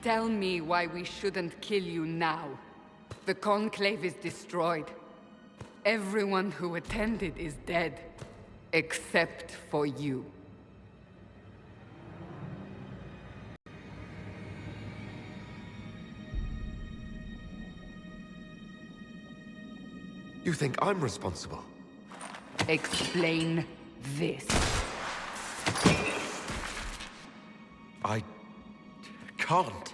Tell me why we shouldn't kill you now. The Conclave is destroyed. Everyone who attended is dead. Except for you. You think I'm responsible? Explain this. I can't.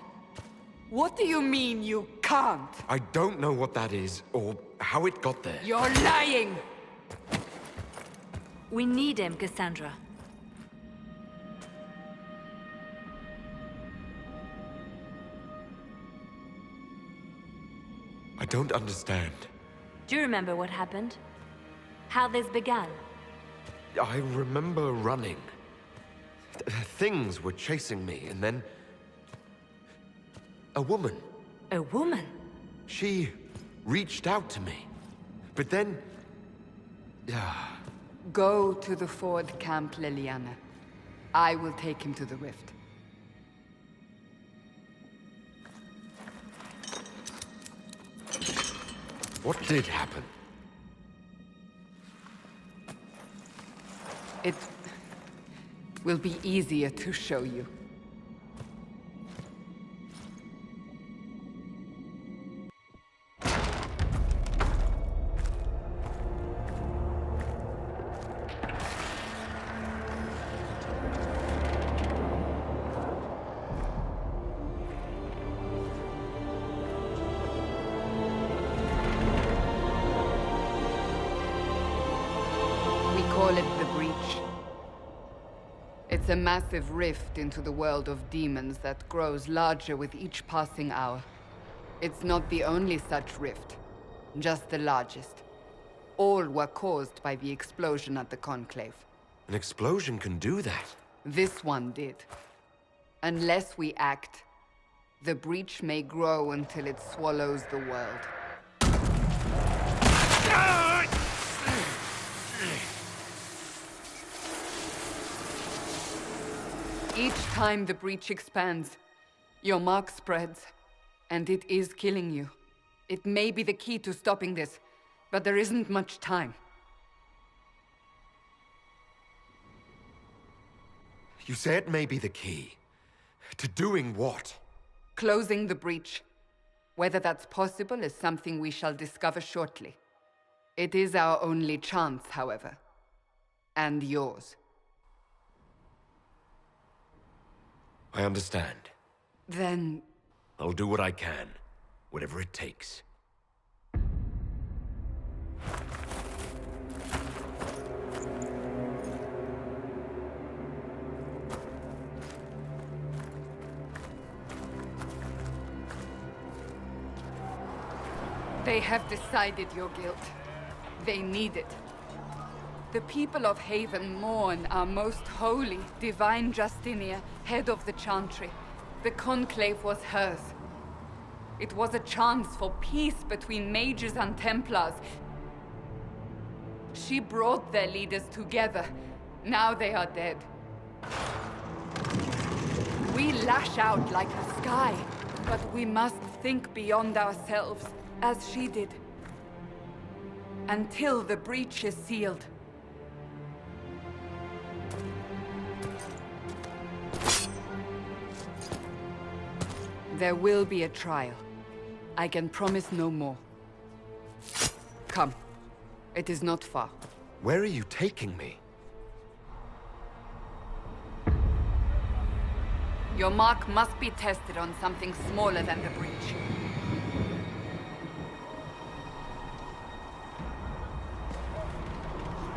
What do you mean you can't? I don't know what that is, or how it got there. You're lying! We need him, Cassandra. I don't understand. Do you remember what happened? How this began? I remember running. Things were chasing me, and then... a woman. A woman? She reached out to me. But then... Go to the Ford camp, Liliana. I will take him to the rift. What did happen? It will be easier to show you. Call it the Breach. It's a massive rift into the world of demons that grows larger with each passing hour. It's not the only such rift, just the largest. All were caused by the explosion at the Conclave. An explosion can do that? This one did. Unless we act, the Breach may grow until it swallows the world. Each time the Breach expands, your mark spreads, and it is killing you. It may be the key to stopping this, but there isn't much time. You say it may be the key. To doing what? Closing the Breach. Whether that's possible is something we shall discover shortly. It is our only chance, however. And yours. I understand. Then... I'll do what I can. Whatever it takes. They have decided your guilt. They need it. The people of Haven mourn our most holy, divine Justinia, head of the Chantry. The Conclave was hers. It was a chance for peace between mages and Templars. She brought their leaders together. Now they are dead. We lash out like the sky, but we must think beyond ourselves, as she did. Until the Breach is sealed. There will be a trial. I can promise no more. Come. It is not far. Where are you taking me? Your mark must be tested on something smaller than the Breach.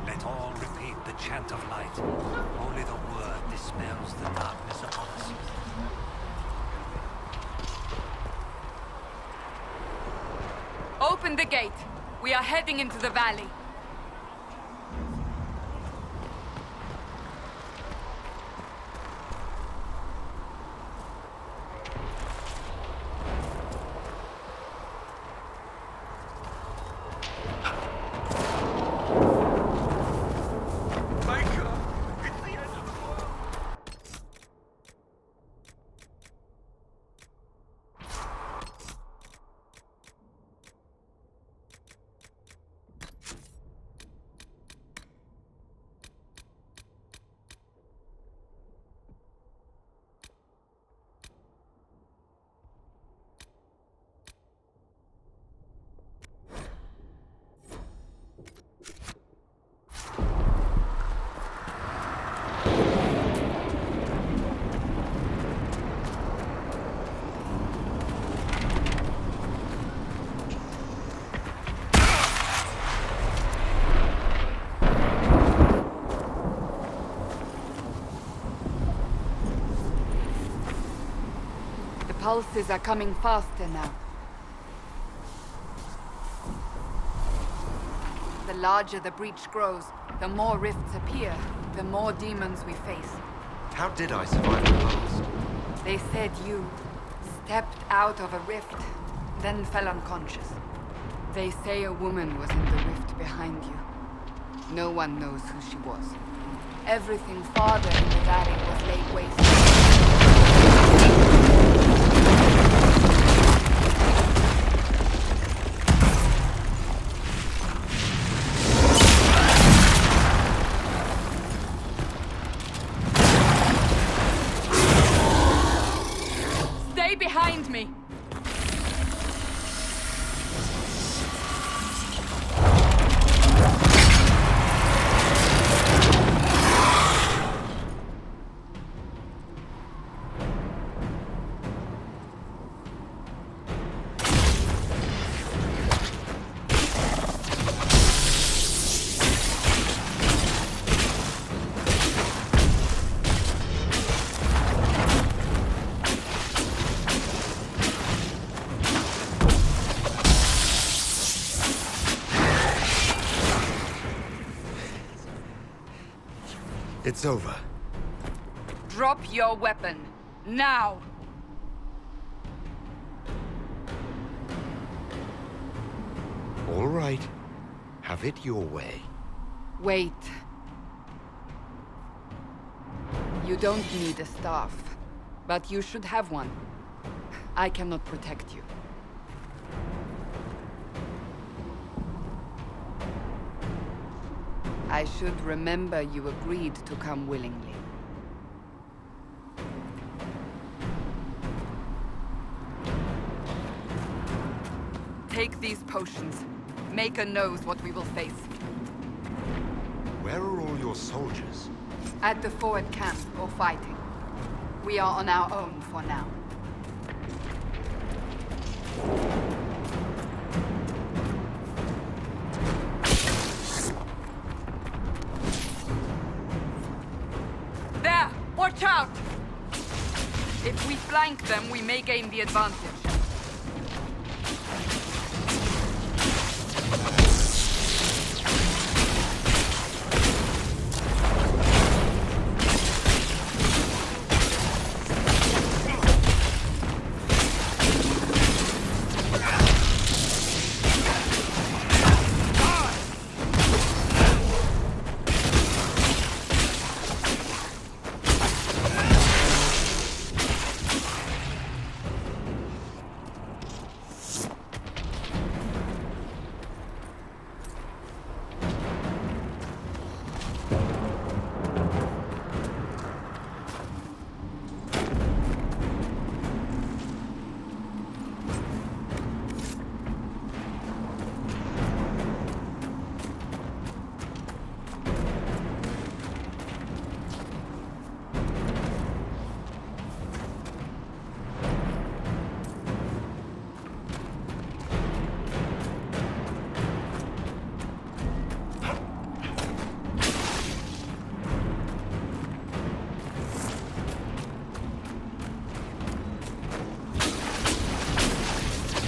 Let all repeat the chant of light. Only the word dispels the darkness upon us. Open the gate. We are heading into the valley. pulses are coming faster now. The larger the breach grows, the more rifts appear, the more demons we face. How did I survive the blast? They said you stepped out of a rift, then fell unconscious. They say a woman was in the rift behind you. No one knows who she was. Everything farther in the valley was laid waste. Stay behind me! It's over. Drop your weapon. Now! All right. Have it your way. Wait. You don't need a staff, but you should have one. I cannot protect you. I should remember you agreed to come willingly. Take these potions. Maker knows what we will face. Where are all your soldiers? At the forward camp or fighting. We are on our own for now. There! Watch out! If we flank them, we may gain the advantage.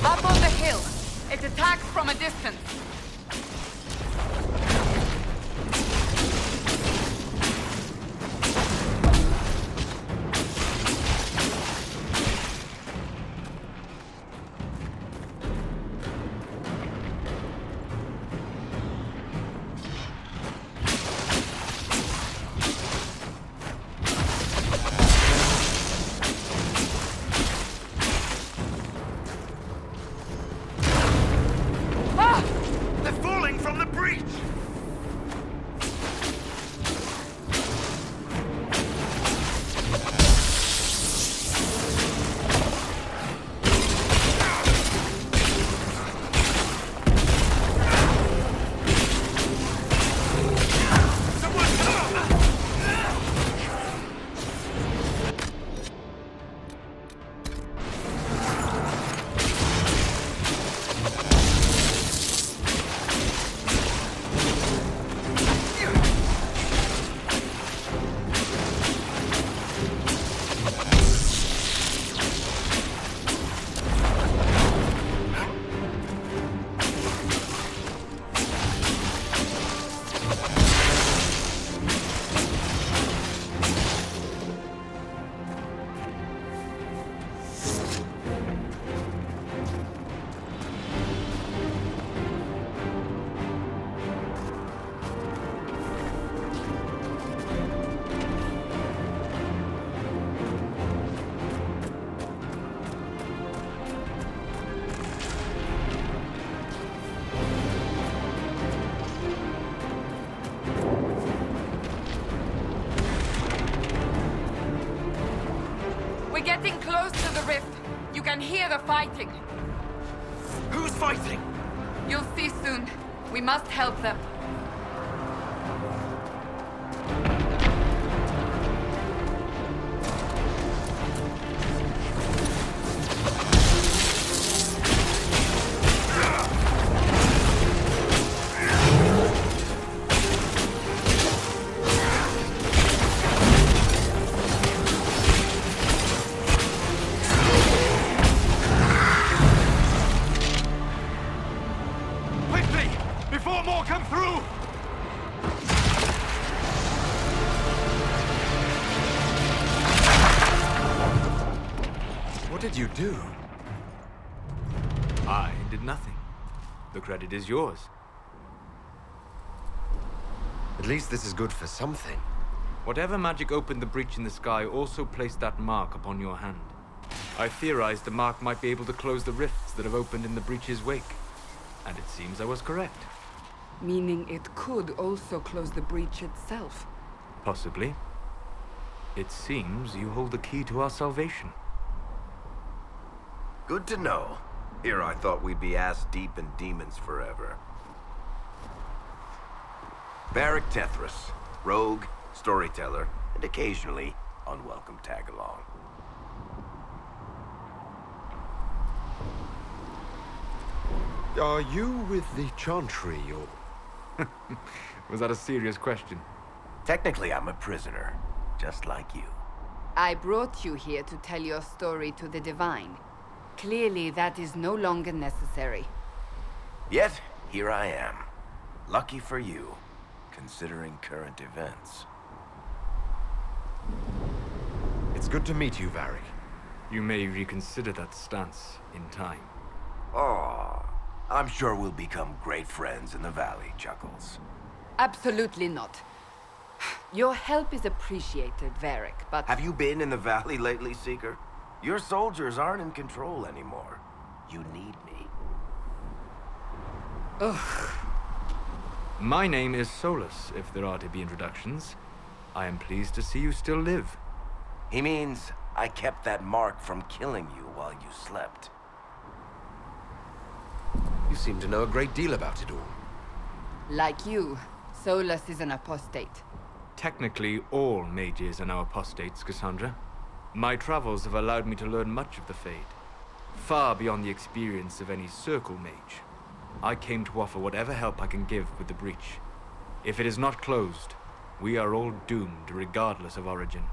Up on the hill. It attacks from a distance. The to the rift. You can hear the fighting. Who's fighting? You'll see soon. We must help them. Quickly! Before more come through! What did you do? I did nothing. The credit is yours. At least this is good for something. Whatever magic opened the breach in the sky also placed that mark upon your hand. I theorized the mark might be able to close the rifts that have opened in the breach's wake. And it seems I was correct. Meaning it could also close the breach itself. Possibly. It seems you hold the key to our salvation. Good to know. Here I thought we'd be ass-deep in demons forever. Varric Tethras, rogue, storyteller, and occasionally unwelcome tag-along. Are you with the Chantry, or... Was that a serious question? Technically, I'm a prisoner, just like you. I brought you here to tell your story to the Divine. Clearly, that is no longer necessary. Yet, here I am. Lucky for you, considering current events. It's good to meet you, Varric. You may reconsider that stance in time. Oh, I'm sure we'll become great friends in the valley, Chuckles. Absolutely not. Your help is appreciated, Varric, but... Have you been in the valley lately, Seeker? Your soldiers aren't in control anymore. You need me. Ugh. My name is Solus, if there are to be introductions. I am pleased to see you still live. He means I kept that mark from killing you while you slept. You seem to know a great deal about it all. Like you, Solus is an apostate. Technically, all mages are now apostates, Cassandra. My travels have allowed me to learn much of the Fade, far beyond the experience of any Circle mage. I came to offer whatever help I can give with the breach. If it is not closed, we are all doomed regardless of origin.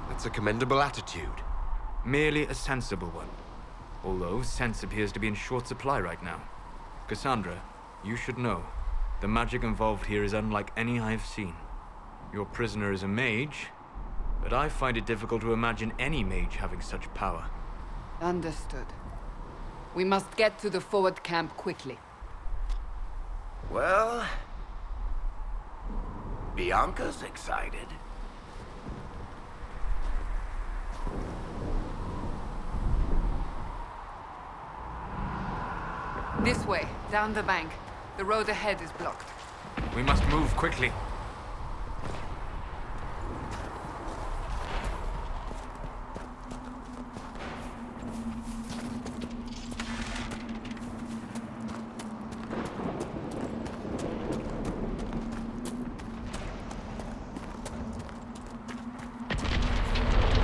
That's a commendable attitude. Merely a sensible one. Although sense appears to be in short supply right now. Cassandra, you should know. The magic involved here is unlike any I have seen. Your prisoner is a mage, but I find it difficult to imagine any mage having such power. Understood. We must get to the forward camp quickly. Well... Bianca's excited. This way, down the bank. The road ahead is blocked. We must move quickly.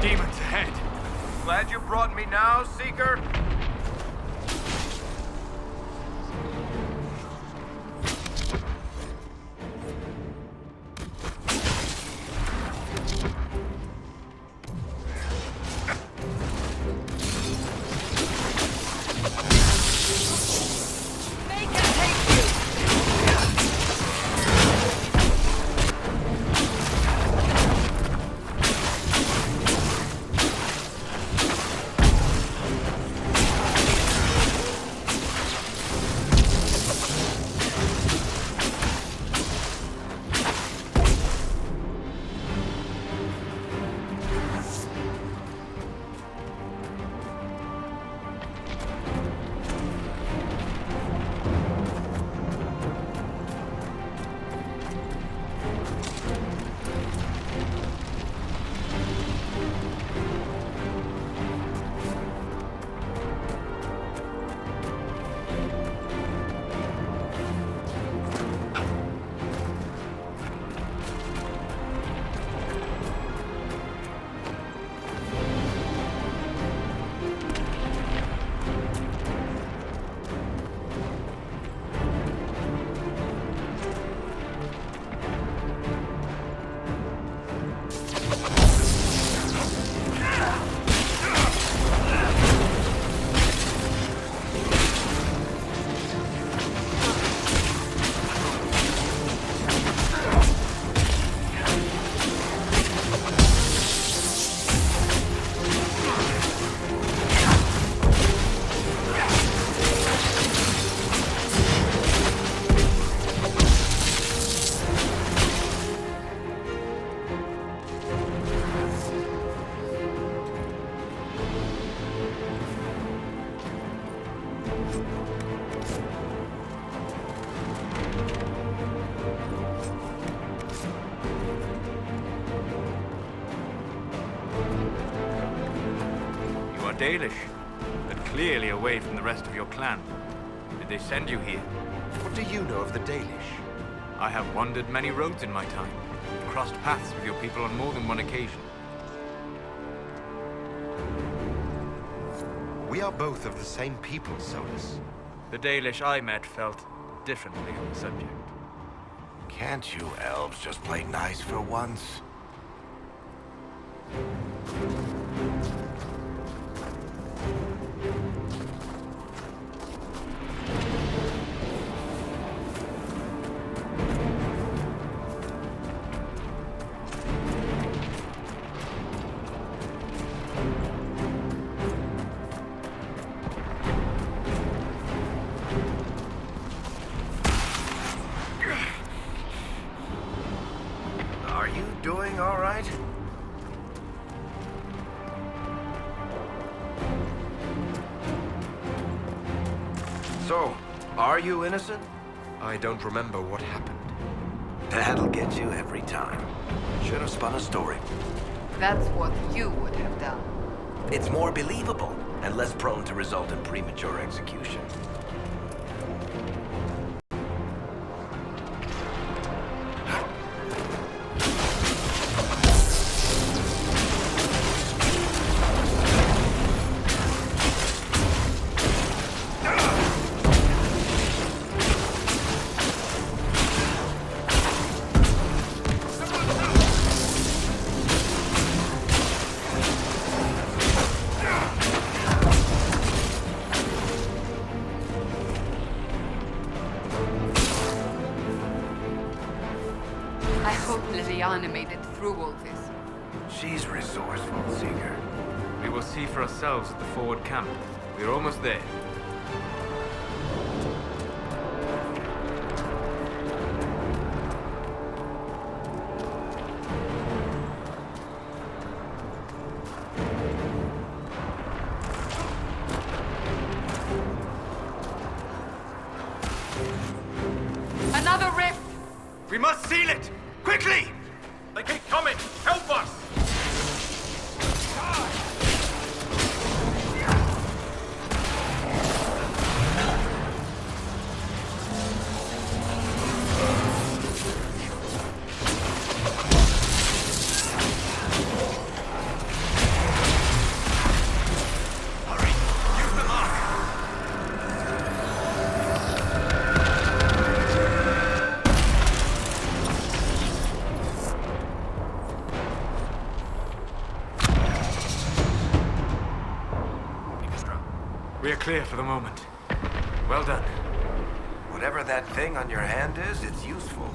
Demons ahead! Glad you brought me now, Seeker? They can take you! Dalish, but clearly away from the rest of your clan. Did they send you here? What do you know of the Dalish? I have wandered many roads in my time, crossed paths with your people on more than one occasion. We are both of the same people, Solus. The Dalish I met felt differently on the subject. Can't you elves just play nice for once? Are you doing all right? So, are you innocent? I don't remember what happened. That'll get you every time. Should have spun a story. That's what you would have done. It's more believable and less prone to result in premature execution. I hope Liliana made it through all this. She's resourceful, Seeker. We will see for ourselves at the forward camp. We're almost there. Another rift! We must seal it! Quickly! They keep coming! Help us! Hurry! Use the mark! We are clear for the moment. Well done. Whatever that thing on your hand is, it's useful.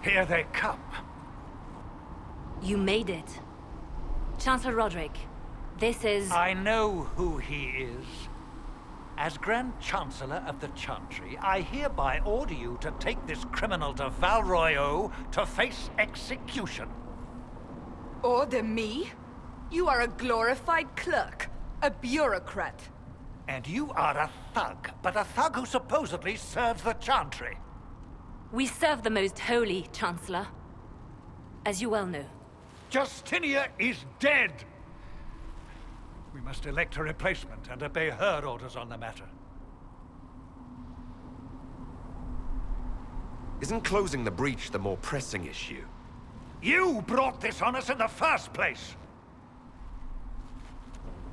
Here they come. You made it. Chancellor Roderick, this is... I know who he is. As Grand Chancellor of the Chantry, I hereby order you to take this criminal to Valroyo to face execution. Order me? You are a glorified clerk, a bureaucrat. And you are a thug, but a thug who supposedly serves the Chantry. We serve the most holy, Chancellor. As you well know. Justinia is dead! We must elect a replacement and obey her orders on the matter. Isn't closing the breach the more pressing issue? You brought this on us in the first place!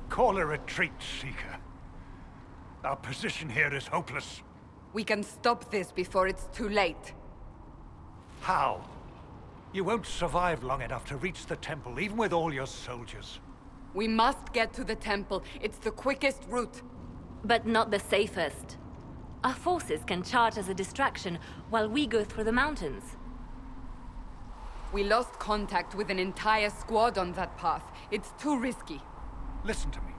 Call a retreat, Seeker. Our position here is hopeless. We can stop this before it's too late. How? You won't survive long enough to reach the temple, even with all your soldiers. We must get to the temple. It's the quickest route. But not the safest. Our forces can charge as a distraction while we go through the mountains. We lost contact with an entire squad on that path. It's too risky. Listen to me.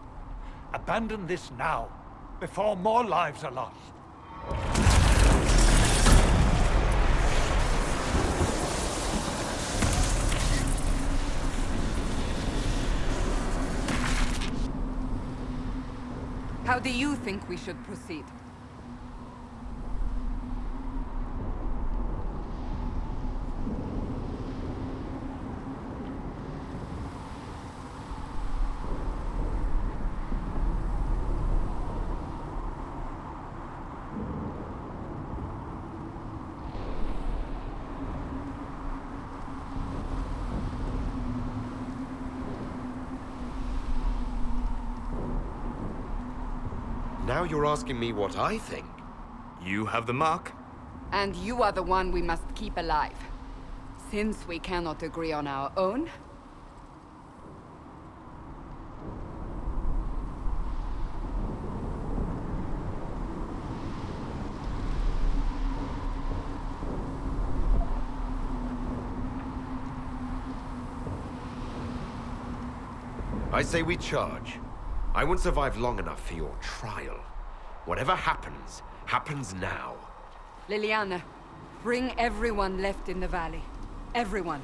Abandon this now, before more lives are lost. How do you think we should proceed? Now you're asking me what I think. You have the mark. And you are the one we must keep alive. Since we cannot agree on our own, I say we charge. I won't survive long enough for your trial. Whatever happens, happens now. Liliana, bring everyone left in the valley. Everyone.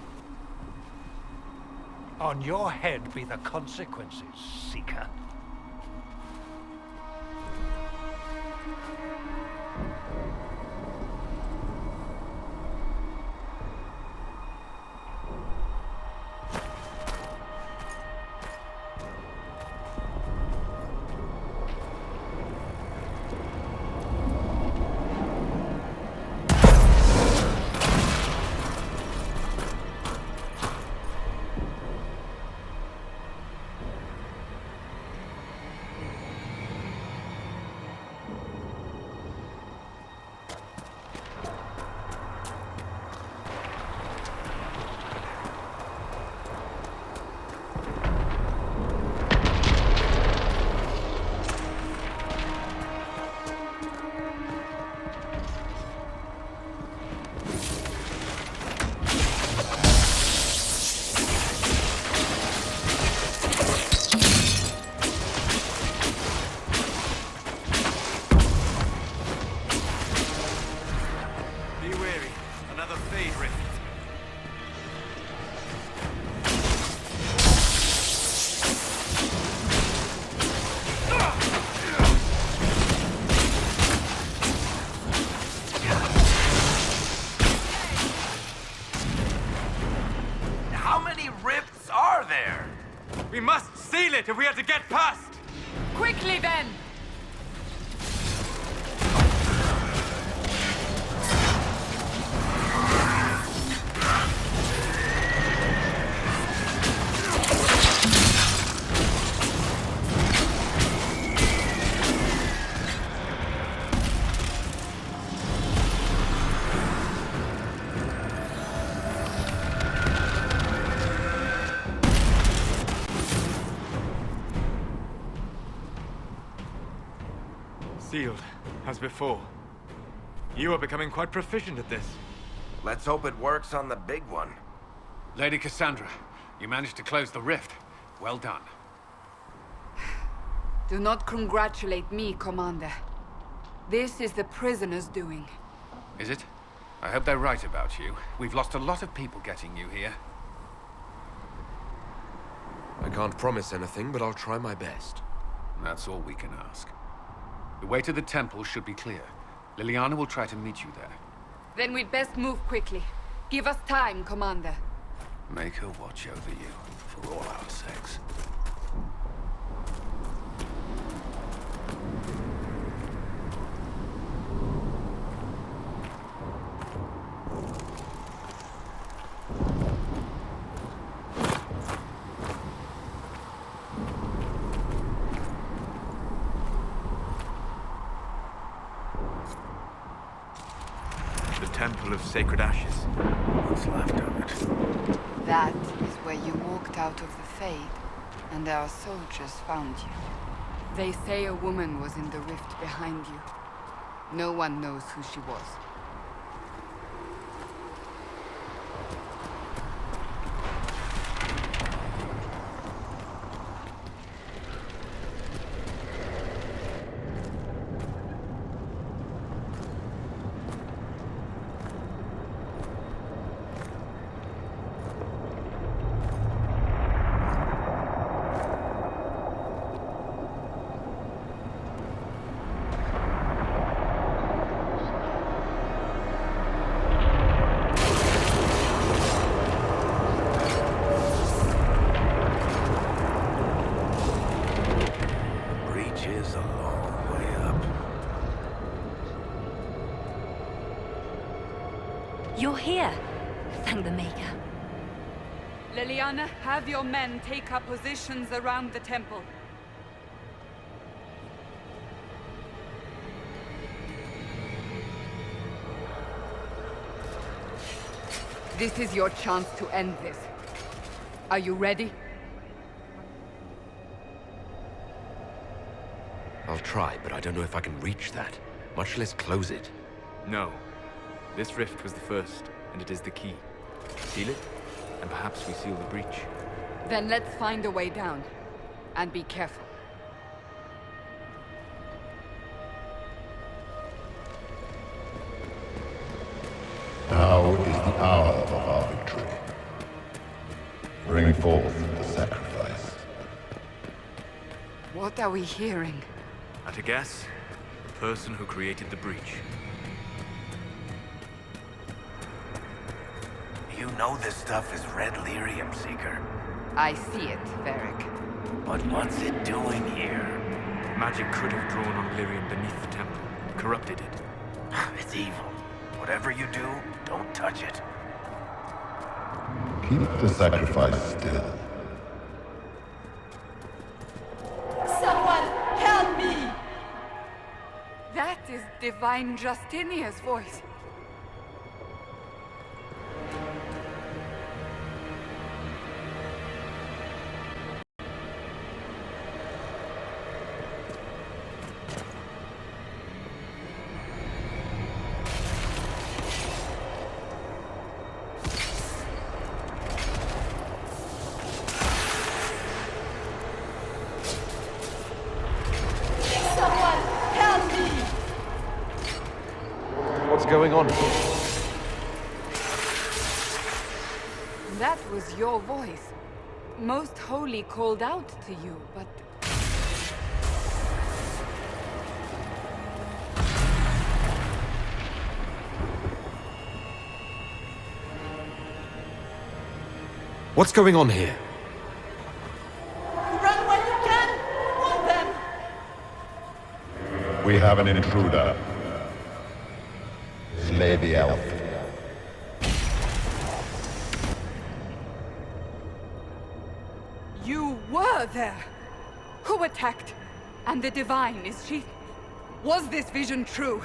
On your head be the consequences, Seeker. We must seal it if we are to get past! Quickly then! Sealed, as before. You are becoming quite proficient at this. Let's hope it works on the big one. Lady Cassandra, you managed to close the rift. Well done. Do not congratulate me, Commander. This is the prisoners' doing. Is it? I hope they're right about you. We've lost a lot of people getting you here. I can't promise anything, but I'll try my best. That's all we can ask. The way to the temple should be clear. Liliana will try to meet you there. Then we'd best move quickly. Give us time, Commander. Make her watch over you, for all our sakes. Temple of Sacred Ashes. What's left of it? That is where you walked out of the Fade, and our soldiers found you. They say a woman was in the rift behind you. No one knows who she was. You're here. Thank the Maker. Liliana, have your men take up positions around the temple. This is your chance to end this. Are you ready? I'll try, but I don't know if I can reach that, much less close it. No. This rift was the first, and it is the key. Seal it, and perhaps we seal the breach. Then let's find a way down. And be careful. Now is the hour of our victory. Bring forth the sacrifice. What are we hearing? At a guess, the person who created the breach. You know this stuff is red lyrium, Seeker. I see it, Varric. But what's it doing here? Magic could have drawn on lyrium beneath the temple, corrupted it. It's evil. Whatever you do, don't touch it. Keep the sacrifice still. Someone help me! That is Divine Justinia's voice. What's going on here? That was your voice. Most Holy called out to you, but... What's going on here? Run when you can! Warn them! We have an intruder. Slay the elf. You were there! Who attacked? And the Divine, is she... Was this vision true?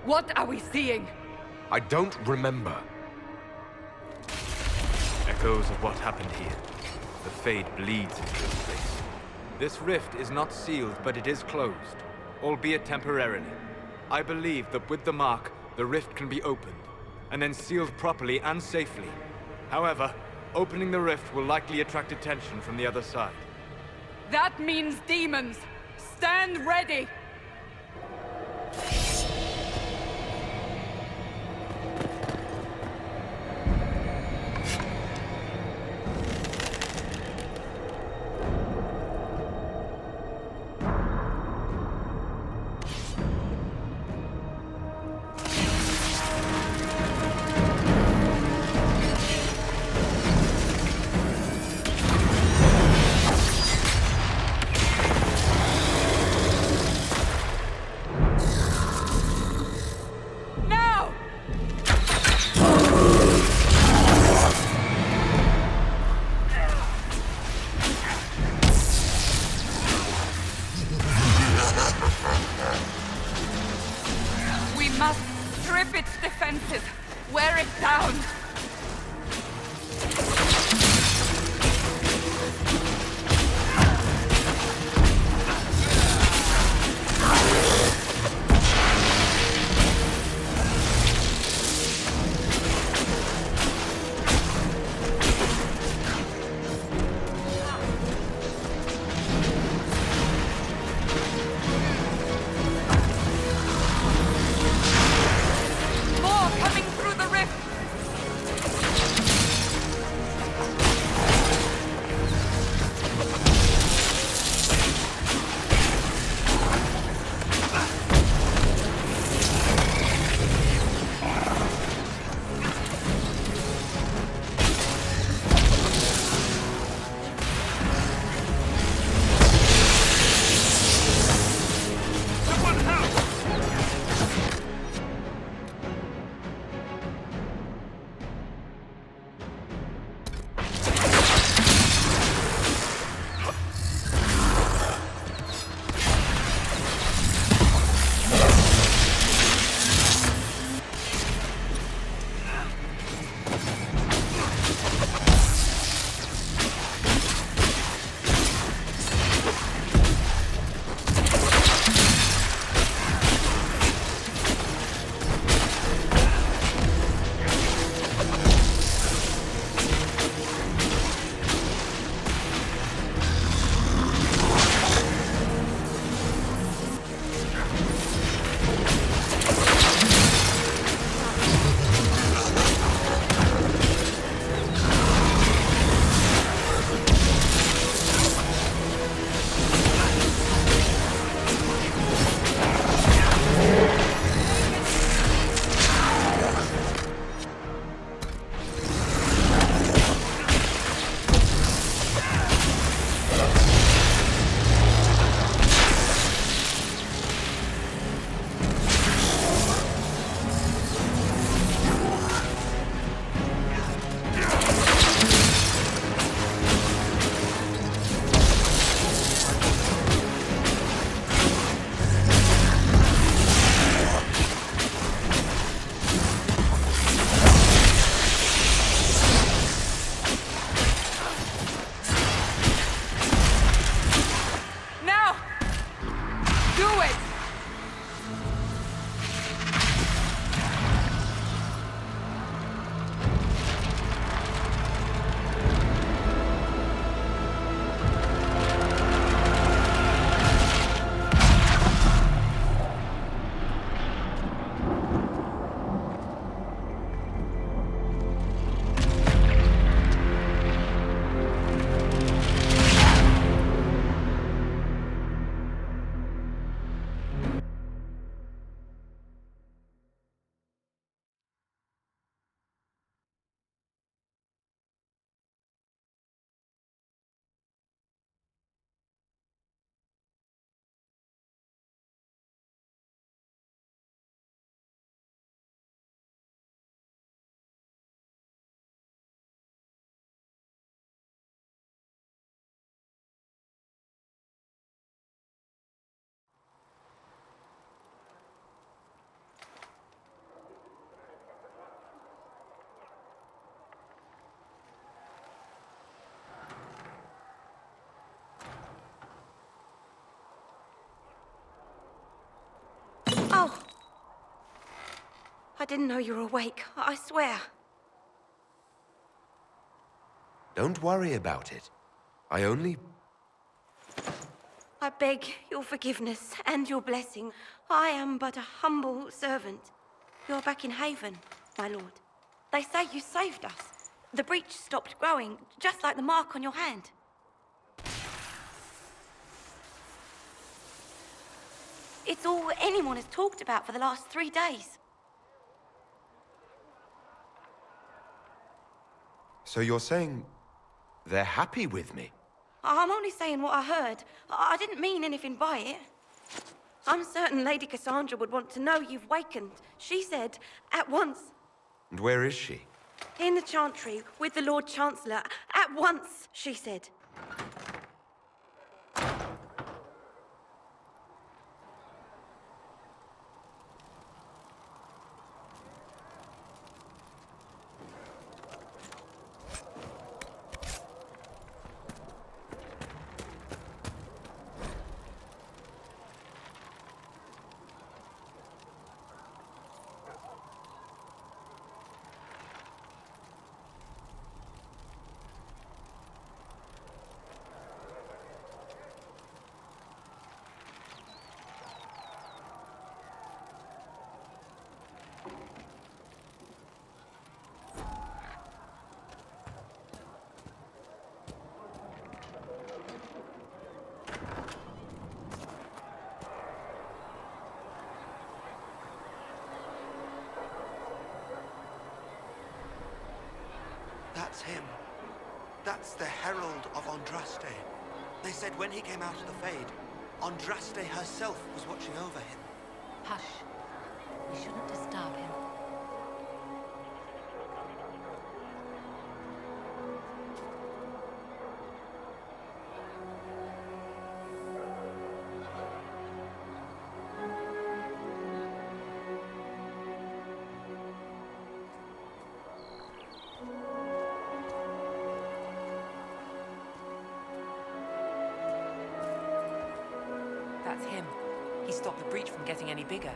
What are we seeing? I don't remember. Echoes of what happened here. The Fade bleeds into this place. This rift is not sealed, but it is closed, albeit temporarily. I believe that with the mark, the rift can be opened, and then sealed properly and safely. However, opening the rift will likely attract attention from the other side. That means demons! Stand ready! Strip its defenses! Wear it down! Oh! I didn't know you were awake, I swear. Don't worry about it. I only... I beg your forgiveness and your blessing. I am but a humble servant. You're back in Haven, my lord. They say you saved us. The breach stopped growing, just like the mark on your hand. It's all anyone has talked about for the last 3 days. So you're saying they're happy with me? I'm only saying what I heard. I didn't mean anything by it. I'm certain Lady Cassandra would want to know you've wakened. She said, at once. And where is she? In the Chantry, with the Lord Chancellor. At once, she said. That's him. That's the Herald of Andraste. They said when he came out of the Fade, Andraste herself was watching over him. Hush. We shouldn't disturb him. That's him. He stopped the breach from getting any bigger.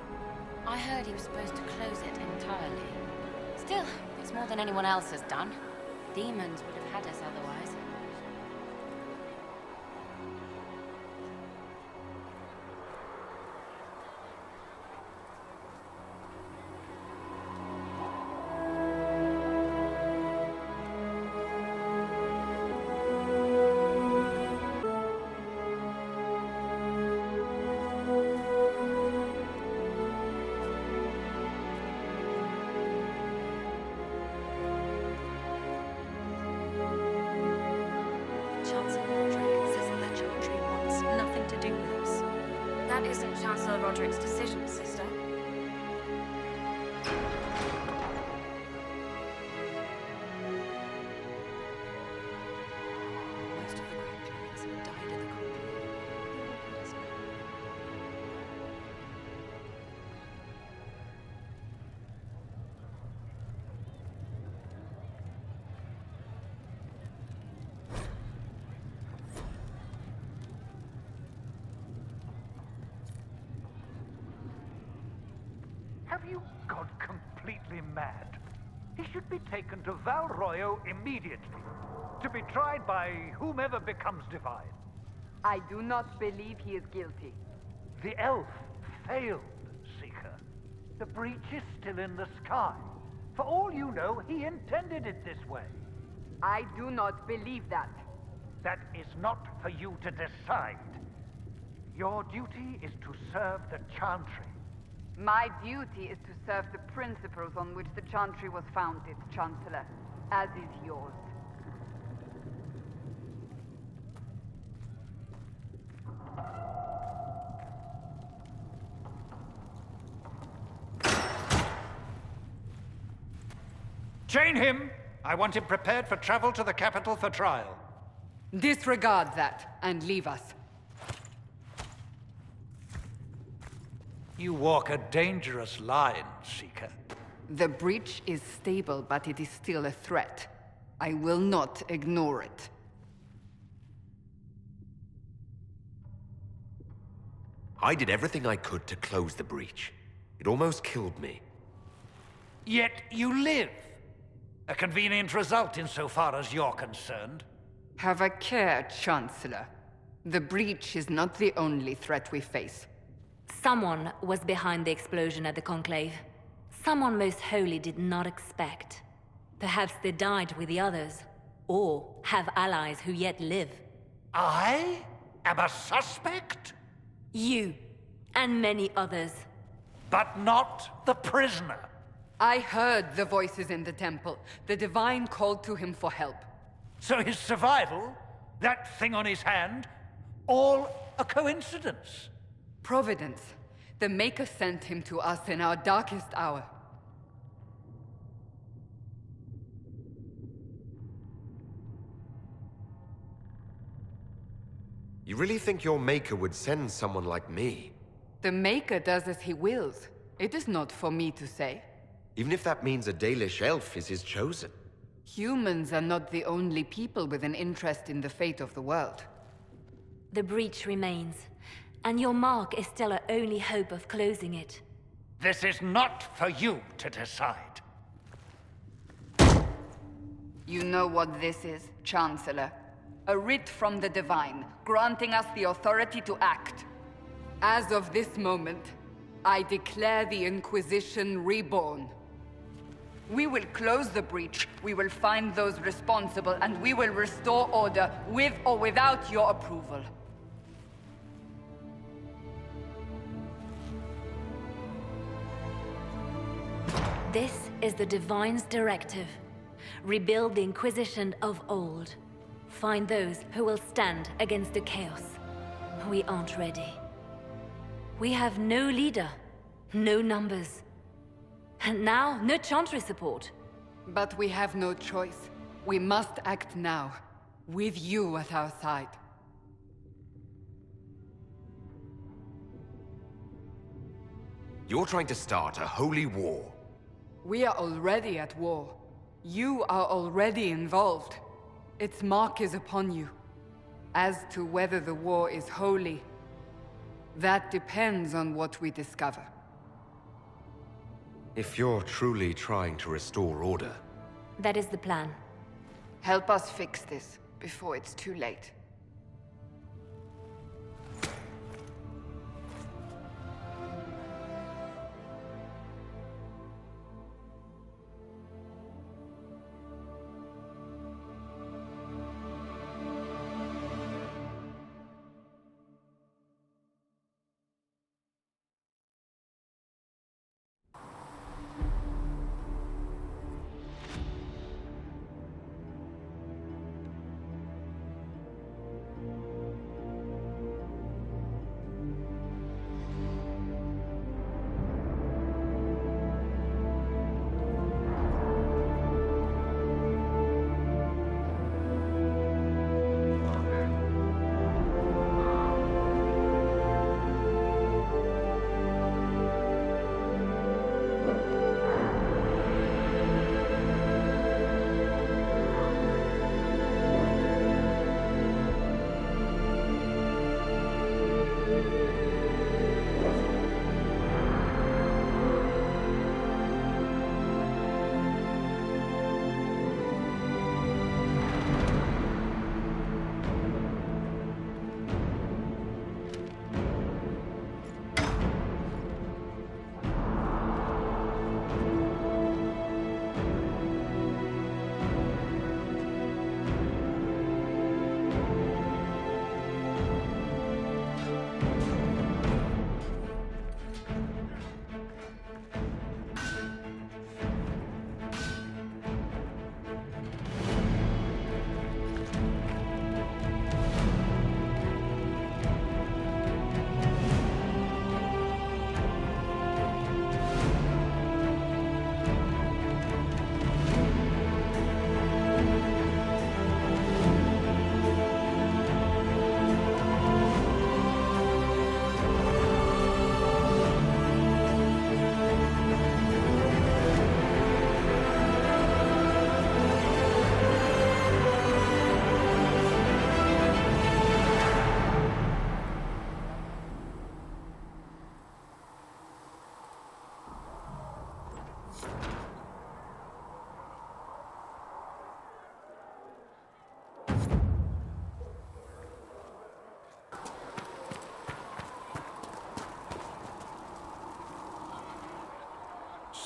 I heard he was supposed to close it entirely. Still, it's more than anyone else has done. Demons would have had us otherwise. That isn't Chancellor Roderick's decision, sister. Most of the Grand Clerics have died in the conflict. Have you gone completely mad? He should be taken to Val Royo immediately, to be tried by whomever becomes divine. I do not believe he is guilty. The elf failed, Seeker. The breach is still in the sky. For all you know, he intended it this way. I do not believe that. That is not for you to decide. Your duty is to serve the Chantry. My duty is to serve the principles on which the Chantry was founded, Chancellor, as is yours. Chain him! I want him prepared for travel to the capital for trial. Disregard that, and leave us. You walk a dangerous line, Seeker. The breach is stable, but it is still a threat. I will not ignore it. I did everything I could to close the breach. It almost killed me. Yet you live. A convenient result insofar as you're concerned. Have a care, Chancellor. The breach is not the only threat we face. Someone was behind the explosion at the Conclave. Someone Most Holy did not expect. Perhaps they died with the others, or have allies who yet live. I am a suspect? You, and many others. But not the prisoner. I heard the voices in the temple. The Divine called to him for help. So his survival, that thing on his hand, all a coincidence? Providence. The Maker sent him to us in our darkest hour. You really think your Maker would send someone like me? The Maker does as he wills. It is not for me to say. Even if that means a Dalish elf is his chosen. Humans are not the only people with an interest in the fate of the world. The breach remains, and your mark is still our only hope of closing it. This is not for you to decide. You know what this is, Chancellor. A writ from the Divine, granting us the authority to act. As of this moment, I declare the Inquisition reborn. We will close the breach, we will find those responsible, and we will restore order, with or without your approval. This is the Divine's directive. Rebuild the Inquisition of old. Find those who will stand against the chaos. We aren't ready. We have no leader, no numbers. And now, no Chantry support. But we have no choice. We must act now, with you at our side. You're trying to start a holy war. We are already at war. You are already involved. Its mark is upon you. As to whether the war is holy, that depends on what we discover. If you're truly trying to restore order... That is the plan. Help us fix this, before it's too late.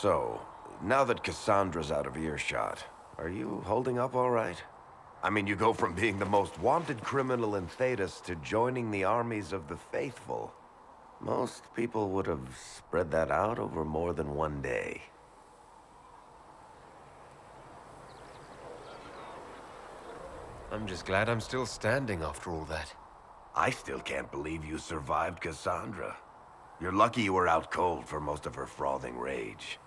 So, now that Cassandra's out of earshot, are you holding up all right? I mean, you go from being the most wanted criminal in Thedas to joining the armies of the faithful. Most people would have spread that out over more than one day. I'm just glad I'm still standing after all that. I still can't believe you survived Cassandra. You're lucky you were out cold for most of her frothing rage.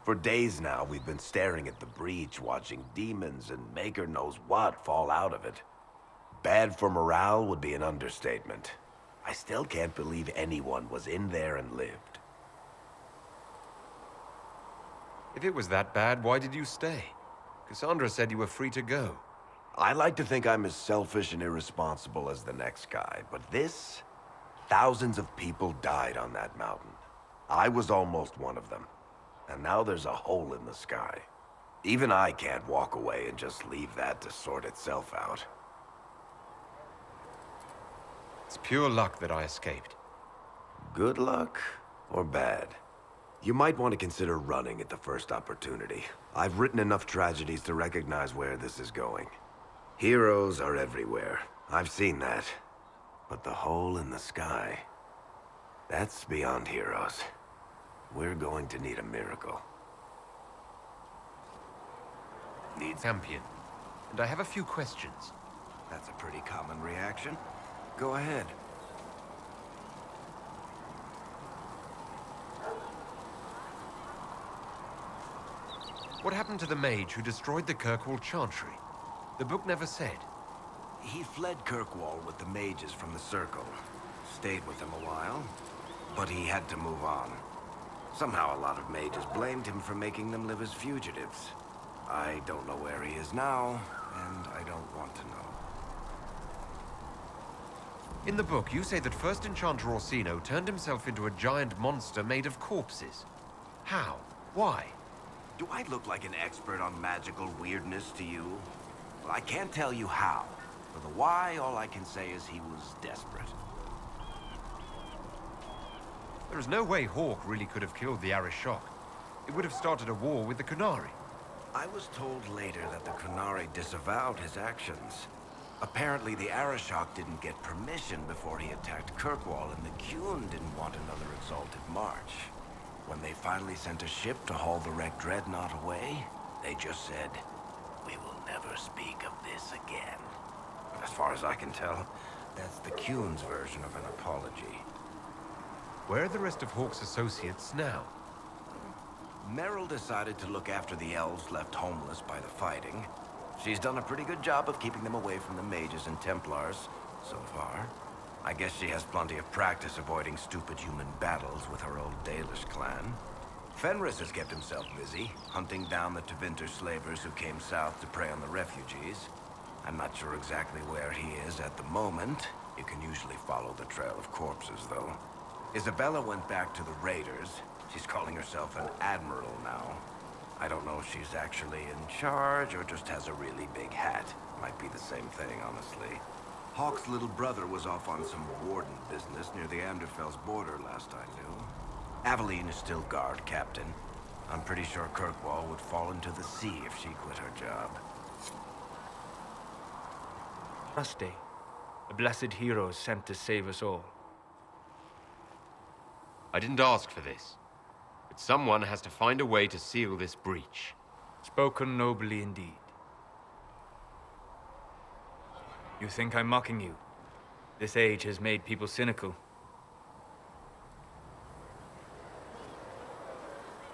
For days now, we've been staring at the breach, watching demons and maker knows what fall out of it. Bad for morale would be an understatement. I still can't believe anyone was in there and lived. If it was that bad, why did you stay? Cassandra said you were free to go. I like to think I'm as selfish and irresponsible as the next guy, but this... Thousands of people died on that mountain. I was almost one of them. And now there's a hole in the sky. Even I can't walk away and just leave that to sort itself out. It's pure luck that I escaped. Good luck or bad? You might want to consider running at the first opportunity. I've written enough tragedies to recognize where this is going. Heroes are everywhere. I've seen that. But the hole in the sky, that's beyond heroes. We're going to need a miracle. Need champion. And I have a few questions. That's a pretty common reaction. Go ahead. What happened to the mage who destroyed the Kirkwall Chantry? The book never said. He fled Kirkwall with the mages from the Circle. Stayed with them a while, but he had to move on. Somehow a lot of mages blamed him for making them live as fugitives. I don't know where he is now, and I don't want to know. In the book, you say that First Enchanter Orsino turned himself into a giant monster made of corpses. How? Why? Do I look like an expert on magical weirdness to you? Well, I can't tell you how. For the why, all I can say is he was desperate. There is no way Hawk really could have killed the Arishok. It would have started a war with the Qunari. I was told later that the Qunari disavowed his actions. Apparently, the Arishok didn't get permission before he attacked Kirkwall, and the Qun didn't want another exalted march. When they finally sent a ship to haul the wrecked dreadnought away, they just said, "We will never speak of this again." As far as I can tell, that's the Qun's version of an apology. Where are the rest of Hawk's associates now? Meryl decided to look after the elves left homeless by the fighting. She's done a pretty good job of keeping them away from the mages and Templars, so far. I guess she has plenty of practice avoiding stupid human battles with her old Dalish clan. Fenris has kept himself busy, hunting down the Tevinter slavers who came south to prey on the refugees. I'm not sure exactly where he is at the moment. You can usually follow the trail of corpses, though. Isabella went back to the Raiders. She's calling herself an admiral now. I don't know if she's actually in charge or just has a really big hat. Might be the same thing, honestly. Hawk's little brother was off on some warden business near the Anderfell's border last I knew. Aveline is still guard captain. I'm pretty sure Kirkwall would fall into the sea if she quit her job. Rusty, a blessed hero sent to save us all. I didn't ask for this, but someone has to find a way to seal this breach. Spoken nobly indeed. You think I'm mocking you? This age has made people cynical.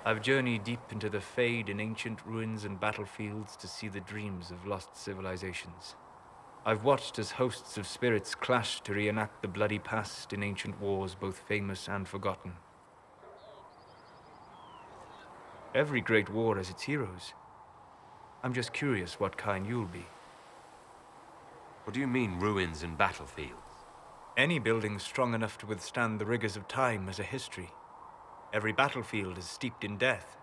I've journeyed deep into the Fade in ancient ruins and battlefields to see the dreams of lost civilizations. I've watched as hosts of spirits clash to reenact the bloody past in ancient wars, both famous and forgotten. Every great war has its heroes. I'm just curious what kind you'll be. What do you mean, ruins and battlefields? Any building strong enough to withstand the rigors of time has a history. Every battlefield is steeped in death.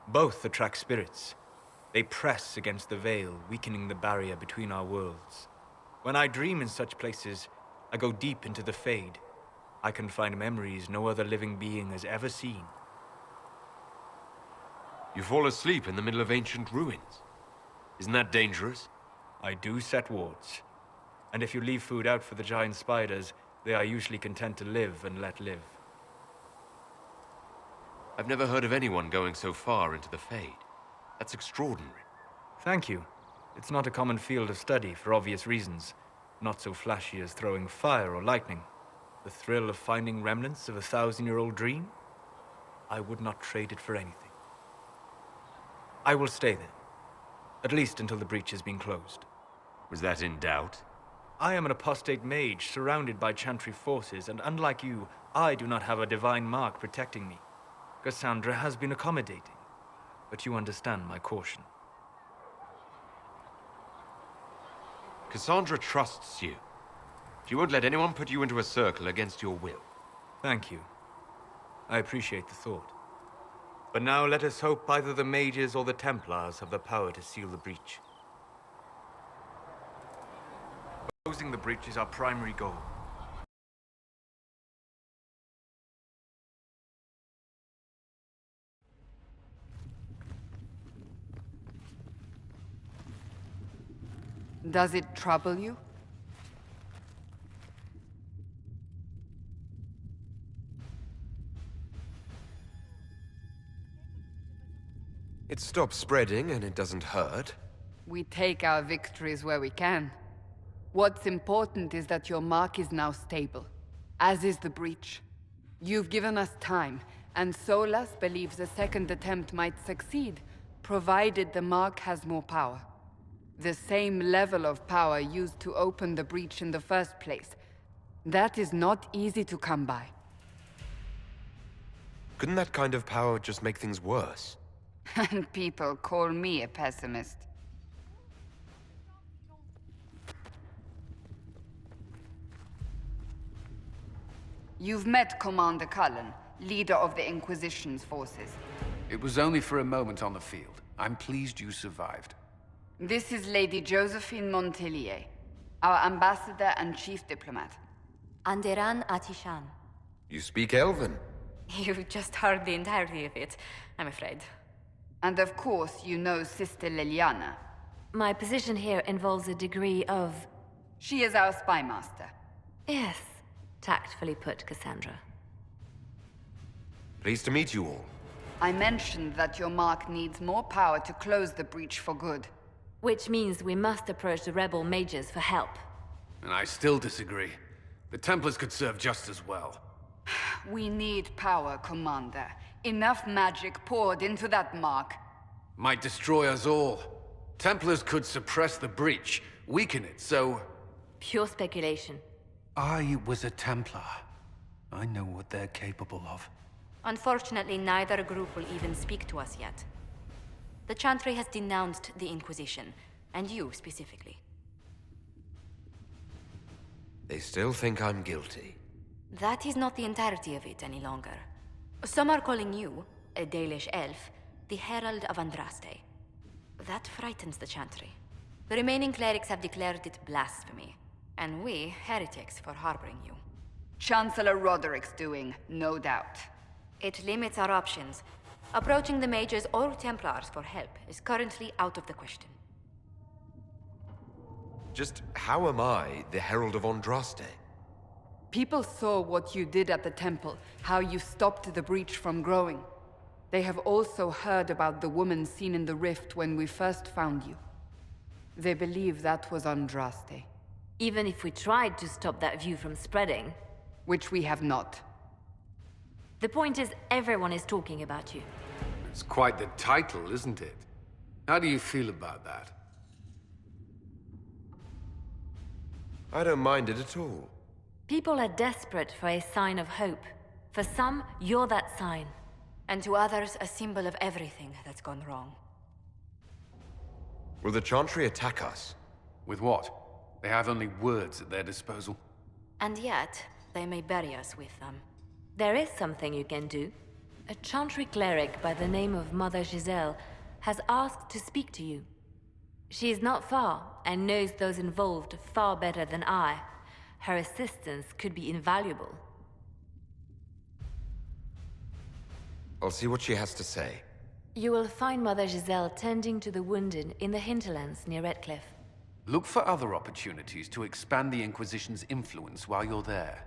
Both attract spirits. They press against the veil, weakening the barrier between our worlds. When I dream in such places, I go deep into the Fade. I can find memories no other living being has ever seen. You fall asleep in the middle of ancient ruins. Isn't that dangerous? I do set wards. And if you leave food out for the giant spiders, they are usually content to live and let live. I've never heard of anyone going so far into the Fade. That's extraordinary. Thank you. It's not a common field of study for obvious reasons. Not so flashy as throwing fire or lightning. The thrill of finding remnants of a 1,000-year-old dream? I would not trade it for anything. I will stay there. At least until the breach has been closed. Was that in doubt? I am an apostate mage surrounded by Chantry forces, and unlike you, I do not have a divine mark protecting me. Cassandra has been accommodating, but you understand my caution. Cassandra trusts you. She won't let anyone put you into a circle against your will. Thank you. I appreciate the thought. But now let us hope either the mages or the Templars have the power to seal the breach. Closing the breach is our primary goal. Does it trouble you? It stops spreading and it doesn't hurt. We take our victories where we can. What's important is that your mark is now stable, as is the breach. You've given us time, and Solas believes a second attempt might succeed, provided the mark has more power. The same level of power used to open the breach in the first place. That is not easy to come by. Couldn't that kind of power just make things worse? And people call me a pessimist. You've met Commander Cullen, leader of the Inquisition's forces. It was only for a moment on the field. I'm pleased you survived. This is Lady Josephine Montelier, our ambassador and chief diplomat. Anderan Atishan. You speak Elven. You just heard the entirety of it, I'm afraid. And of course, you know Sister Liliana. My position here involves a degree of... She is our spy master. Yes, tactfully put, Cassandra. Pleased to meet you all. I mentioned that your mark needs more power to close the breach for good. Which means we must approach the rebel mages for help. And I still disagree. The Templars could serve just as well. We need power, Commander. Enough magic poured into that mark. Might destroy us all. Templars could suppress the breach, weaken it, so... Pure speculation. I was a Templar. I know what they're capable of. Unfortunately, neither group will even speak to us yet. The Chantry has denounced the Inquisition, and you specifically. They still think I'm guilty. That is not the entirety of it any longer. Some are calling you, a Dalish elf, the Herald of Andraste. That frightens the Chantry. The remaining clerics have declared it blasphemy, and we, heretics, for harboring you. Chancellor Roderick's doing, no doubt. It limits our options. Approaching the mages or Templars for help is currently out of the question. Just how am I the Herald of Andraste? People saw what you did at the temple, how you stopped the breach from growing. They have also heard about the woman seen in the rift when we first found you. They believe that was Andraste. Even if we tried to stop that view from spreading... Which we have not. The point is, everyone is talking about you. It's quite the title, isn't it? How do you feel about that? I don't mind it at all. People are desperate for a sign of hope. For some, you're that sign. And to others, a symbol of everything that's gone wrong. Will the Chantry attack us? With what? They have only words at their disposal. And yet, they may bury us with them. There is something you can do. A Chantry cleric by the name of Mother Giselle has asked to speak to you. She is not far, and knows those involved far better than I. Her assistance could be invaluable. I'll see what she has to say. You will find Mother Giselle tending to the wounded in the hinterlands near Redcliffe. Look for other opportunities to expand the Inquisition's influence while you're there.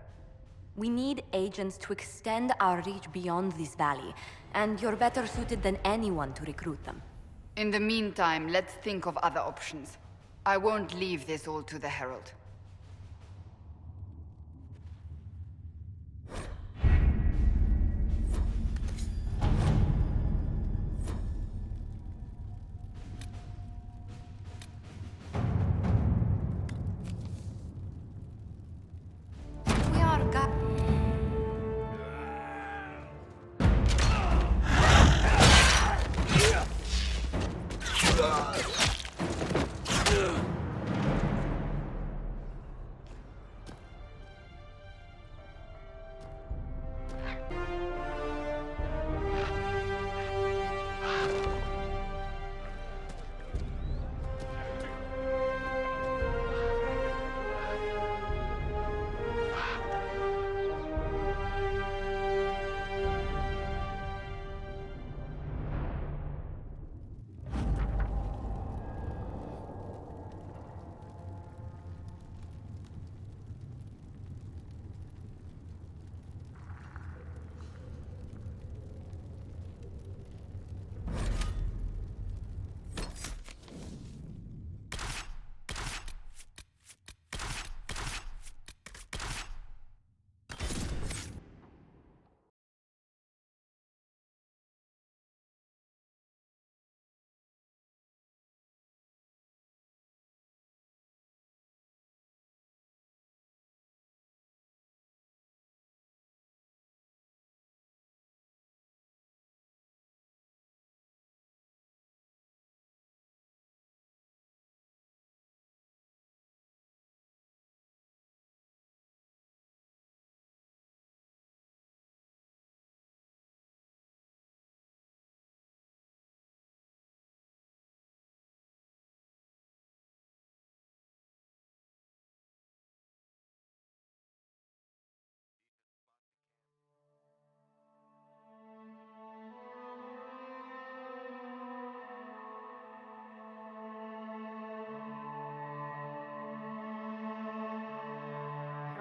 We need agents to extend our reach beyond this valley, and you're better suited than anyone to recruit them. In the meantime, let's think of other options. I won't leave this all to the Herald. We are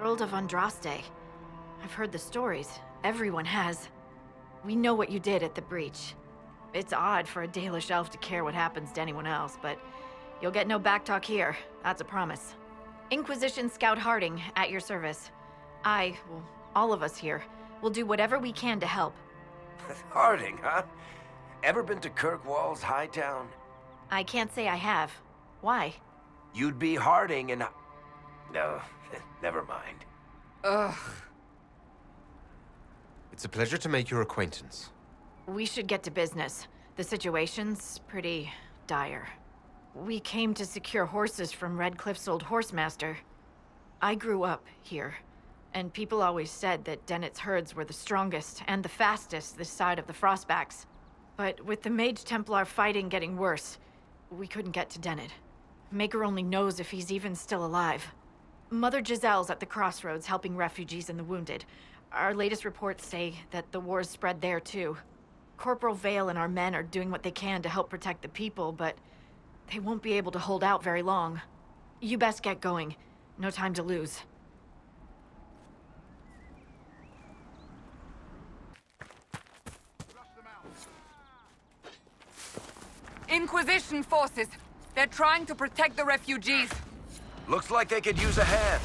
Herald of Andraste. I've heard the stories. Everyone has. We know what you did at the breach. It's odd for a Dalish elf to care what happens to anyone else, but you'll get no backtalk here. That's a promise. Inquisition Scout Harding, at your service. All of us here, will do whatever we can to help. Harding, huh? Ever been to Kirkwall's Hightown? I can't say I have. Why? You'd be Harding and... No, never mind. Ugh. It's a pleasure to make your acquaintance. We should get to business. The situation's pretty dire. We came to secure horses from Redcliffe's old horsemaster. I grew up here, and people always said that Dennett's herds were the strongest and the fastest this side of the Frostbacks. But with the Mage Templar fighting getting worse, we couldn't get to Dennett. Maker only knows if he's even still alive. Mother Giselle's at the crossroads helping refugees and the wounded. Our latest reports say that the war's spread there too. Corporal Vale and our men are doing what they can to help protect the people, but they won't be able to hold out very long. You best get going. No time to lose. Inquisition forces! They're trying to protect the refugees! Looks like they could use a hand.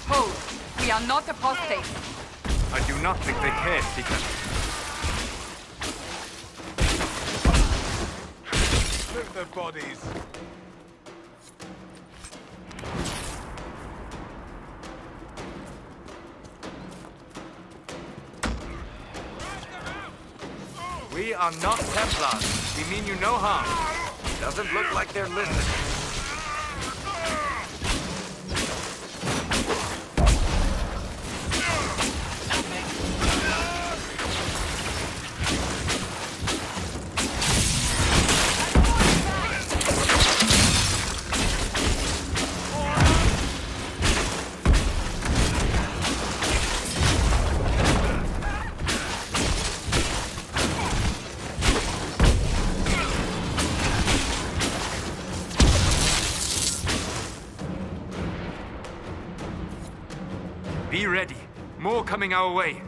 Hold! We are not apostates! I do not think they care, Seeker. Move the bodies! We are not Templars. We mean you no harm. Doesn't look like they're listening. Be ready. More coming our way.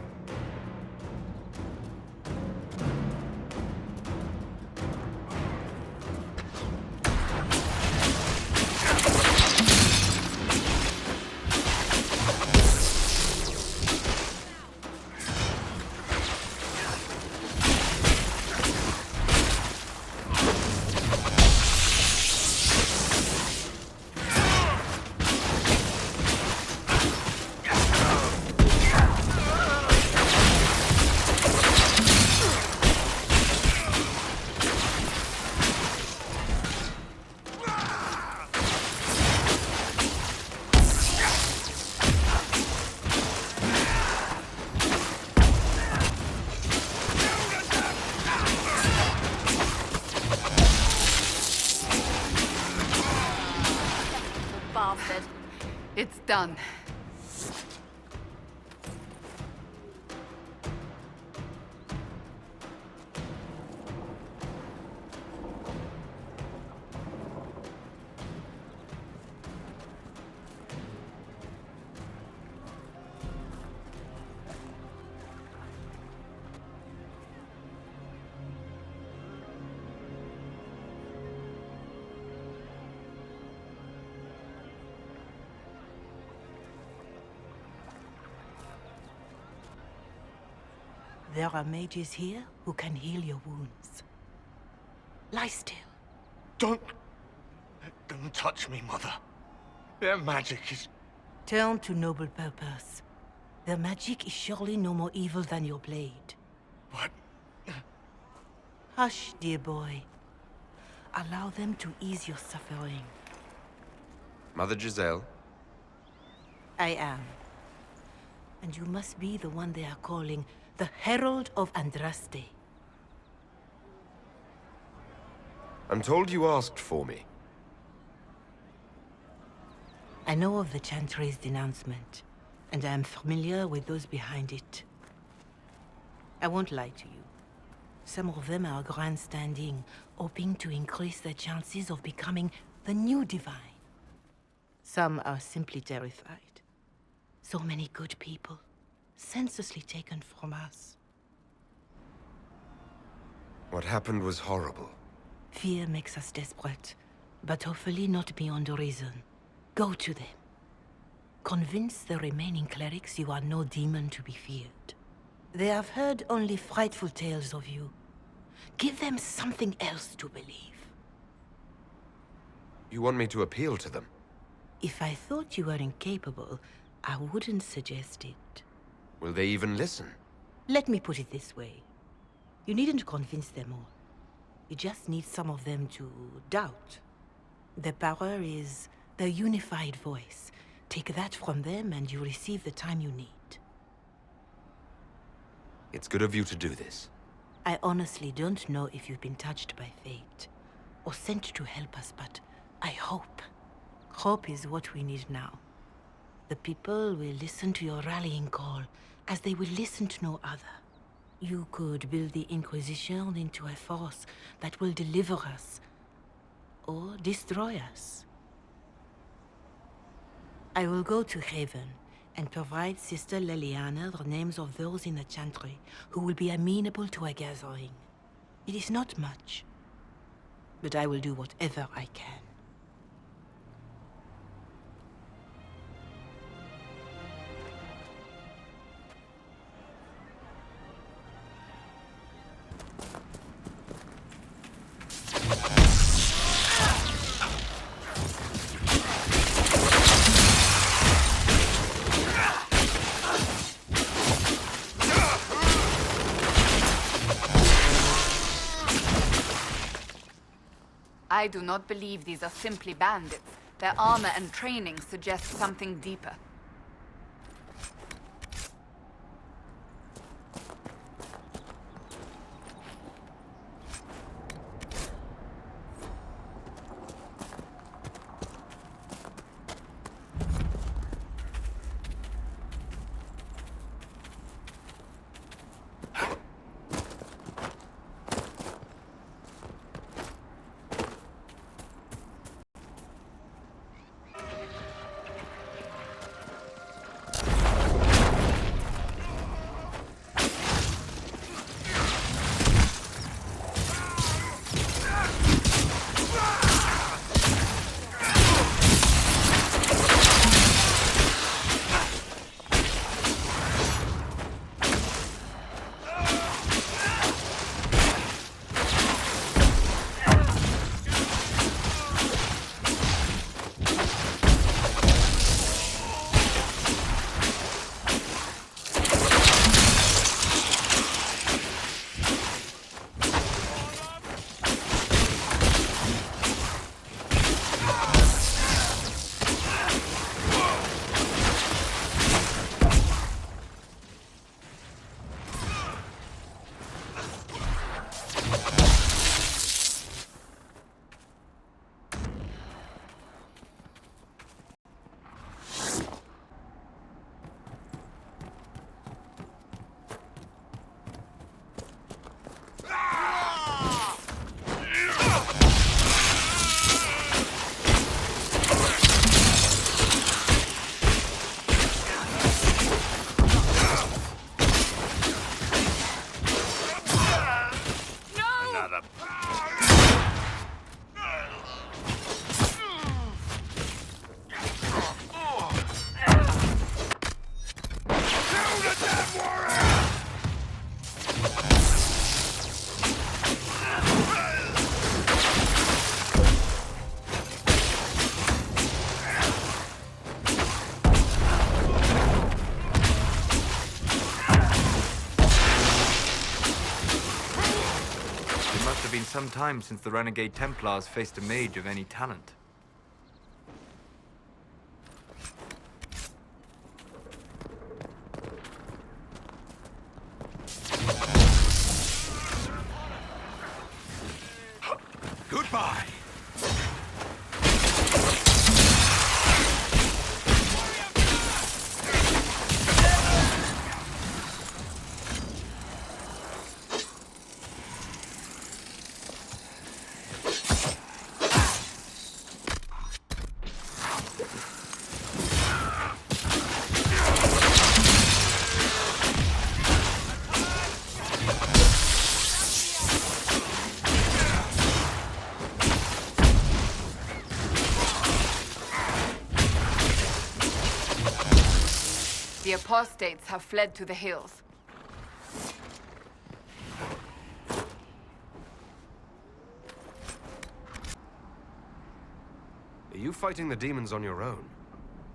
Bastard. It's done. There are mages here who can heal your wounds. Lie still. Don't touch me, Mother. Their magic is... Turn to noble purpose. Their magic is surely no more evil than your blade. What? Hush, dear boy. Allow them to ease your suffering. Mother Giselle? I am. And you must be the one they are calling the Herald of Andraste. I'm told you asked for me. I know of the Chantry's denouncement, and I am familiar with those behind it. I won't lie to you. Some of them are grandstanding, hoping to increase their chances of becoming the new divine. Some are simply terrified. So many good people, senselessly taken from us. What happened was horrible. Fear makes us desperate, but hopefully not beyond reason. Go to them. Convince the remaining clerics you are no demon to be feared. They have heard only frightful tales of you. Give them something else to believe. You want me to appeal to them? If I thought you were incapable, I wouldn't suggest it. Will they even listen? Let me put it this way. You needn't convince them all. You just need some of them to doubt. Their power is their unified voice. Take that from them and you receive the time you need. It's good of you to do this. I honestly don't know if you've been touched by fate, or sent to help us, but I hope. Hope is what we need now. The people will listen to your rallying call, as they will listen to no other. You could build the Inquisition into a force that will deliver us, or destroy us. I will go to Haven and provide Sister Leliana the names of those in the Chantry who will be amenable to a gathering. It is not much, but I will do whatever I can. I do not believe these are simply bandits. Their armor and training suggest something deeper. some time since the Renegade Templars faced a mage of any talent. Goodbye! The apostates have fled to the hills. Are you fighting the demons on your own?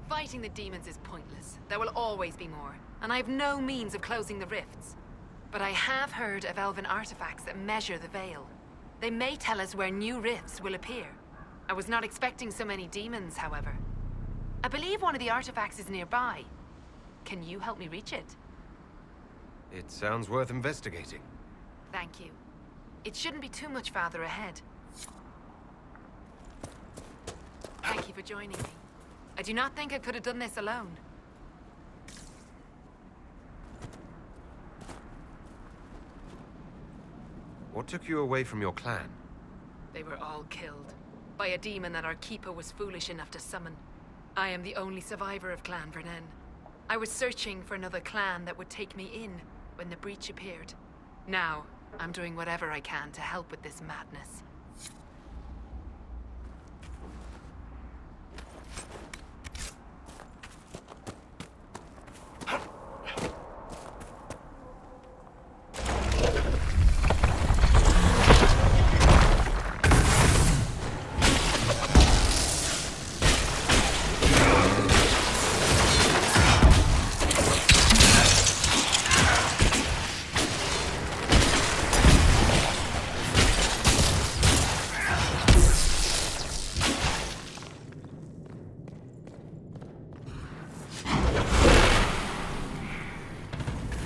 Fighting the demons is pointless. There will always be more, and I have no means of closing the rifts. But I have heard of elven artifacts that measure the veil. They may tell us where new rifts will appear. I was not expecting so many demons, however. I believe one of the artifacts is nearby. Can you help me reach it? It sounds worth investigating. Thank you. It shouldn't be too much farther ahead. Thank you for joining me. I do not think I could have done this alone. What took you away from your clan? They were all killed by a demon that our keeper was foolish enough to summon. I am the only survivor of Clan Vernen. I was searching for another clan that would take me in when the breach appeared. Now, I'm doing whatever I can to help with this madness.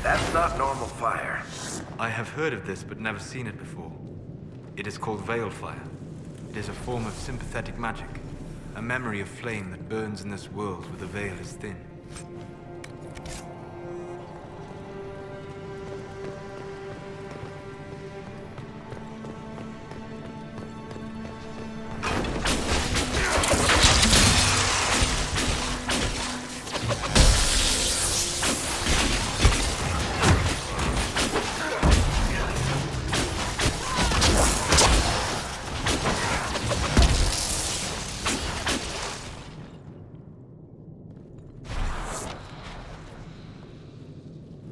That's not normal fire. I have heard of this, but never seen it before. It is called Veil Fire. It is a form of sympathetic magic. A memory of flame that burns in this world where the veil is thin.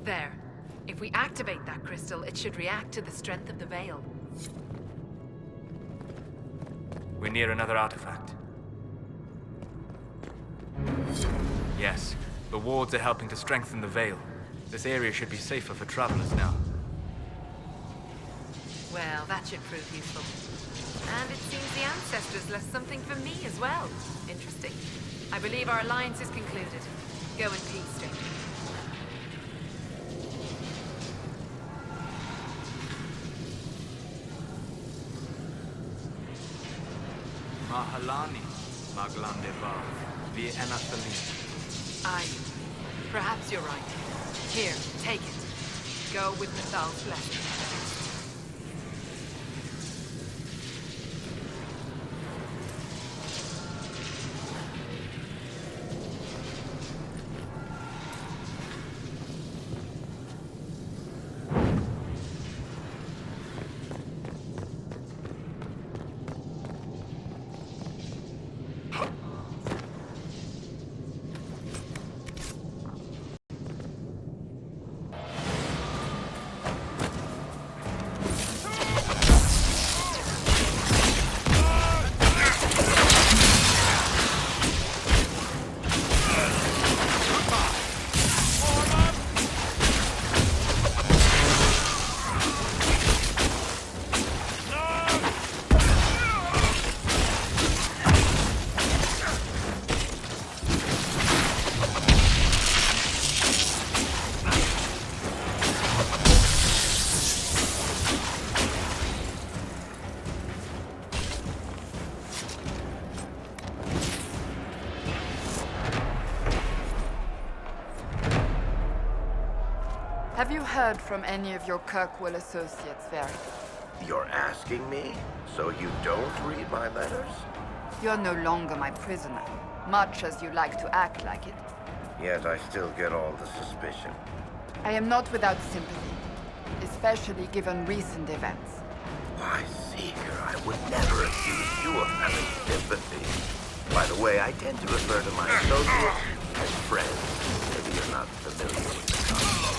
There. If we activate that crystal, it should react to the strength of the veil. We're near another artifact. Yes, the wards are helping to strengthen the veil. This area should be safer for travelers now. Well, that should prove useful. And it seems the ancestors left something for me as well. Interesting. I believe our alliance is concluded. Go in peace, stranger. Mahalani, Maglandeva, Vi Enathalim. Aye. Perhaps you're right. Here, take it. Go with Nathal's blessing. Have you heard from any of your Kirkwall associates, Varric? You're asking me? So you don't read my letters? You're no longer my prisoner, much as you like to act like it. Yet I still get all the suspicion. I am not without sympathy, especially given recent events. Why, Seeker, I would never accuse you of having sympathy. By the way, I tend to refer to my associates as friends. Maybe you're not familiar with the concept.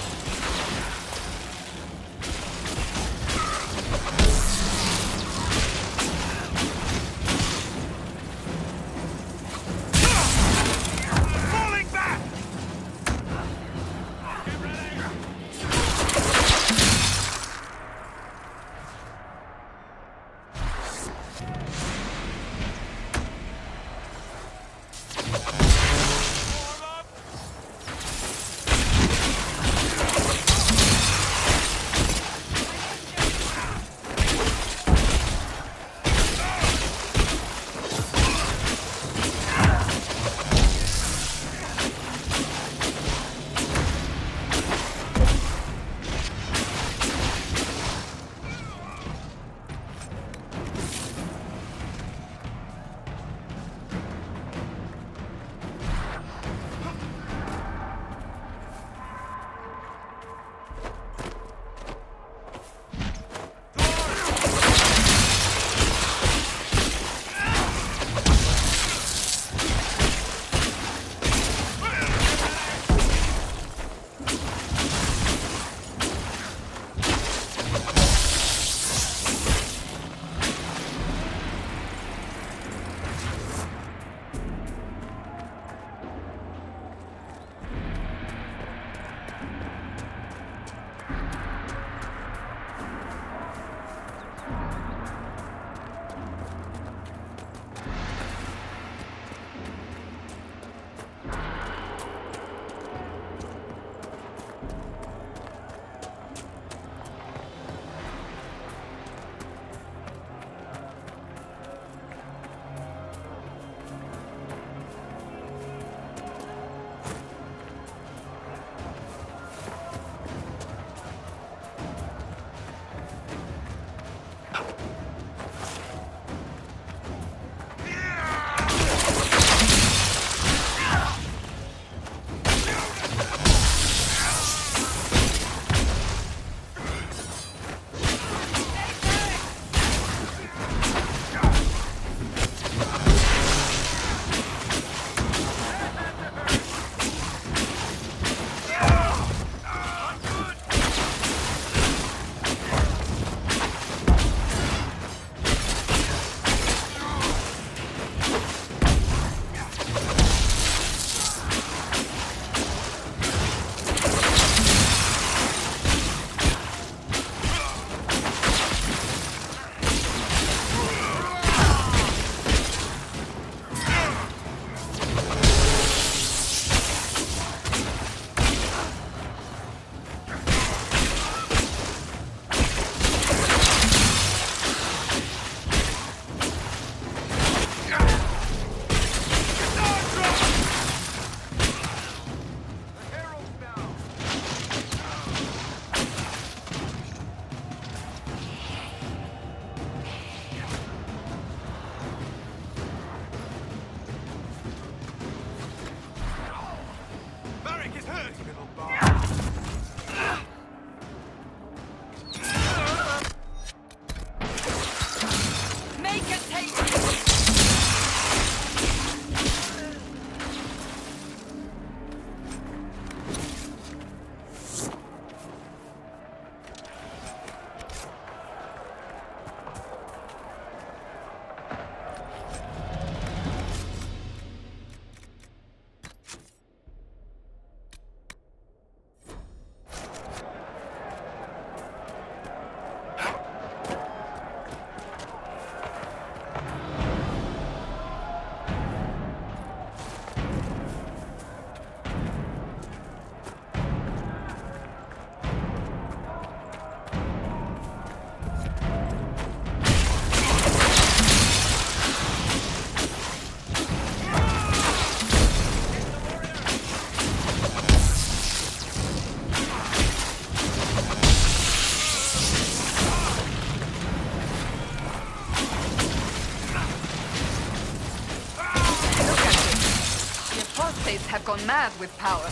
Crusades have gone mad with power.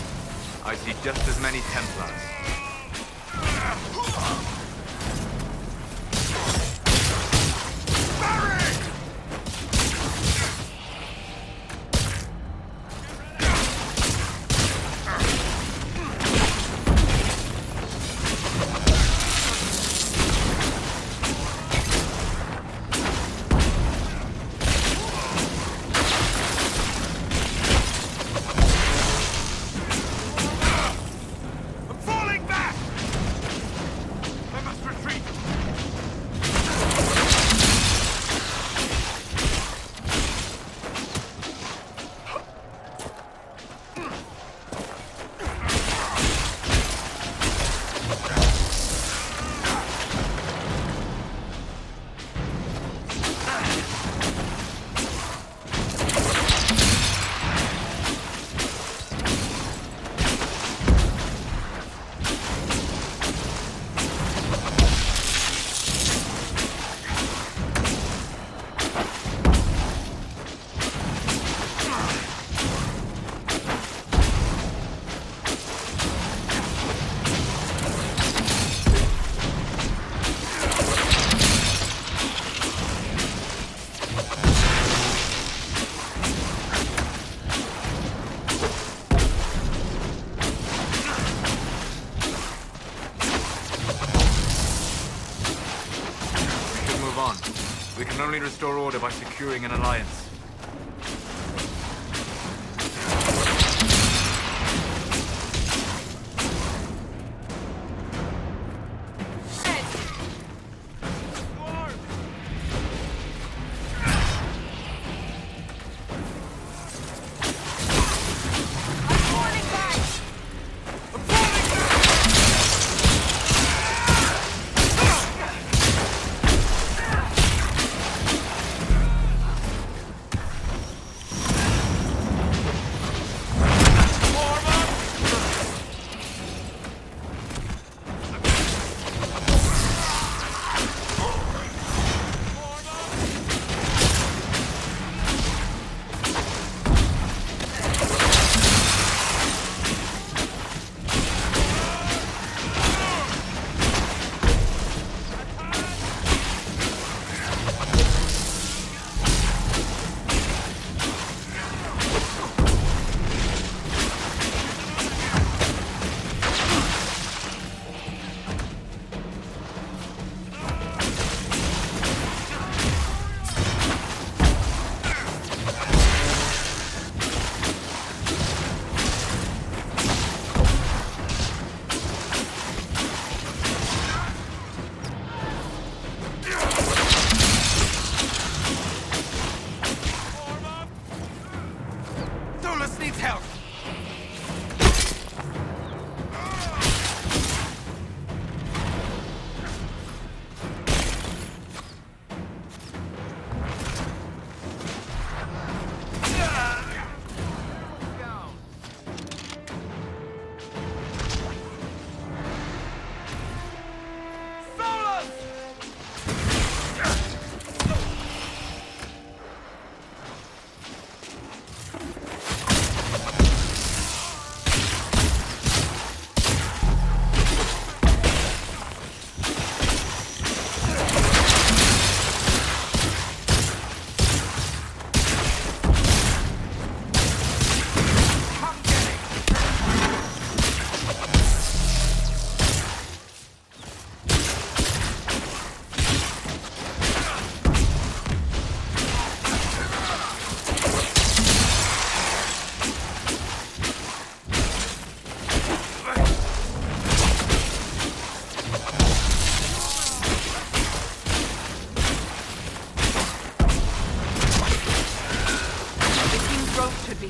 I see just as many Templars. We can only restore order by securing an alliance.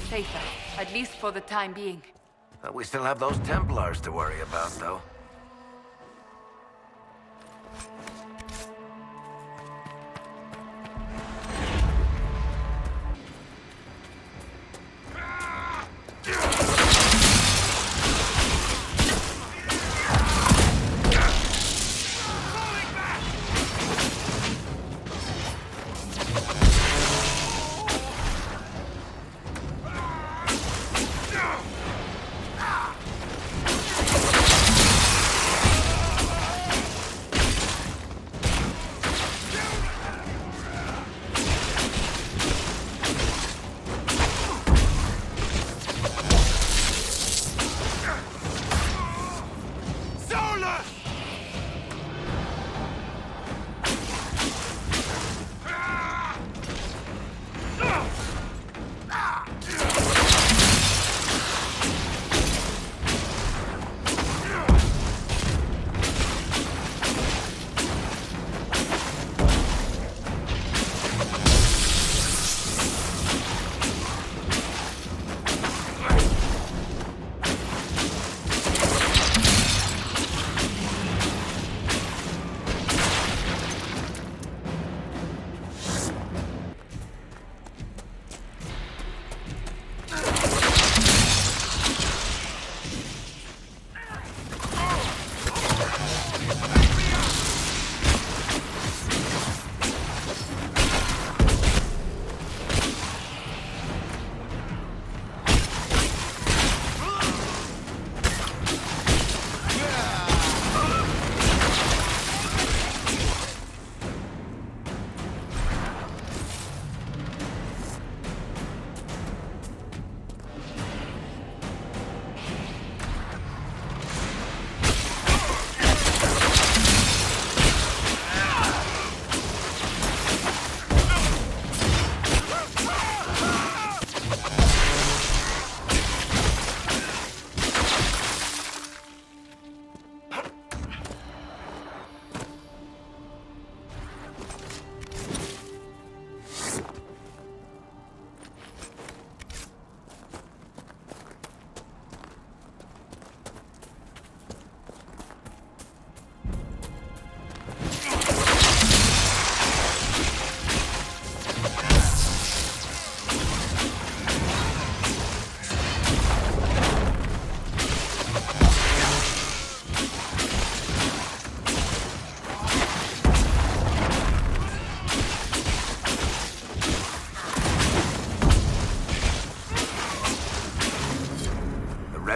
Safer, at least for the time being. We still have those Templars to worry about, though.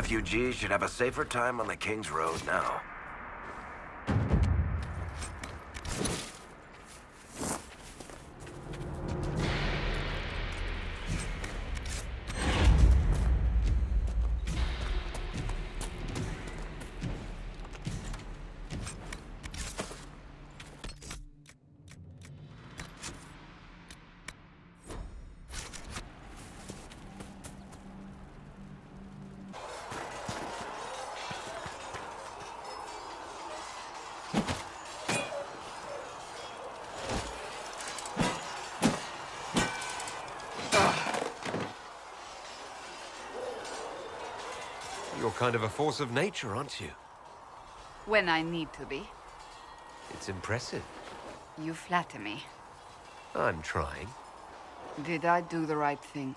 refugees should have a safer time on the King's Road now. You're kind of a force of nature, aren't you? When I need to be. It's impressive. You flatter me. I'm trying. Did I do the right thing?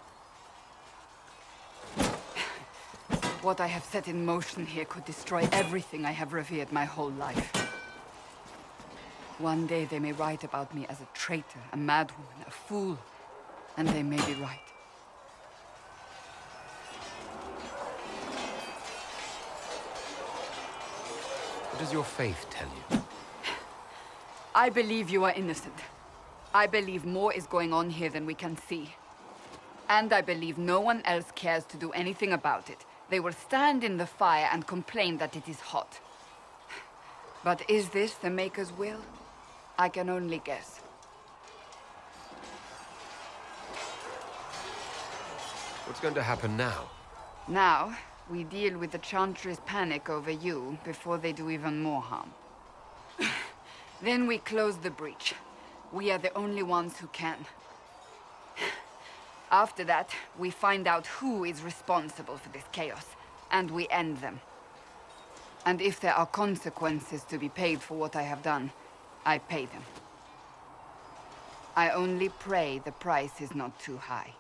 What I have set in motion here could destroy everything I have revered my whole life. One day they may write about me as a traitor, a madwoman, a fool. And they may be right. What does your faith tell you? I believe you are innocent. I believe more is going on here than we can see. And I believe no one else cares to do anything about it. They will stand in the fire and complain that it is hot. But is this the Maker's will? I can only guess. What's going to happen now? Now, we deal with the Chantry's panic over you before they do even more harm. Then we close the breach. We are the only ones who can. After that, we find out who is responsible for this chaos, and we end them. And if there are consequences to be paid for what I have done, I pay them. I only pray the price is not too high.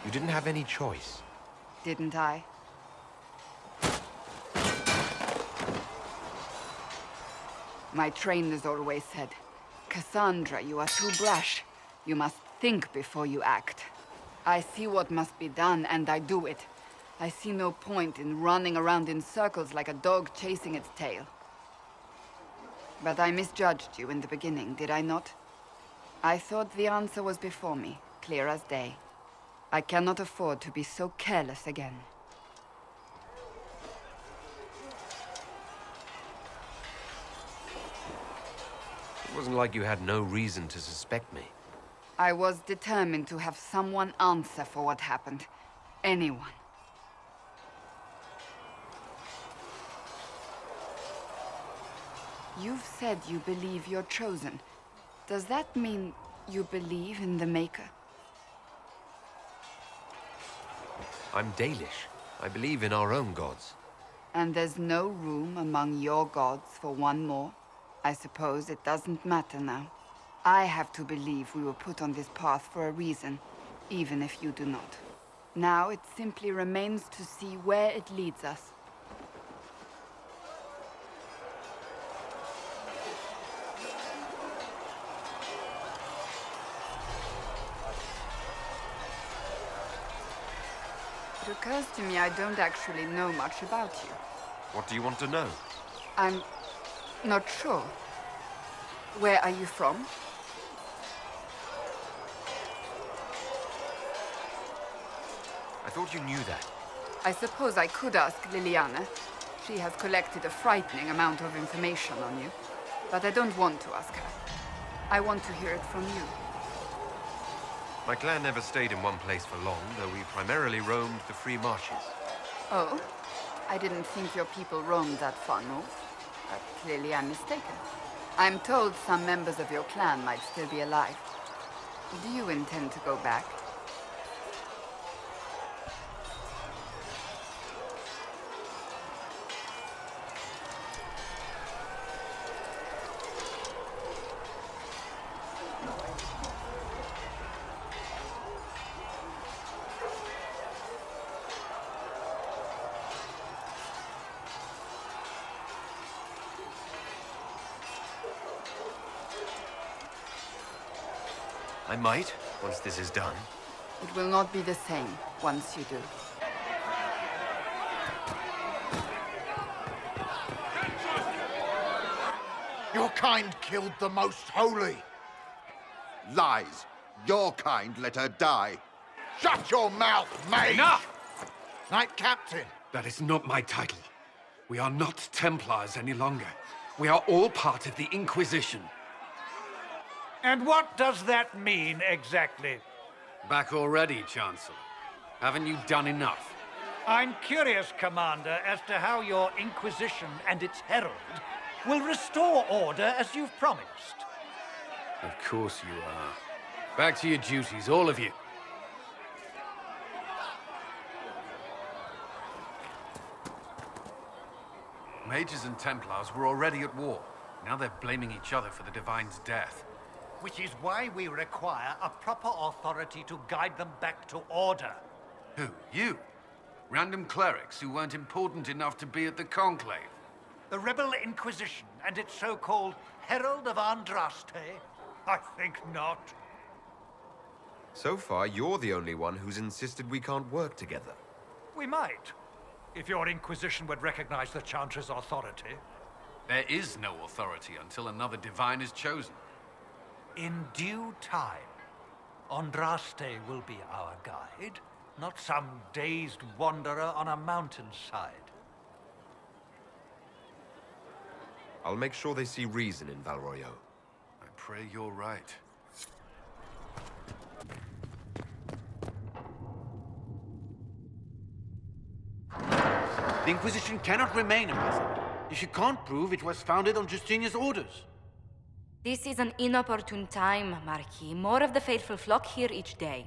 You didn't have any choice. Didn't I? My trainers always said, Cassandra, you are too brash. You must think before you act. I see what must be done, and I do it. I see no point in running around in circles like a dog chasing its tail. But I misjudged you in the beginning, did I not? I thought the answer was before me, clear as day. I cannot afford to be so careless again. It wasn't like you had no reason to suspect me. I was determined to have someone answer for what happened. Anyone. You've said you believe you're chosen. Does that mean you believe in the Maker? I'm Dalish. I believe in our own gods. And there's no room among your gods for one more? I suppose it doesn't matter now. I have to believe we were put on this path for a reason, even if you do not. Now it simply remains to see where it leads us. It occurs to me I don't actually know much about you. What do you want to know? I'm not sure. Where are you from? I thought you knew that. I suppose I could ask Liliana. She has collected a frightening amount of information on you. But I don't want to ask her. I want to hear it from you. My clan never stayed in one place for long, though we primarily roamed the free marshes. Oh? I didn't think your people roamed that far north. But clearly I'm mistaken. I'm told some members of your clan might still be alive. Do you intend to go back? I might, once this is done. It will not be the same once you do. kind killed the Most Holy. Lies. Your kind let her die. Shut your mouth, mate! Enough! Knight Captain. That is not my title. We are not Templars any longer. We are all part of the Inquisition. And what does that mean exactly? Back already, Chancellor. Haven't you done enough? I'm curious, Commander, as to how your Inquisition and its herald will restore order as you've promised. Of course you are. Back to your duties, all of you. Mages and Templars were already at war. Now they're blaming each other for the Divine's death. Which is why we require a proper authority to guide them back to order. Who? You? Random clerics who weren't important enough to be at the Conclave? The Rebel Inquisition and its so-called Herald of Andraste? I think not. So far, you're the only one who's insisted we can't work together. We might, if your Inquisition would recognize the Chantry's authority. There is no authority until another Divine is chosen. In due time, Andraste will be our guide, not some dazed wanderer on a mountainside. I'll make sure they see reason in Valroyo. I pray you're right. The Inquisition cannot remain, Ambassador, if you can't prove it was founded on Justinian's orders. This is an inopportune time, Marquis. More of the faithful flock here each day.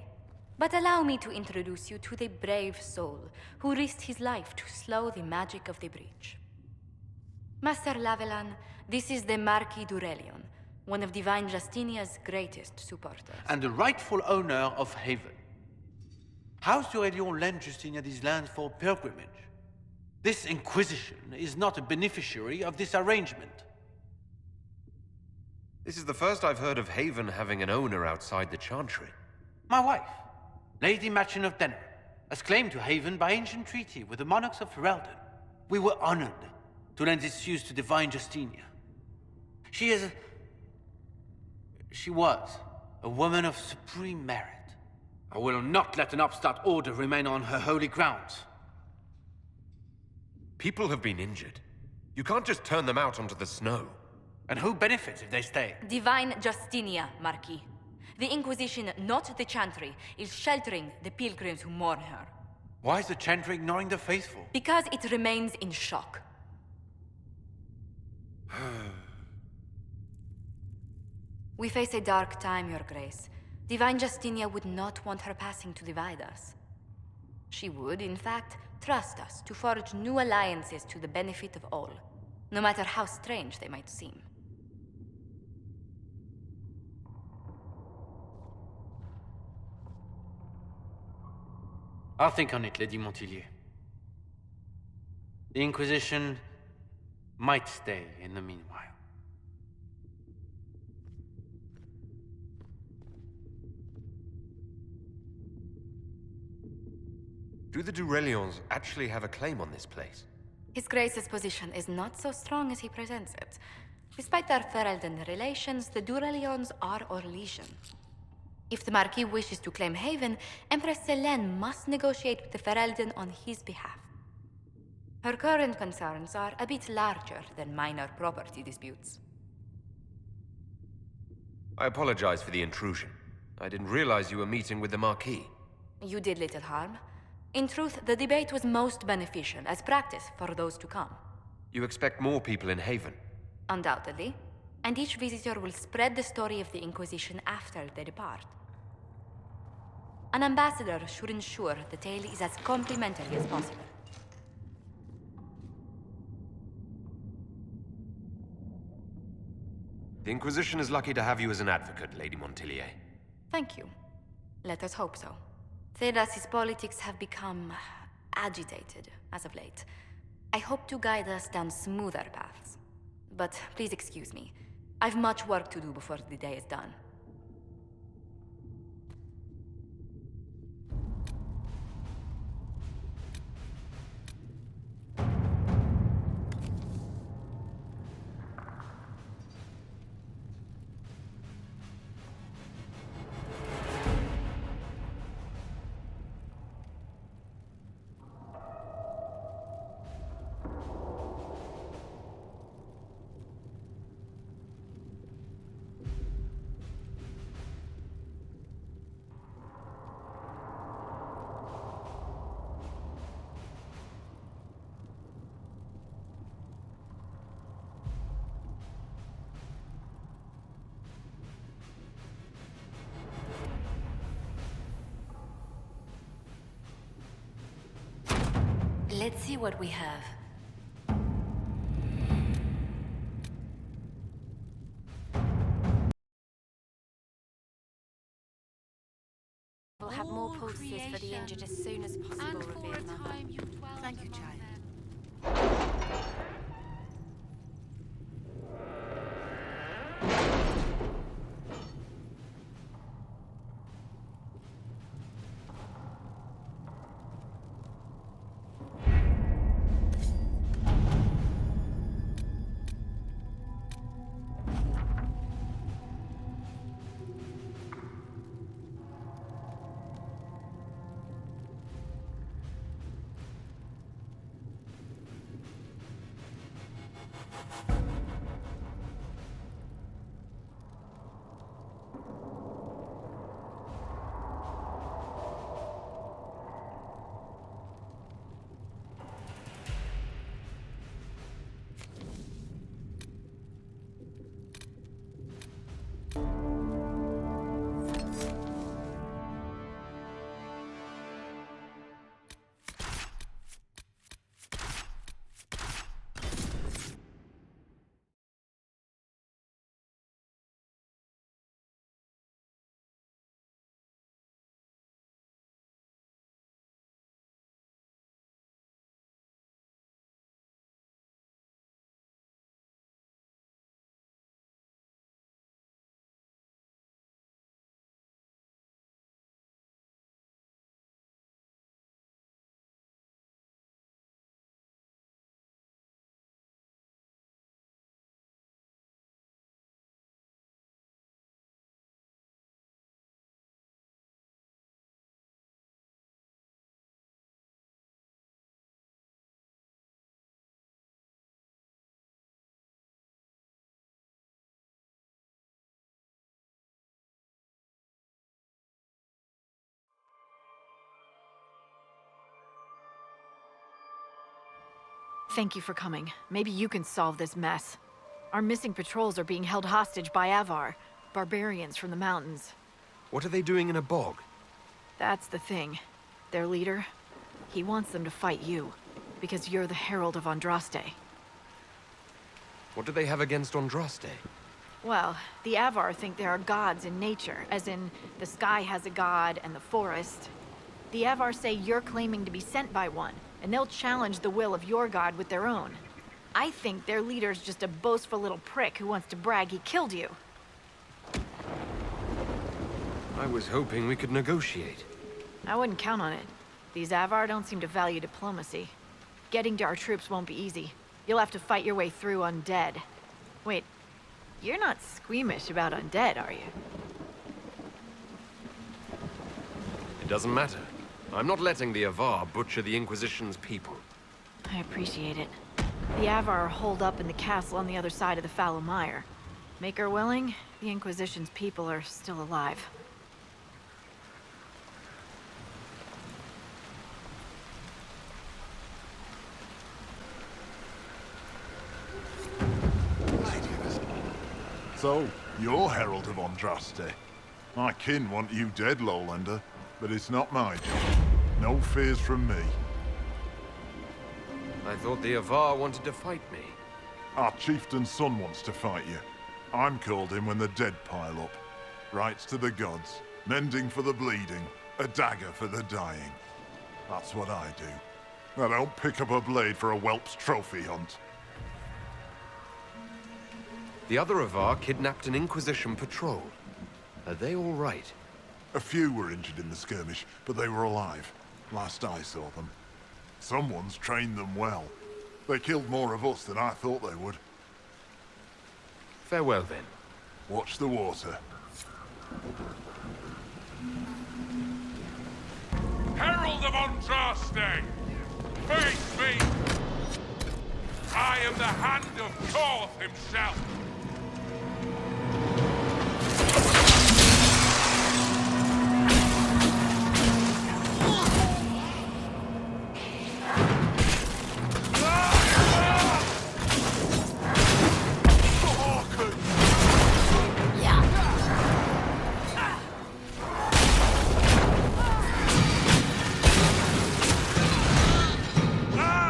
But allow me to introduce you to the brave soul who risked his life to slow the magic of the breach. Master Lavelan, this is the Marquis d'Aurelion, one of Divine Justinia's greatest supporters. And the rightful owner of Haven. House d'Aurelion lent Justinia these lands for pilgrimage. This Inquisition is not a beneficiary of this arrangement. This is the first I've heard of Haven having an owner outside the Chantry. My wife, Lady Machin of Denner, has claimed to Haven by ancient treaty with the monarchs of Ferelden. We were honored to lend its use to Divine Justinia. She was a woman of supreme merit. I will not let an upstart order remain on her holy grounds. People have been injured. You can't just turn them out onto the snow. And who benefits if they stay? Divine Justinia, Marquis. The Inquisition, not the Chantry, is sheltering the pilgrims who mourn her. Why is the Chantry ignoring the faithful? Because it remains in shock. We face a dark time, Your Grace. Divine Justinia would not want her passing to divide us. She would, in fact, trust us to forge new alliances to the benefit of all, no matter how strange they might seem. I'll think on it, Lady Montillier. The Inquisition might stay in the meanwhile. Do the d'Aurelions actually have a claim on this place? His Grace's position is not so strong as he presents it. Despite their Ferelden relations, the d'Aurelions are Orlesian. If the Marquis wishes to claim Haven, Empress Selene must negotiate with the Ferelden on his behalf. Her current concerns are a bit larger than minor property disputes. I apologize for the intrusion. I didn't realize you were meeting with the Marquis. You did little harm. In truth, the debate was most beneficial as practice for those to come. You expect more people in Haven? Undoubtedly. And each visitor will spread the story of the Inquisition after they depart. An ambassador should ensure the tale is as complimentary as possible. The Inquisition is lucky to have you as an advocate, Lady Montillier. Thank you. Let us hope so. Thedas's politics have become agitated as of late. I hope to guide us down smoother paths. But please excuse me. I've much work to do before the day is done. Let's see what we have. We'll have more pulses for the injured as soon as possible, revered mother. Thank you, child. Thank you for coming. Maybe you can solve this mess. Our missing patrols are being held hostage by Avar, barbarians from the mountains. What are they doing in a bog? That's the thing. Their leader, he wants them to fight you, because you're the Herald of Andraste. What do they have against Andraste? Well, the Avar think there are gods in nature, as in the sky has a god and the forest. The Avar say you're claiming to be sent by one, and they'll challenge the will of your god with their own. I think their leader's just a boastful little prick who wants to brag he killed you. I was hoping we could negotiate. I wouldn't count on it. These Avar don't seem to value diplomacy. Getting to our troops won't be easy. You'll have to fight your way through undead. Wait, you're not squeamish about undead, are you? It doesn't matter. I'm not letting the Avar butcher the Inquisition's people. I appreciate it. The Avar are holed up in the castle on the other side of the fallow mire. Make her willing, the Inquisition's people are still alive. So, you're Herald of Andraste. My kin want you dead, Lowlander, but it's not my job. No fears from me. I thought the Avar wanted to fight me. Our chieftain's son wants to fight you. I'm called in when the dead pile up. Rights to the gods, mending for the bleeding, a dagger for the dying. That's what I do. I don't pick up a blade for a whelp's trophy hunt. The other Avar kidnapped an Inquisition patrol. Are they all right? A few were injured in the skirmish, but they were alive. Last I saw them. Someone's trained them well. They killed more of us than I thought they would. Farewell, then. Watch the water. Herald of Andraste! Face me! I am the Hand of Korth himself! Ah!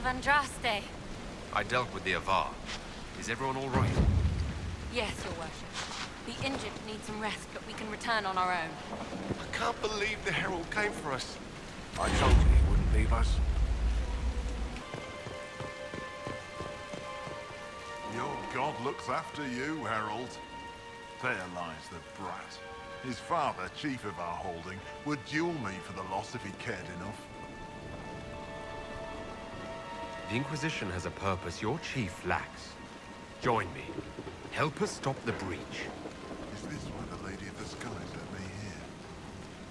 of Andraste. I dealt with the Avar. Is everyone all right? Yes, your worship. The injured need some rest, but we can return on our own. I can't believe the Herald came for us. I told you he wouldn't leave us. Your god looks after you, Herald. There lies the brat. His father, chief of our holding, would duel me for the loss if he cared enough. The Inquisition has a purpose your chief lacks. Join me. Help us stop the breach. Is this why the Lady of the Skies led me here?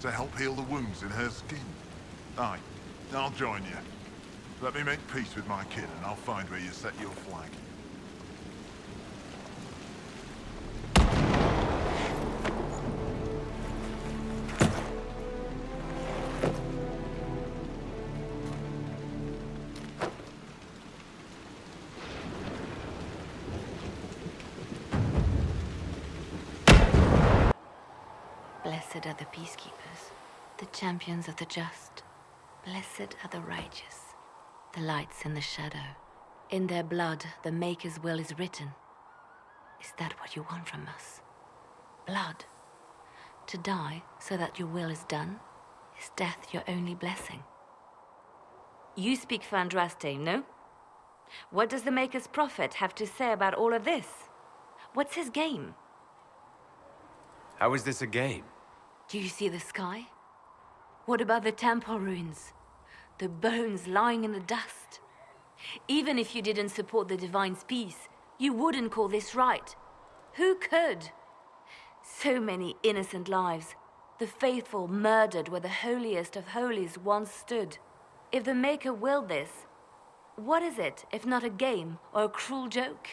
To help heal the wounds in her skin? Aye, I'll join you. Let me make peace with my kid and I'll find where you set your flag. Blessed are the peacekeepers, the champions of the just. Blessed are the righteous, the lights in the shadow. In their blood, the Maker's will is written. Is that what you want from us? Blood? To die so that your will is done? Is death your only blessing? You speak for Andraste, no? What does the Maker's prophet have to say about all of this? What's his game? How is this a game? Do you see the sky? What about the temple ruins? The bones lying in the dust? Even if you didn't support the Divine's peace, you wouldn't call this right. Who could? So many innocent lives. The faithful murdered where the holiest of holies once stood. If the Maker willed this, what is it if not a game or a cruel joke?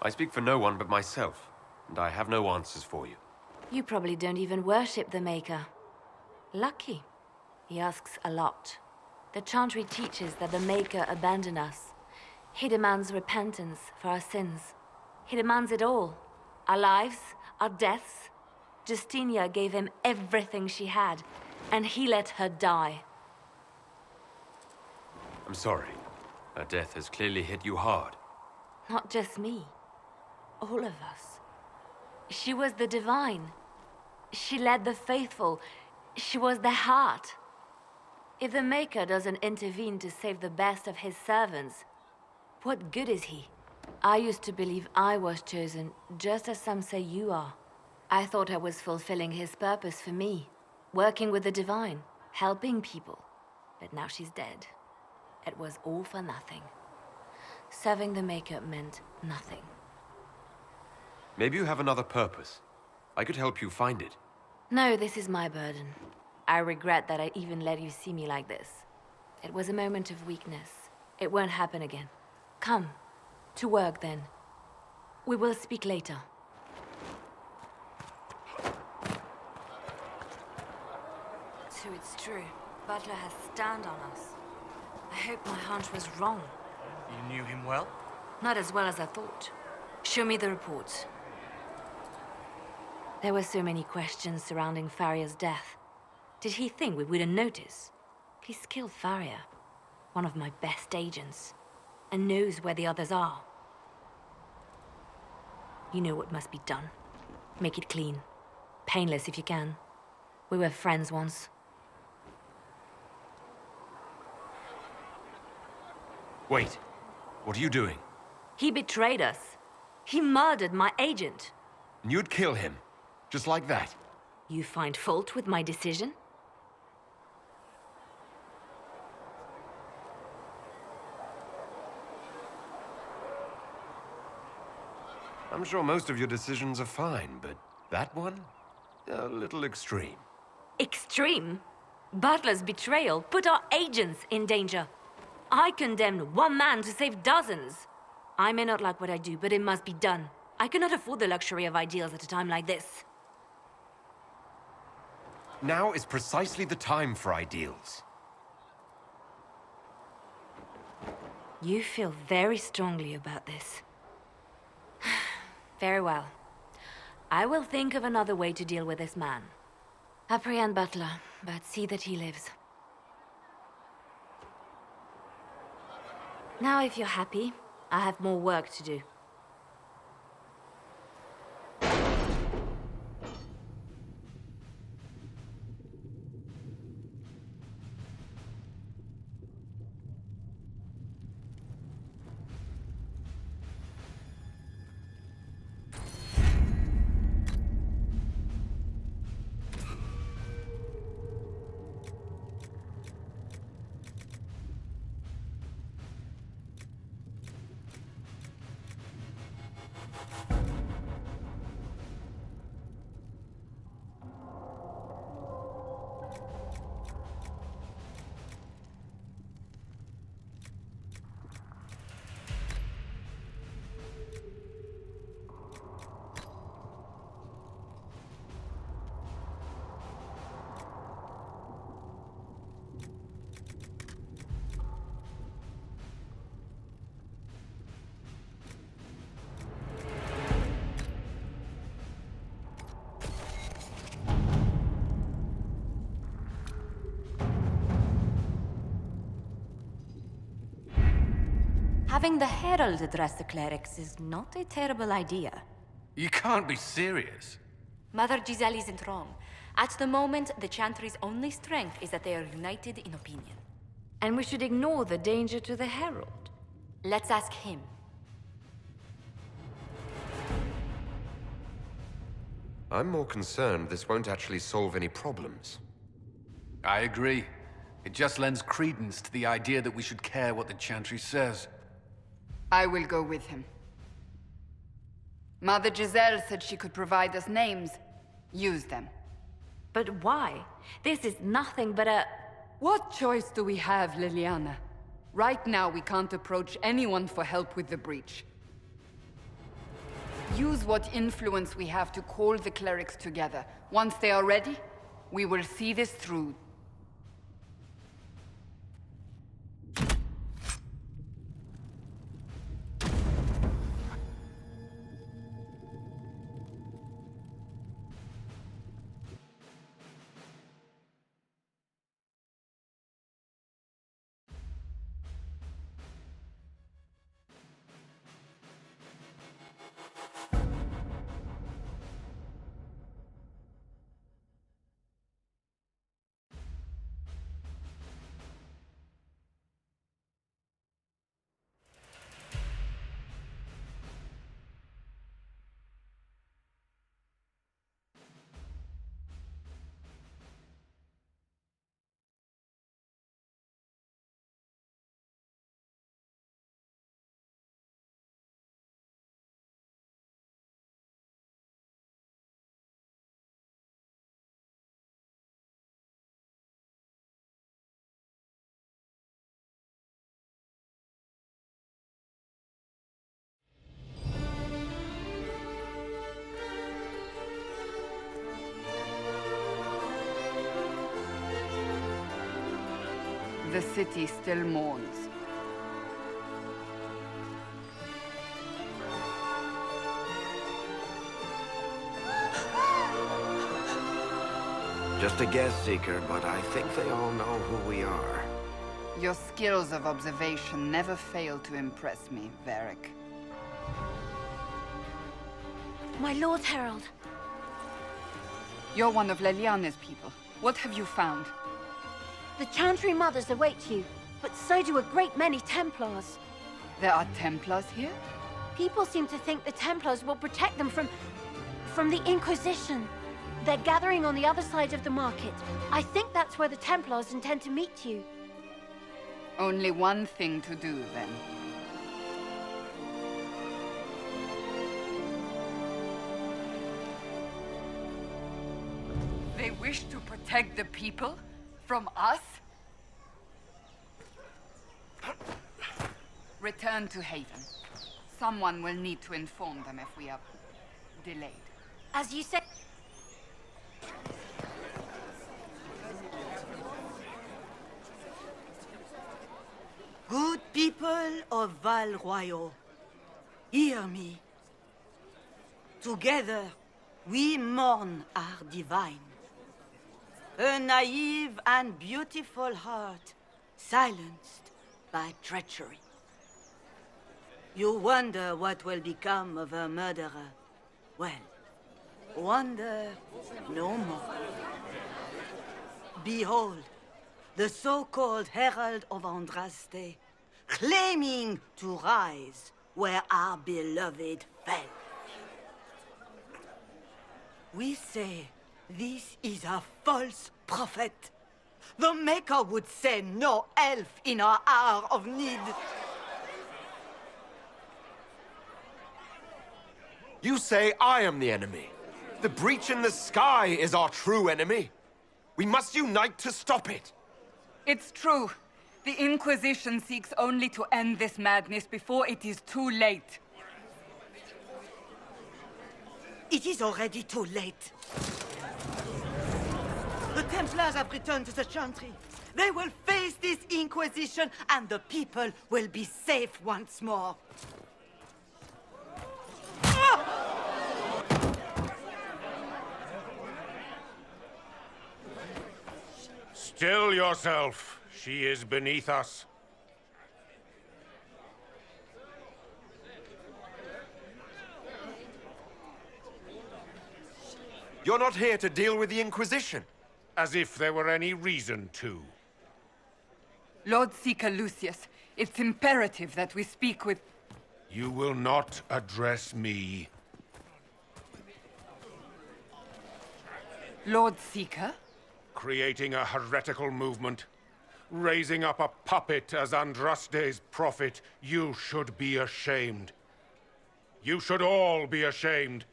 I speak for no one but myself, and I have no answers for you. You probably don't even worship the Maker. Lucky. He asks a lot. The Chantry teaches that the Maker abandoned us. He demands repentance for our sins. He demands it all. Our lives, our deaths. Justinia gave him everything she had, and he let her die. I'm sorry. Her death has clearly hit you hard. Not just me. All of us. She was the Divine. She led the faithful. She was their heart. If the Maker doesn't intervene to save the best of his servants, what good is he? I used to believe I was chosen, just as some say you are. I thought I was fulfilling his purpose for me, working with the Divine, helping people. But now she's dead. It was all for nothing. Serving the Maker meant nothing. Maybe you have another purpose. I could help you find it. No, this is my burden. I regret that I even let you see me like this. It was a moment of weakness. It won't happen again. Come. To work, then. We will speak later. So it's true. Butler has stand on us. I hope my hunch was wrong. You knew him well? Not as well as I thought. Show me the reports. There were so many questions surrounding Faria's death. Did he think we wouldn't notice? He's killed Faria, one of my best agents, and knows where the others are. You know what must be done. Make it clean. Painless if you can. We were friends once. Wait. What are you doing? He betrayed us. He murdered my agent. And you'd kill him? Just like that? You find fault with my decision? I'm sure most of your decisions are fine, but that one? A little extreme. Extreme? Butler's betrayal put our agents in danger. I condemned one man to save dozens. I may not like what I do, but it must be done. I cannot afford the luxury of ideals at a time like this. Now is precisely the time for ideals. You feel very strongly about this. Very well. I will think of another way to deal with this man. Apprehend Butler, but see that he lives. Now, if you're happy, I have more work to do. Having the Herald address the clerics is not a terrible idea. You can't be serious. Mother Giselle isn't wrong. At the moment, the Chantry's only strength is that they are united in opinion. And we should ignore the danger to the Herald. Let's ask him. I'm more concerned this won't actually solve any problems. I agree. It just lends credence to the idea that we should care what the Chantry says. I will go with him. Mother Giselle said she could provide us names. Use them. But why? This is nothing but a... What choice do we have, Liliana? Right now, we can't approach anyone for help with the breach. Use what influence we have to call the clerics together. Once they are ready, we will see this through. The city still mourns. Just a guess, Seeker, but I think they all know who we are. Your skills of observation never fail to impress me, Varric. My Lord Herald. You're one of Leliana's people. What have you found? The Chantry Mothers await you, but so do a great many Templars. There are Templars here? People seem to think the Templars will protect them from the Inquisition. They're gathering on the other side of the market. I think that's where the Templars intend to meet you. Only one thing to do, then. They wish to protect the people? From us? Return to Haven. Someone will need to inform them if we are delayed. As you say... Good people of Val Royal, hear me. Together, we mourn our divine. A naive and beautiful heart, silenced by treachery. You wonder what will become of a murderer. Well, wonder no more. Behold, the so-called Herald of Andraste, claiming to rise where our beloved fell. We say this is a false prophet. The Maker would send no elf in our hour of need. You say I am the enemy. The breach in the sky is our true enemy. We must unite to stop it. It's true. The Inquisition seeks only to end this madness before it is too late. It is already too late. The Templars have returned to the Chantry. They will face this Inquisition, and the people will be safe once more. Still yourself. She is beneath us. You're not here to deal with the Inquisition. As if there were any reason to. Lord Seeker Lucius, it's imperative that we speak with... You will not address me. Lord Seeker? Creating a heretical movement. Raising up a puppet as Andraste's prophet. You should be ashamed. You should all be ashamed.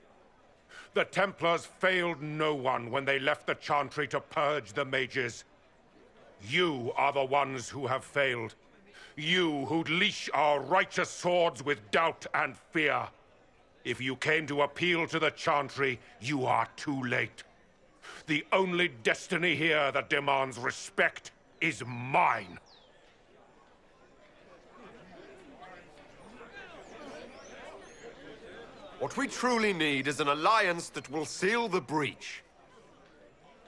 The Templars failed no one when they left the Chantry to purge the mages. You are the ones who have failed. You who'd leash our righteous swords with doubt and fear. If you came to appeal to the Chantry, you are too late. The only destiny here that demands respect is mine. What we truly need is an alliance that will seal the breach.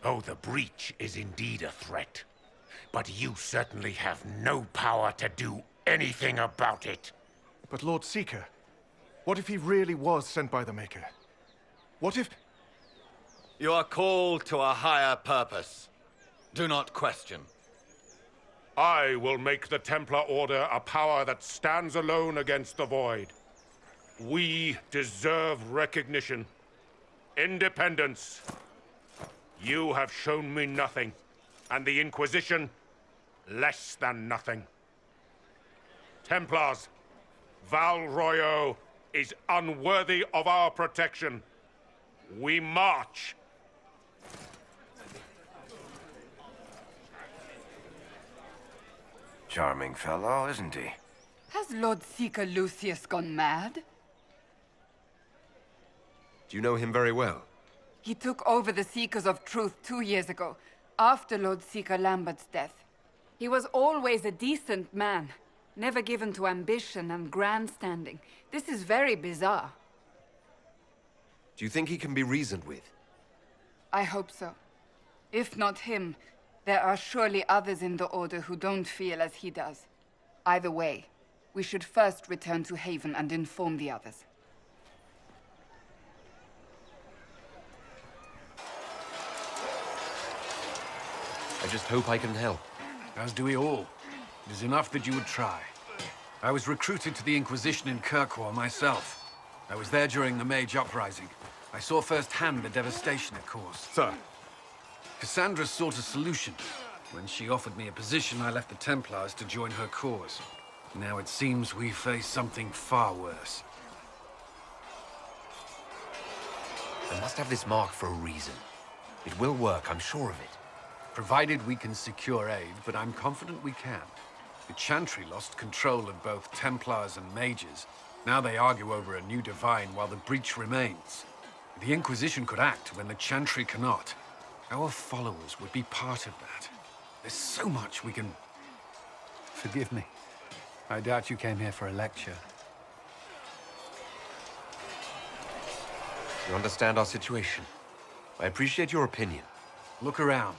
Oh, the breach is indeed a threat. But you certainly have no power to do anything about it. But Lord Seeker, what if he really was sent by the Maker? What if... You are called to a higher purpose. Do not question. I will make the Templar Order a power that stands alone against the Void. We deserve recognition. Independence. You have shown me nothing, and the Inquisition, less than nothing. Templars, Val Royeaux is unworthy of our protection. We march. Charming fellow, isn't he? Has Lord Seeker Lucius gone mad? Do you know him very well? He took over the Seekers of Truth 2 years ago, after Lord Seeker Lambert's death. He was always a decent man, never given to ambition and grandstanding. This is very bizarre. Do you think he can be reasoned with? I hope so. If not him, there are surely others in the Order who don't feel as he does. Either way, we should first return to Haven and inform the others. I just hope I can help. As do we all. It is enough that you would try. I was recruited to the Inquisition in Kirkwall myself. I was there during the Mage Uprising. I saw firsthand the devastation it caused. Sir. Cassandra sought a solution. When she offered me a position, I left the Templars to join her cause. Now it seems we face something far worse. I must have this mark for a reason. It will work, I'm sure of it. Provided we can secure aid, but I'm confident we can. The Chantry lost control of both Templars and Mages. Now they argue over a new Divine while the breach remains. The Inquisition could act when the Chantry cannot. Our followers would be part of that. There's so much we can... Forgive me. I doubt you came here for a lecture. You understand our situation. I appreciate your opinion. Look around.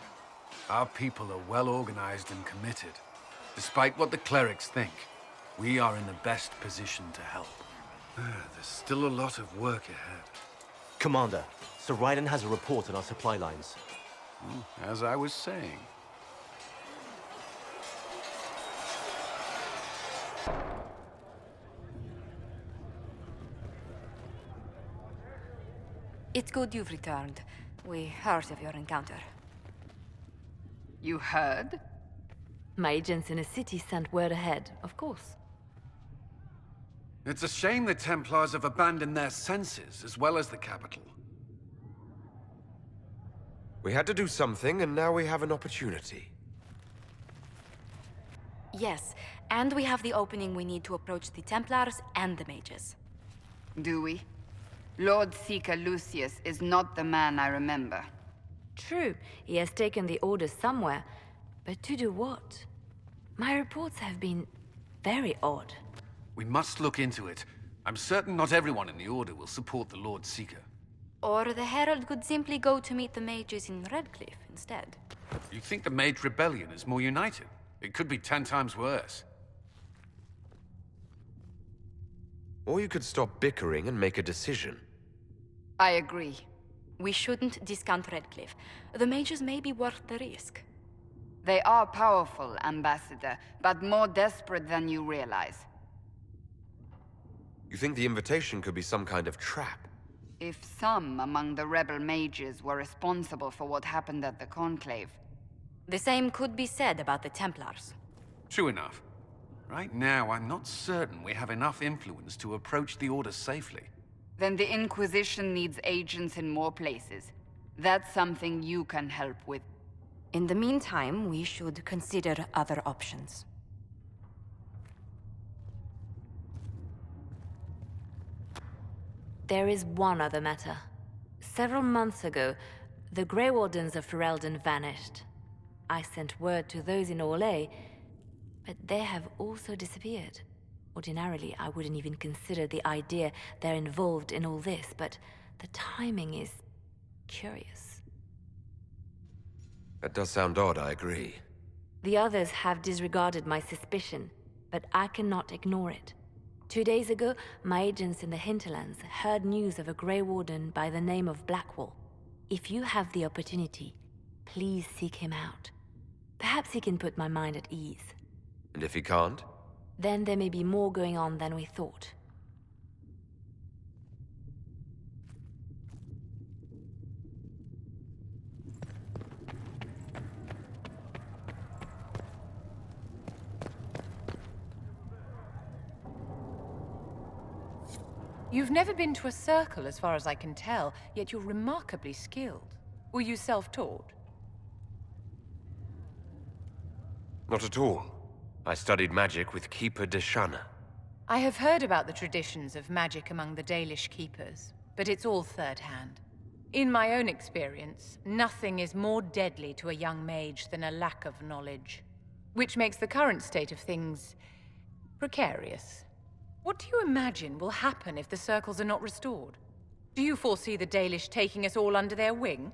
Our people are well organized and committed, despite what the clerics think. we are in the best position to help. There's still a lot of work ahead. Commander, Sir Raiden has a report on our supply lines. As I was saying. It's good you've returned. We heard of your encounter. You heard? My agents in the city sent word ahead, of course. It's a shame the Templars have abandoned their senses, as well as the capital. We had to do something, and now we have an opportunity. Yes, and we have the opening we need to approach the Templars and the mages. Do we? Lord Seeker Lucius is not the man I remember. True, he has taken the orders somewhere, but to do what? My reports have been very odd. We must look into it. I'm certain not everyone in the Order will support the Lord Seeker. Or the Herald could simply go to meet the mages in Redcliffe instead. You think the Mage Rebellion is more united? It could be 10 times worse. Or you could stop bickering and make a decision. I agree. We shouldn't discount Redcliffe. The mages may be worth the risk. They are powerful, Ambassador, but more desperate than you realize. You think the invitation could be some kind of trap? If some among the rebel mages were responsible for what happened at the Conclave. The same could be said about the Templars. True enough. Right now, I'm not certain we have enough influence to approach the Order safely. Then the Inquisition needs agents in more places. That's something you can help with. In the meantime, we should consider other options. There is one other matter. Several months ago, the Grey Wardens of Ferelden vanished. I sent word to those in Orlais, but they have also disappeared. Ordinarily, I wouldn't even consider the idea they're involved in all this, but the timing is curious. That does sound odd, I agree. The others have disregarded my suspicion, but I cannot ignore it. 2 days ago, my agents in the hinterlands heard news of a Grey Warden by the name of Blackwall. If you have the opportunity, please seek him out. Perhaps he can put my mind at ease. And if he can't? Then there may be more going on than we thought. You've never been to a circle, as far as I can tell, yet you're remarkably skilled. Were you self-taught? Not at all. I studied magic with Keeper Deshanna. I have heard about the traditions of magic among the Dalish keepers, but it's all third-hand. In my own experience, nothing is more deadly to a young mage than a lack of knowledge, which makes the current state of things precarious. What do you imagine will happen if the circles are not restored? Do you foresee the Dalish taking us all under their wing?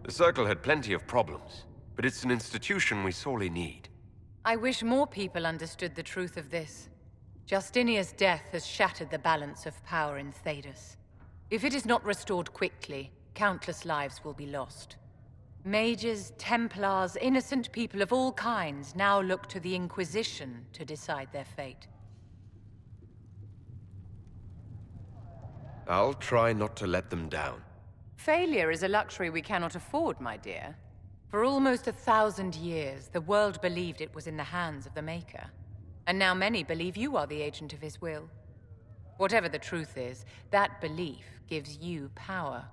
The Circle had plenty of problems, but it's an institution we sorely need. I wish more people understood the truth of this. Justinia's death has shattered the balance of power in Thedas. If it is not restored quickly, countless lives will be lost. Mages, Templars, innocent people of all kinds now look to the Inquisition to decide their fate. I'll try not to let them down. Failure is a luxury we cannot afford, my dear. For almost 1,000 years, the world believed it was in the hands of the Maker. And now many believe you are the agent of his will. Whatever the truth is, that belief gives you power.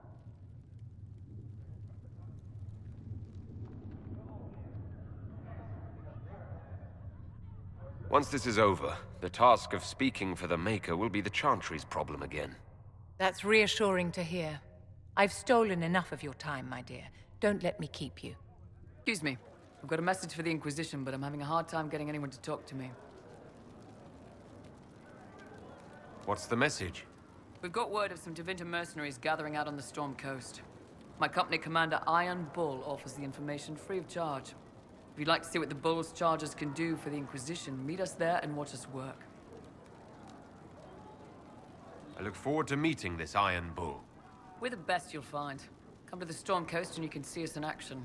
Once this is over, the task of speaking for the Maker will be the Chantry's problem again. That's reassuring to hear. I've stolen enough of your time, my dear. Don't let me keep you. Excuse me. I've got a message for the Inquisition, but I'm having a hard time getting anyone to talk to me. What's the message? We've got word of some Tevinter mercenaries gathering out on the Storm Coast. My company commander, Iron Bull, offers the information free of charge. If you'd like to see what the Bull's charges can do for the Inquisition, meet us there and watch us work. I look forward to meeting this Iron Bull. We're the best you'll find. Come to the Storm Coast and you can see us in action.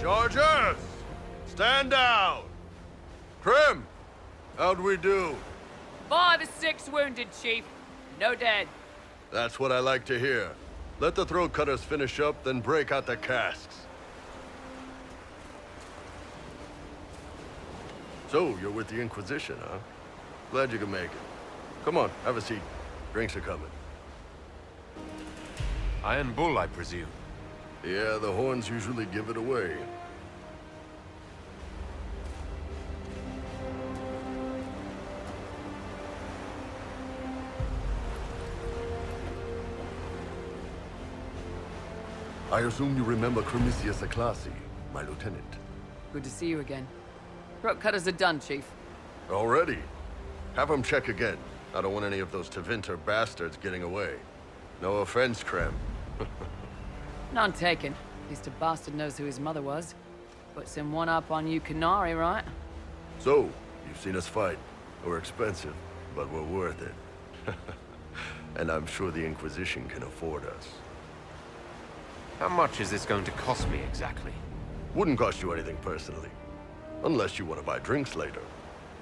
Chargers! Stand down! Krim! How'd we do? 5 or 6 wounded, Chief. No dead. That's what I like to hear. Let the throat cutters finish up, then break out the casks. So, you're with the Inquisition, huh? Glad you could make it. Come on, have a seat. Drinks are coming. Iron Bull, I presume. Yeah, the horns usually give it away. I assume you remember Cremisius Aclassi, my lieutenant. Good to see you again. Throat cutters are done, Chief. Already? Have them check again. I don't want any of those Tevinter bastards getting away. No offense, Krem. None taken. At least a bastard knows who his mother was. Puts him one up on you Canary, right? So, you've seen us fight. We're expensive, but we're worth it. And I'm sure the Inquisition can afford us. How much is this going to cost me exactly? Wouldn't cost you anything personally. Unless you want to buy drinks later.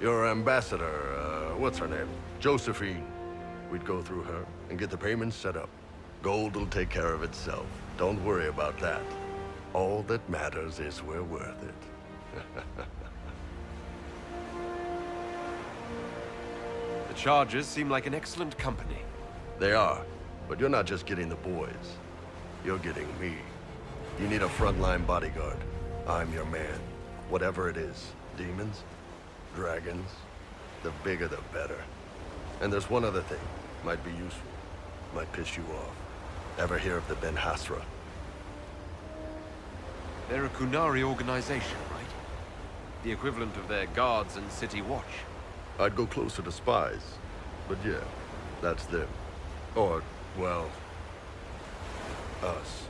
Your ambassador, what's her name? Josephine. We'd go through her and get the payments set up. Gold will take care of itself. Don't worry about that. All that matters is we're worth it. The Chargers seem like an excellent company. They are, but you're not just getting the boys. You're getting me. You need a frontline bodyguard. I'm your man. Whatever it is. Demons? Dragons? The bigger the better. And there's one other thing. Might be useful. Might piss you off. Ever hear of the Ben Hasra? They're a Kunari organization, right? The equivalent of their guards and city watch. I'd go closer to spies. But yeah, that's them. Or, well, us.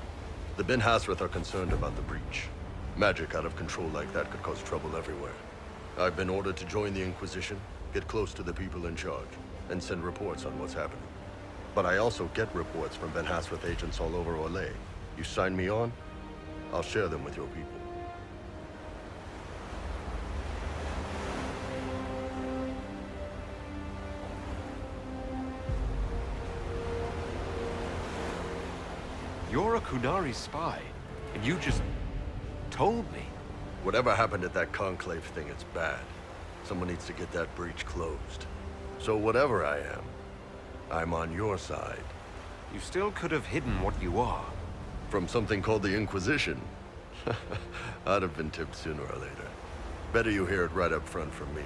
The Ben Hasrath are concerned about the breach. Magic out of control like that could cause trouble everywhere. I've been ordered to join the Inquisition, get close to the people in charge, and send reports on what's happening. But I also get reports from Ben Hasrath agents all over Orlais. You sign me on, I'll share them with your people. You're a Kunari spy, and you just told me. Whatever happened at that conclave thing, it's bad. Someone needs to get that breach closed. So whatever I am, I'm on your side. You still could have hidden what you are. From something called the Inquisition. I'd have been tipped sooner or later. Better you hear it right up front from me.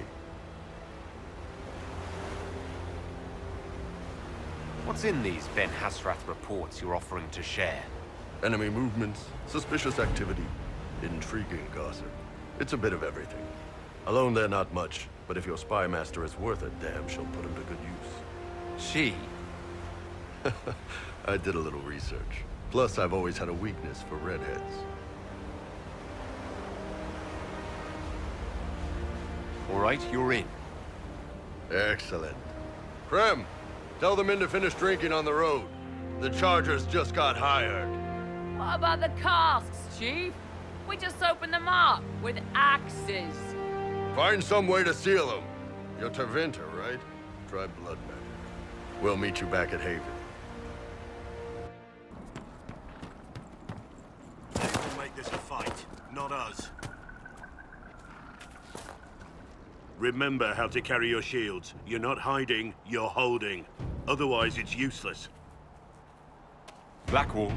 What's in these Ben Hasrath reports you're offering to share? Enemy movements, suspicious activity, intriguing gossip. It's a bit of everything. Alone they're not much, But if your spy master is worth a damn, she'll put him to good use. She? I did a little research. Plus, I've always had a weakness for redheads. All right, you're in. Excellent. Krem, tell the men to finish drinking on the road. The Chargers just got hired. What about the casks, Chief? We just opened them up with axes. Find some way to seal them. You're Tervinter, right? Try blood magic. We'll meet you back at Haven. They will make this a fight, not us. Remember how to carry your shields. You're not hiding, you're holding. Otherwise, it's useless. Blackwall.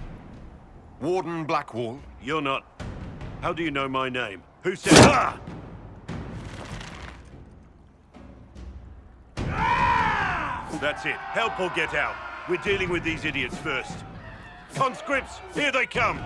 Warden Blackwall. You're not... How do you know my name? Who said... Ah! That's it. Help or get out. We're dealing with these idiots first. Conscripts, here they come!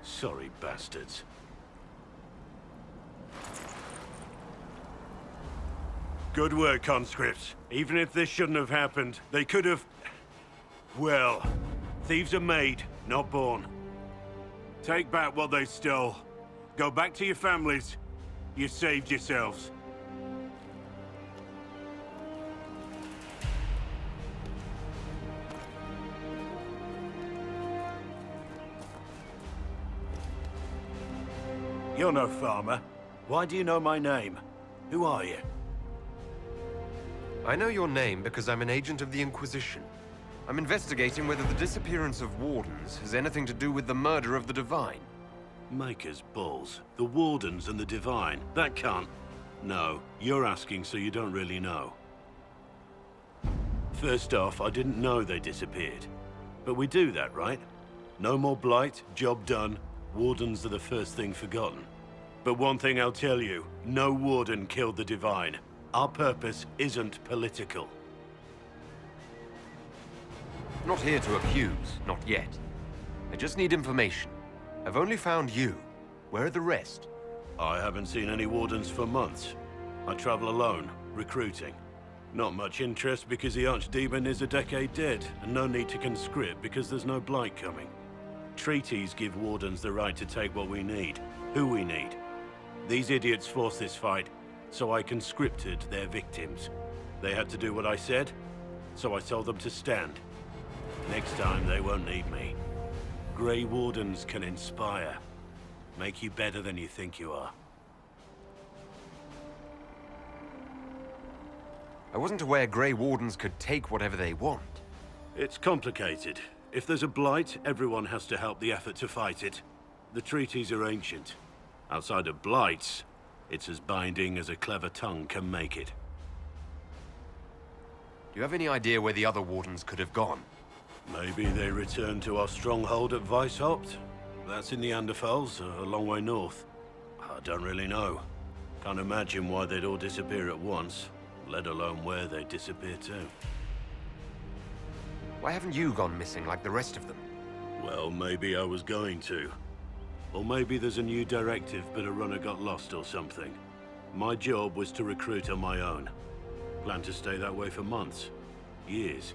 Sorry, bastards. Good work, conscripts. Even if this shouldn't have happened, they could have... Well, thieves are made, not born. Take back what they stole. Go back to your families. You saved yourselves. You're no farmer. Why do you know my name? Who are you? I know your name because I'm an agent of the Inquisition. I'm investigating whether the disappearance of Wardens has anything to do with the murder of the Divine. Maker's balls. The Wardens and the Divine. That can't... No, you're asking so you don't really know. First off, I didn't know they disappeared. But we do that, right? No more blight, job done. Wardens are the first thing forgotten. But one thing I'll tell you, no Warden killed the Divine. Our purpose isn't political. Not here to accuse, not yet. I just need information. I've only found you. Where are the rest? I haven't seen any Wardens for months. I travel alone, recruiting. Not much interest because the Archdemon is a decade dead, and no need to conscript because there's no blight coming. Treaties give Wardens the right to take what we need, who we need. These idiots forced this fight, so I conscripted their victims. They had to do what I said, so I told them to stand. Next time, they won't need me. Grey Wardens can inspire. Make you better than you think you are. I wasn't aware Grey Wardens could take whatever they want. It's complicated. If there's a blight, everyone has to help the effort to fight it. The treaties are ancient. Outside of blights, it's as binding as a clever tongue can make it. Do you have any idea where the other Wardens could have gone? Maybe they returned to our stronghold at Weishaupt. That's in the Anderfels, a long way north. I don't really know. Can't imagine why they'd all disappear at once, let alone where they'd disappear to. Why haven't you gone missing like the rest of them? Well, maybe I was going to. Or maybe there's a new directive, but a runner got lost or something. My job was to recruit on my own. Plan to stay that way for months. Years.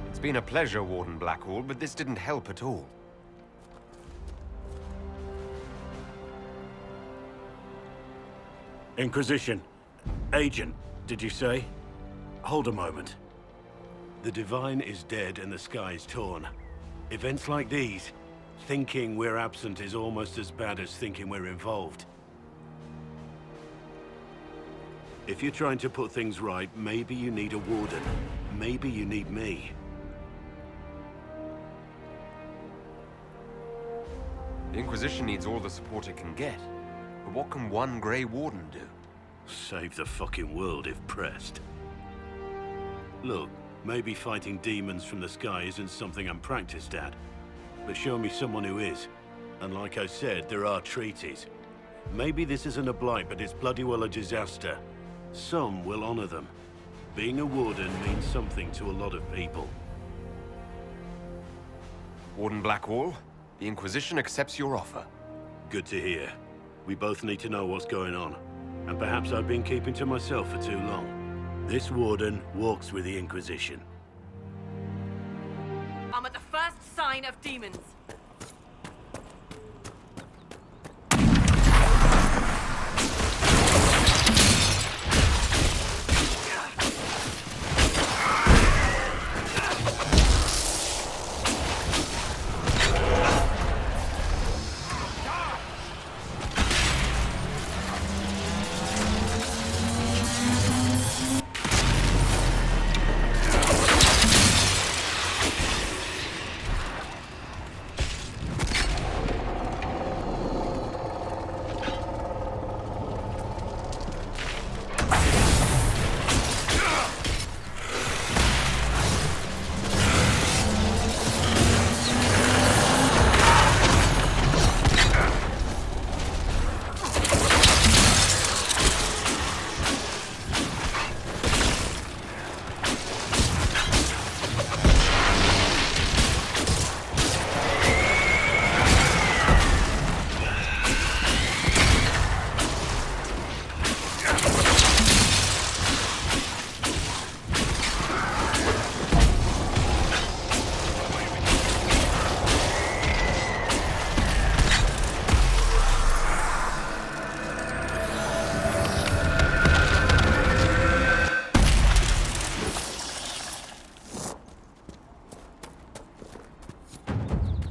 It's been a pleasure, Warden Blackwall, but this didn't help at all. Inquisition. Agent, did you say? Hold a moment. The Divine is dead and the sky is torn. Events like these, Thinking we're absent is almost as bad as thinking we're involved. If you're trying to put things right, maybe you need a warden. Maybe you need me. The Inquisition needs all the support it can get. But what can one Grey Warden do? Save the fucking world if pressed. Look, maybe fighting demons from the sky isn't something I'm practiced at. But show me someone who is. And like I said, there are treaties. Maybe this isn't a blight, but it's bloody well a disaster. Some will honor them. Being a warden means something to a lot of people. Warden Blackwall, the Inquisition accepts your offer. Good to hear. We both need to know what's going on. And perhaps I've been keeping to myself for too long. This warden walks with the Inquisition. I'm at the first sign of demons.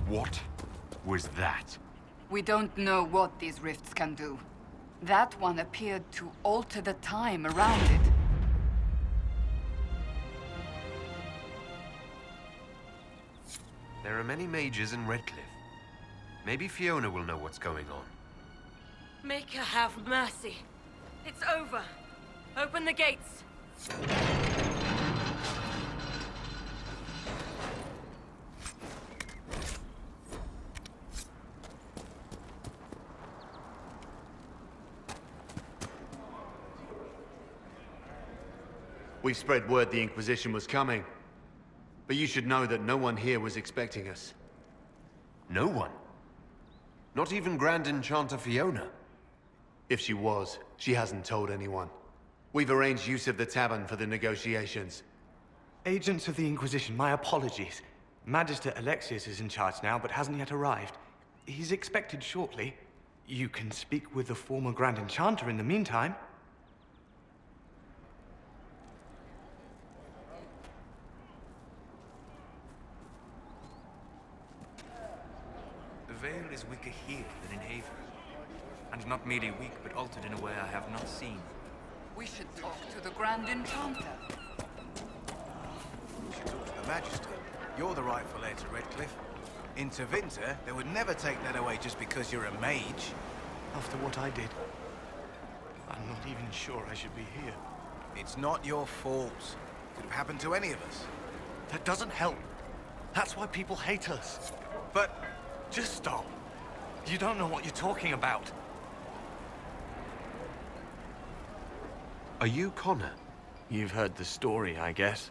What was that? We don't know what these rifts can do. That one appeared to alter the time around it. There are many mages in Redcliffe. Maybe Fiona will know what's going on. Make her have mercy. It's over. Open the gates. We spread word the Inquisition was coming. But you should know that no one here was expecting us. No one? Not even Grand Enchanter Fiona? If she was, she hasn't told anyone. We've arranged use of the tavern for the negotiations. Agents of the Inquisition, my apologies. Magister Alexius is in charge now, but hasn't yet arrived. He's expected shortly. You can speak with the former Grand Enchanter in the meantime. The veil is weaker here than in Haven. And not merely weak, but altered in a way I have not seen. We should talk to the Grand Enchanter. You should talk to the Magister. You're the rightful heir to Redcliffe. In Tevinter, they would never take that away just because you're a mage. After what I did, I'm not even sure I should be here. It's not your fault. Could have happened to any of us. That doesn't help. That's why people hate us. But just stop. You don't know what you're talking about. Are you Connor? You've heard the story, I guess.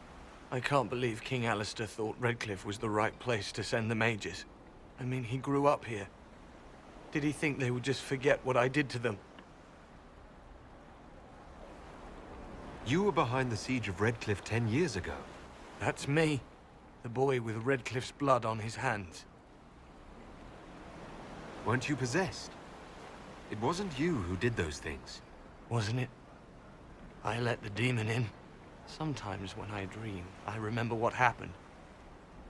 I can't believe King Alistair thought Redcliffe was the right place to send the mages. I mean, he grew up here. Did he think they would just forget what I did to them? You were behind the siege of Redcliffe 10 years ago. That's me. The boy with Redcliffe's blood on his hands. Weren't you possessed? It wasn't you who did those things. Wasn't it? I let the demon in. Sometimes when I dream, I remember what happened.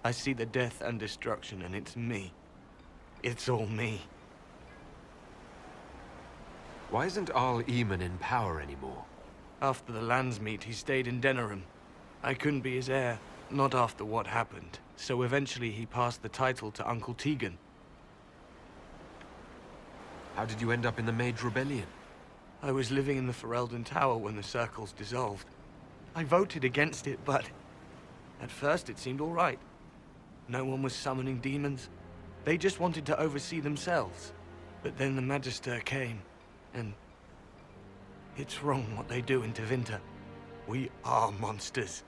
I see the death and destruction, and it's me. It's all me. Why isn't Arl Eamon in power anymore? After the lands meet, he stayed in Denerim. I couldn't be his heir, not after what happened. So eventually he passed the title to Uncle Tegan. How did you end up in the Mage Rebellion? I was living in the Ferelden Tower when the Circles dissolved. I voted against it, but at first it seemed all right. No one was summoning demons. They just wanted to oversee themselves. But then the Magister came, and it's wrong what they do in Tevinter. We are monsters.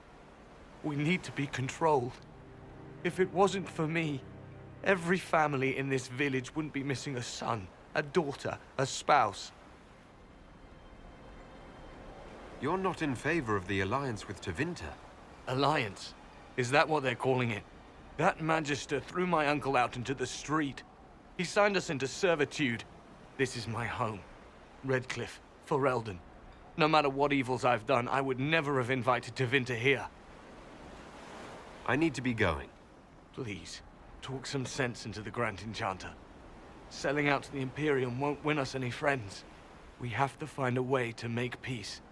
We need to be controlled. If it wasn't for me, every family in this village wouldn't be missing a son, a daughter, a spouse. You're not in favor of the alliance with Tevinter? Alliance? Is that what they're calling it? That Magister threw my uncle out into the street. He signed us into servitude. This is my home. Redcliffe, Ferelden. No matter what evils I've done, I would never have invited Tevinter here. I need to be going. Please, talk some sense into the Grand Enchanter. Selling out to the Imperium won't win us any friends. We have to find a way to make peace.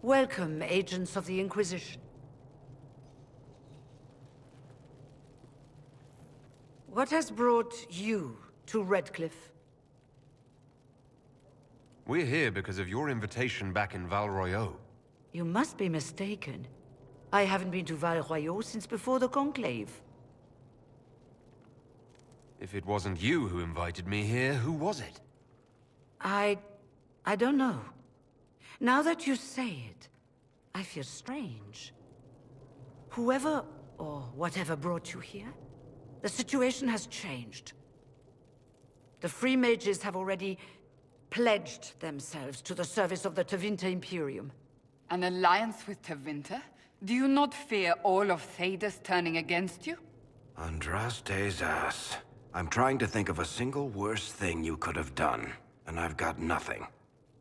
Welcome, agents of the Inquisition. What has brought you to Redcliffe? We're here because of your invitation back in Val Royeaux. You must be mistaken. I haven't been to Val Royeaux since before the Conclave. If it wasn't you who invited me here, who was it? I don't know. Now that you say it, I feel strange. Whoever or whatever brought you here, the situation has changed. The Free Mages have already pledged themselves to the service of the Tevinter Imperium. An alliance with Tevinter? Do you not fear all of Thedas turning against you? Andraste's ass. I'm trying to think of a single worse thing you could have done, and I've got nothing.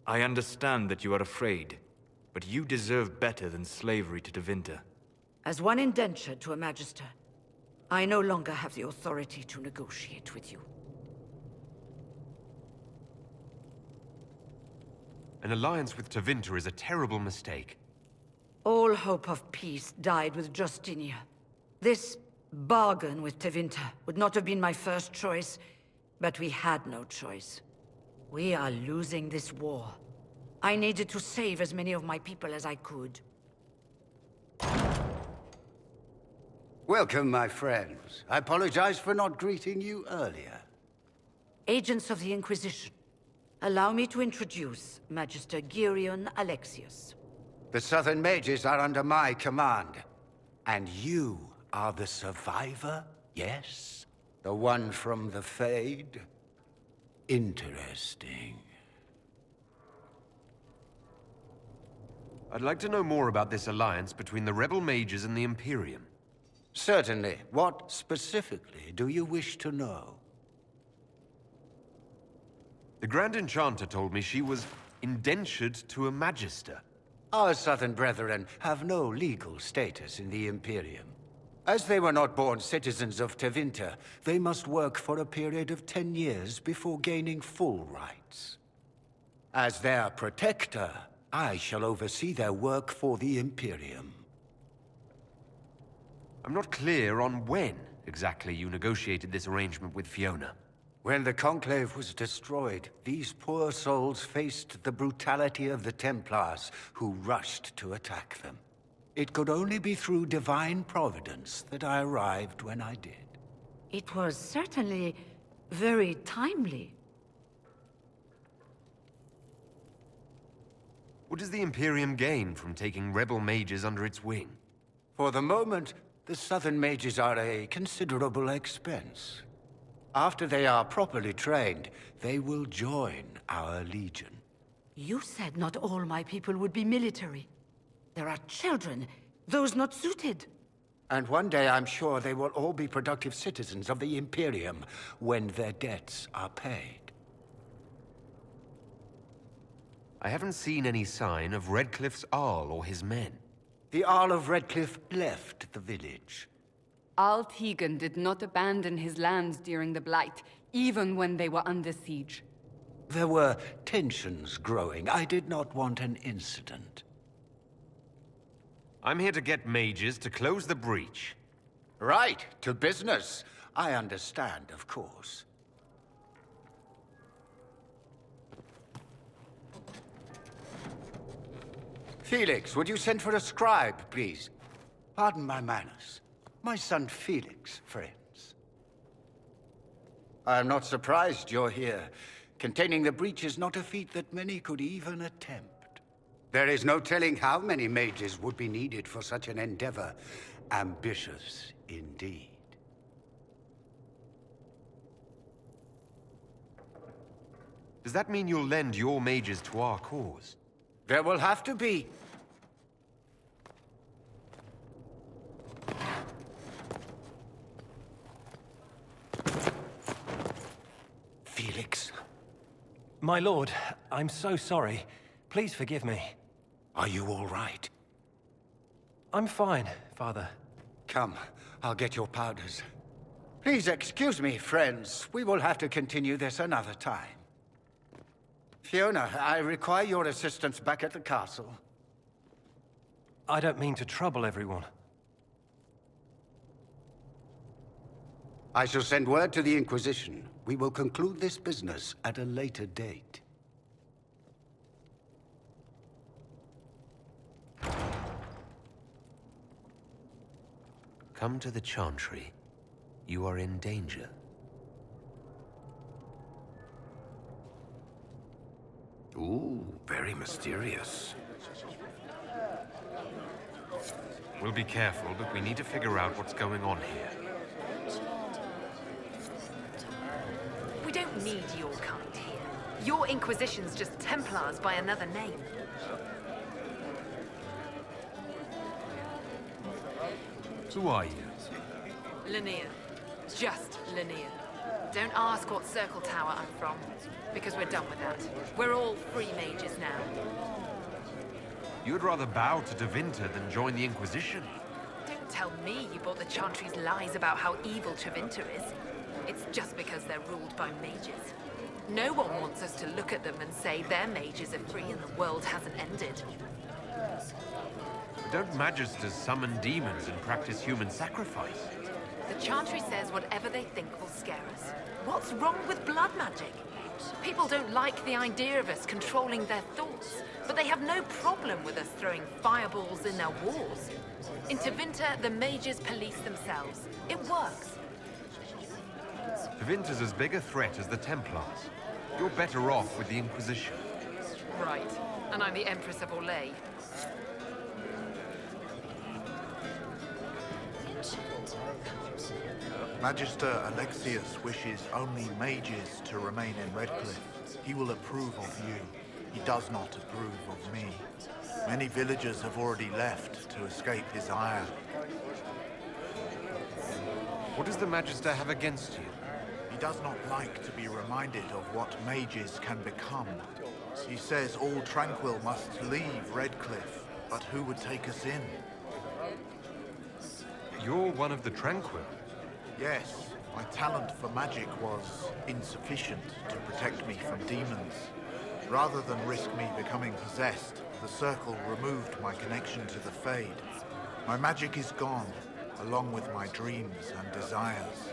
I understand that you are afraid, but you deserve better than slavery to Tevinter. As one indentured to a Magister, I no longer have the authority to negotiate with you. An alliance with Tevinter is a terrible mistake. All hope of peace died with Justinia. This bargain with Tevinter would not have been my first choice, but we had no choice. We are losing this war. I needed to save as many of my people as I could. Welcome, my friends. I apologize for not greeting you earlier. Agents of the Inquisition, allow me to introduce Magister Girion Alexius. The Southern Mages are under my command. And you are the survivor, yes? The one from the Fade? Interesting. I'd like to know more about this alliance between the rebel mages and the Imperium. Certainly. What specifically do you wish to know? The Grand Enchanter told me she was indentured to a Magister. Our Southern brethren have no legal status in the Imperium. As they were not born citizens of Tevinter, they must work for a period of 10 years before gaining full rights. As their protector, I shall oversee their work for the Imperium. I'm not clear on when exactly you negotiated this arrangement with Fiona. When the Conclave was destroyed, these poor souls faced the brutality of the Templars, who rushed to attack them. It could only be through divine providence that I arrived when I did. It was certainly very timely. What does the Imperium gain from taking rebel mages under its wing? For the moment, the Southern mages are a considerable expense. After they are properly trained, they will join our legion. You said not all my people would be military. There are children, those not suited. And one day I'm sure they will all be productive citizens of the Imperium when their debts are paid. I haven't seen any sign of Redcliffe's Arl or his men. The Arl of Redcliffe left the village. Al Tegan did not abandon his lands during the Blight, even when they were under siege. There were tensions growing. I did not want an incident. I'm here to get mages to close the breach. Right, to business. I understand, of course. Felix, would you send for a scribe, please? Pardon my manners. My son Felix, friends. I am not surprised you're here. Containing the breach is not a feat that many could even attempt. There is no telling how many mages would be needed for such an endeavor. Ambitious, indeed. Does that mean you'll lend your mages to our cause? There will have to be. Felix. My lord, I'm so sorry. Please forgive me. Are you all right? I'm fine, Father. Come, I'll get your powders. Please excuse me, friends. We will have to continue this another time. Fiona, I require your assistance back at the castle. I don't mean to trouble everyone. I shall send word to the Inquisition. We will conclude this business at a later date. Come to the Chantry. You are in danger. Ooh, very mysterious. We'll be careful, but we need to figure out what's going on here. We don't need your kind here. Your Inquisition's just Templars by another name. Who are you? Linnea. Just Linnea. Don't ask what Circle Tower I'm from, because we're done with that. We're all free mages now. You'd rather bow to Tevinter than join the Inquisition? Don't tell me you bought the Chantry's lies about how evil Tevinter is. It's just because they're ruled by mages. No one wants us to look at them and say their mages are free and the world hasn't ended. Don't magisters summon demons and practice human sacrifice? The Chantry says whatever they think will scare us. What's wrong with blood magic? People don't like the idea of us controlling their thoughts, but they have no problem with us throwing fireballs in their walls. In Tevinter, the mages police themselves. It works. Tevinter's as big a threat as the Templars. You're better off with the Inquisition. Right. And I'm the Empress of Orlais. Magister Alexius wishes only mages to remain in Redcliffe. He will approve of you. He does not approve of me. Many villagers have already left to escape his ire. What does the Magister have against you? He does not like to be reminded of what mages can become. He says all Tranquil must leave Redcliffe, but who would take us in? You're one of the Tranquil. Yes, my talent for magic was insufficient to protect me from demons. Rather than risk me becoming possessed, The Circle removed my connection to the Fade. My magic is gone, along with my dreams and desires.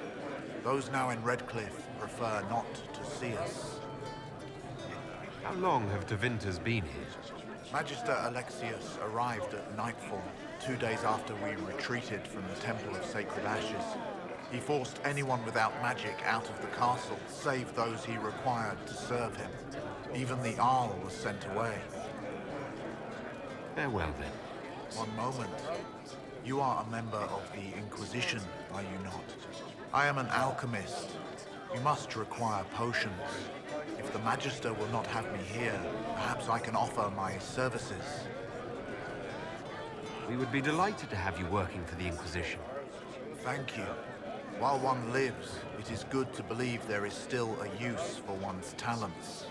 Those now in Redcliffe prefer not to see us. How long have Tevinters been here? Magister Alexius arrived at nightfall, 2 days after we retreated from the Temple of Sacred Ashes. He forced anyone without magic out of the castle, save those he required to serve him. Even the Arl was sent away. Farewell, then. One moment. You are a member of the Inquisition, are you not? I am an alchemist. You must require potions. If the Magister will not have me here, perhaps I can offer my services. We would be delighted to have you working for the Inquisition. Thank you. While one lives, it is good to believe there is still a use for one's talents.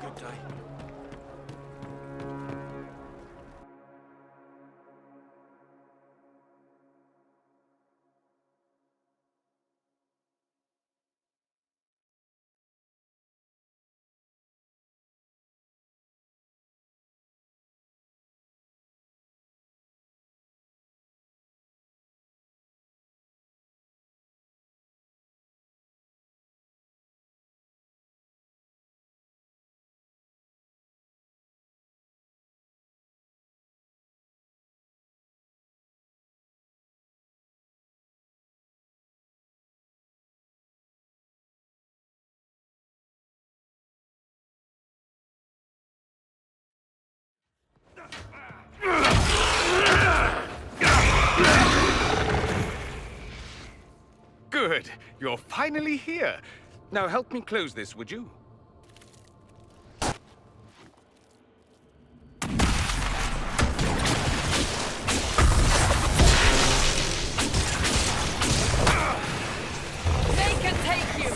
Good day. Good. You're finally here. Now help me close this, would you? They can take you!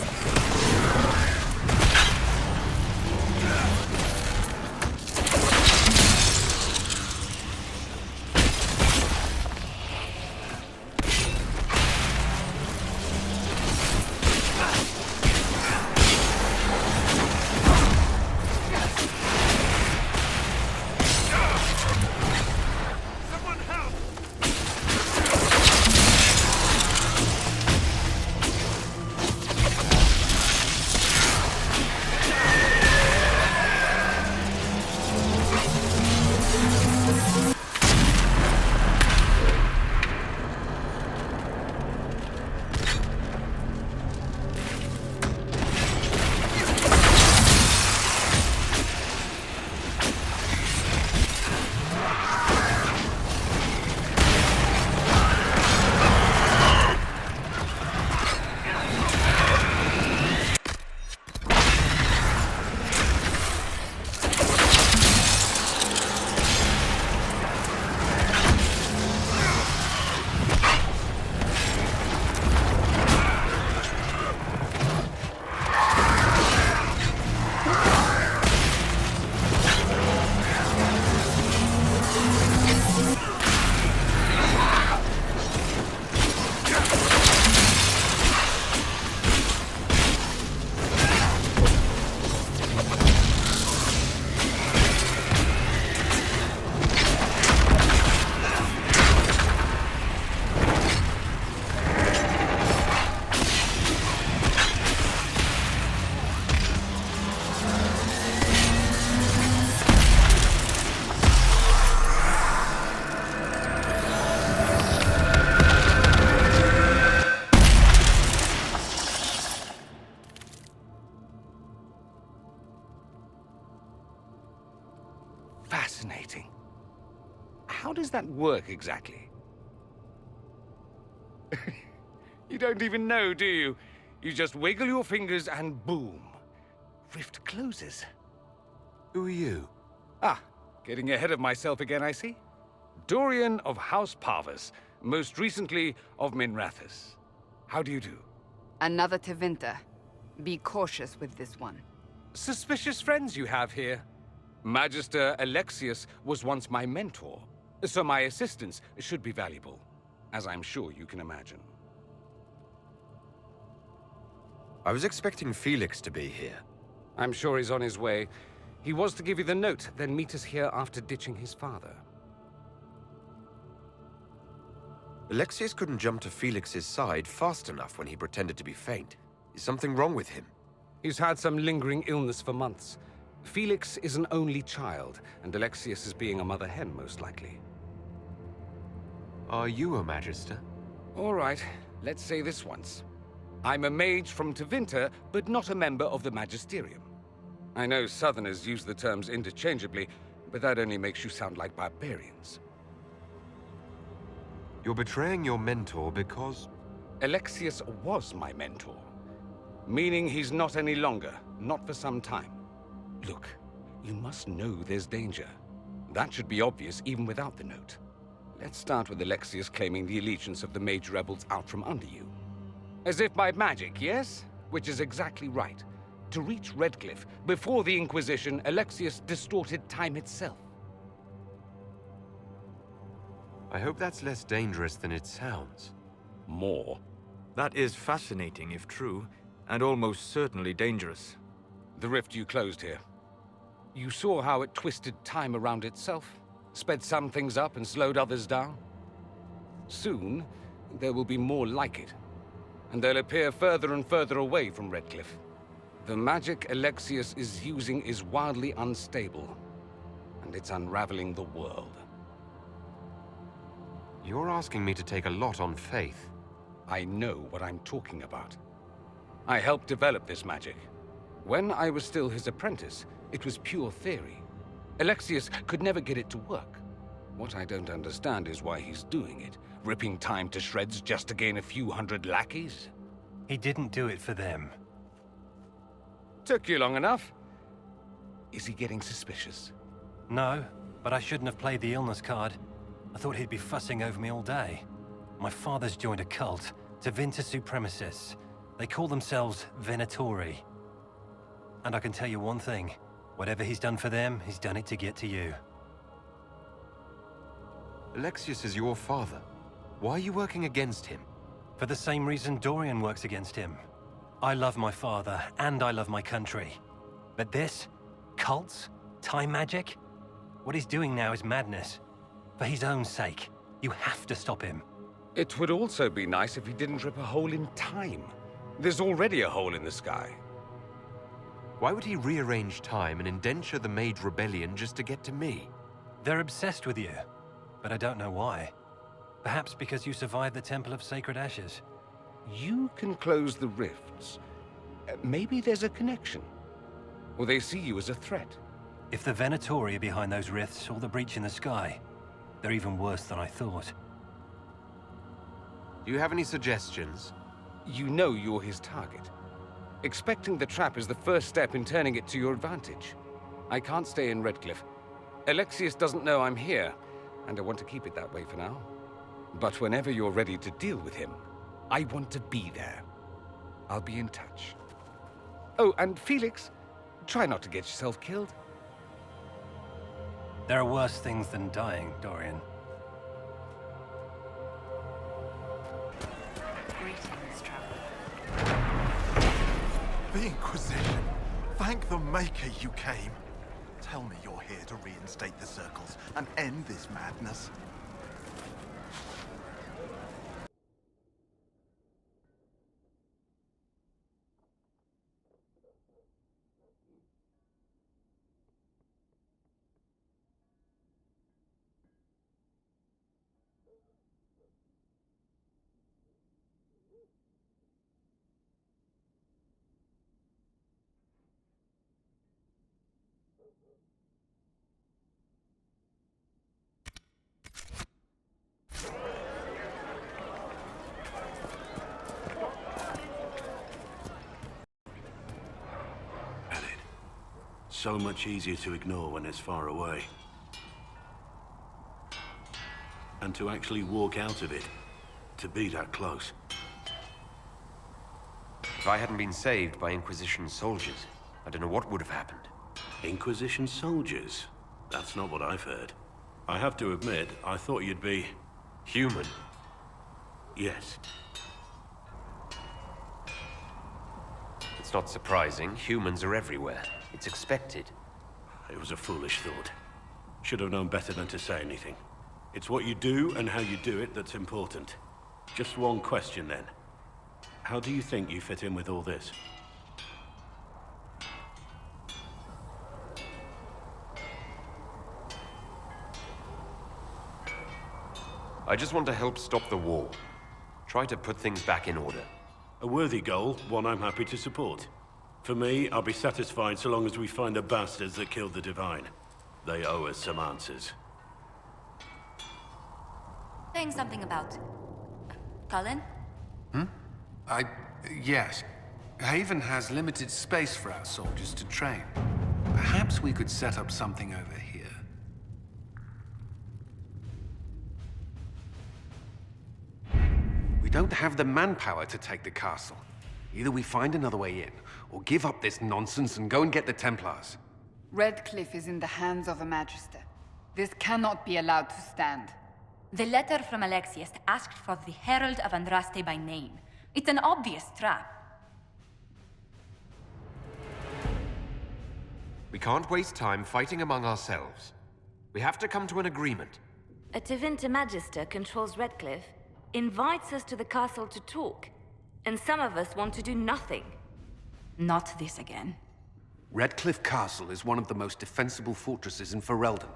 Fascinating. How does that work exactly? You don't even know, do you? You just wiggle your fingers and boom. Rift closes. Who are you? Ah, getting ahead of myself again, I see. Dorian of House Parvus, most recently of Minrathous. How do you do? Another Tevinter. Be cautious with this one. Suspicious friends you have here. Magister Alexius was once my mentor, so my assistance should be valuable, as I'm sure you can imagine. I was expecting Felix to be here. I'm sure he's on his way. He was to give you the note, then meet us here after ditching his father. Alexius couldn't jump to Felix's side fast enough when he pretended to be faint. Is something wrong with him? He's had some lingering illness for months. Felix is an only child, and Alexius is being a mother hen, most likely. Are you a Magister? All right, let's say this once. I'm a mage from Tevinter, but not a member of the Magisterium. I know Southerners use the terms interchangeably, but that only makes you sound like barbarians. You're betraying your mentor because... Alexius was my mentor, meaning he's not any longer, not for some time. Look, you must know there's danger. That should be obvious even without the note. Let's start with Alexius claiming the allegiance of the mage rebels out from under you. As if by magic, yes? Which is exactly right. To reach Redcliffe, before the Inquisition, Alexius distorted time itself. I hope that's less dangerous than it sounds. More? That is fascinating if true, and almost certainly dangerous. The rift you closed here. You saw how it twisted time around itself, sped some things up and slowed others down. Soon, there will be more like it, and they'll appear further and further away from Redcliffe. The magic Alexius is using is wildly unstable, and it's unraveling the world. You're asking me to take a lot on faith. I know what I'm talking about. I helped develop this magic. When I was still his apprentice, it was pure theory. Alexius could never get it to work. What I don't understand is why he's doing it, ripping time to shreds just to gain a few hundred lackeys. He didn't do it for them. Took you long enough. Is he getting suspicious? No, but I shouldn't have played the illness card. I thought he'd be fussing over me all day. My father's joined a cult, Tevinter Supremacists. They call themselves Venatori. And I can tell you one thing. Whatever he's done for them, he's done it to get to you. Alexius is your father. Why are you working against him? For the same reason Dorian works against him. I love my father, and I love my country. But this? Cults? Time magic? What he's doing now is madness. For his own sake, you have to stop him. It would also be nice if he didn't rip a hole in time. There's already a hole in the sky. Why would he rearrange time and indenture the Mage Rebellion just to get to me? They're obsessed with you, but I don't know why. Perhaps because you survived the Temple of Sacred Ashes. You can close the rifts. Maybe there's a connection. Or they see you as a threat. If the Venatori are behind those rifts or the breach in the sky, they're even worse than I thought. Do you have any suggestions? You know you're his target. Expecting the trap is the first step in turning it to your advantage. I can't stay in Redcliffe. Alexius doesn't know I'm here, and I want to keep it that way for now. But whenever you're ready to deal with him, I want to be there. I'll be in touch. Oh, and Felix, try not to get yourself killed. There are worse things than dying, Dorian. Greetings, traveler. The Inquisition. Thank the Maker you came. Tell me you're here to reinstate the circles and end this madness. So much easier to ignore when it's far away. And to actually walk out of it, to be that close. If I hadn't been saved by Inquisition soldiers, I don't know what would have happened. Inquisition soldiers? That's not what I've heard. I have to admit, I thought you'd be... human. Yes. It's not surprising. Humans are everywhere. It's expected. It was a foolish thought. Should have known better than to say anything. It's what you do and how you do it that's important. Just one question then. How do you think you fit in with all this? I just want to help stop the war. Try to put things back in order. A worthy goal, one I'm happy to support. For me, I'll be satisfied so long as we find the bastards that killed the Divine. They owe us some answers. Saying something about... Cullen? Yes. Haven has limited space for our soldiers to train. Perhaps we could set up something over here. We don't have the manpower to take the castle. Either we find another way in, or give up this nonsense and go and get the Templars. Redcliffe is in the hands of a Magister. This cannot be allowed to stand. The letter from Alexius asked for the Herald of Andraste by name. It's an obvious trap. We can't waste time fighting among ourselves. We have to come to an agreement. A Tevinter Magister controls Redcliffe, invites us to the castle to talk, and some of us want to do nothing. Not this again. Redcliffe Castle is one of the most defensible fortresses in Ferelden.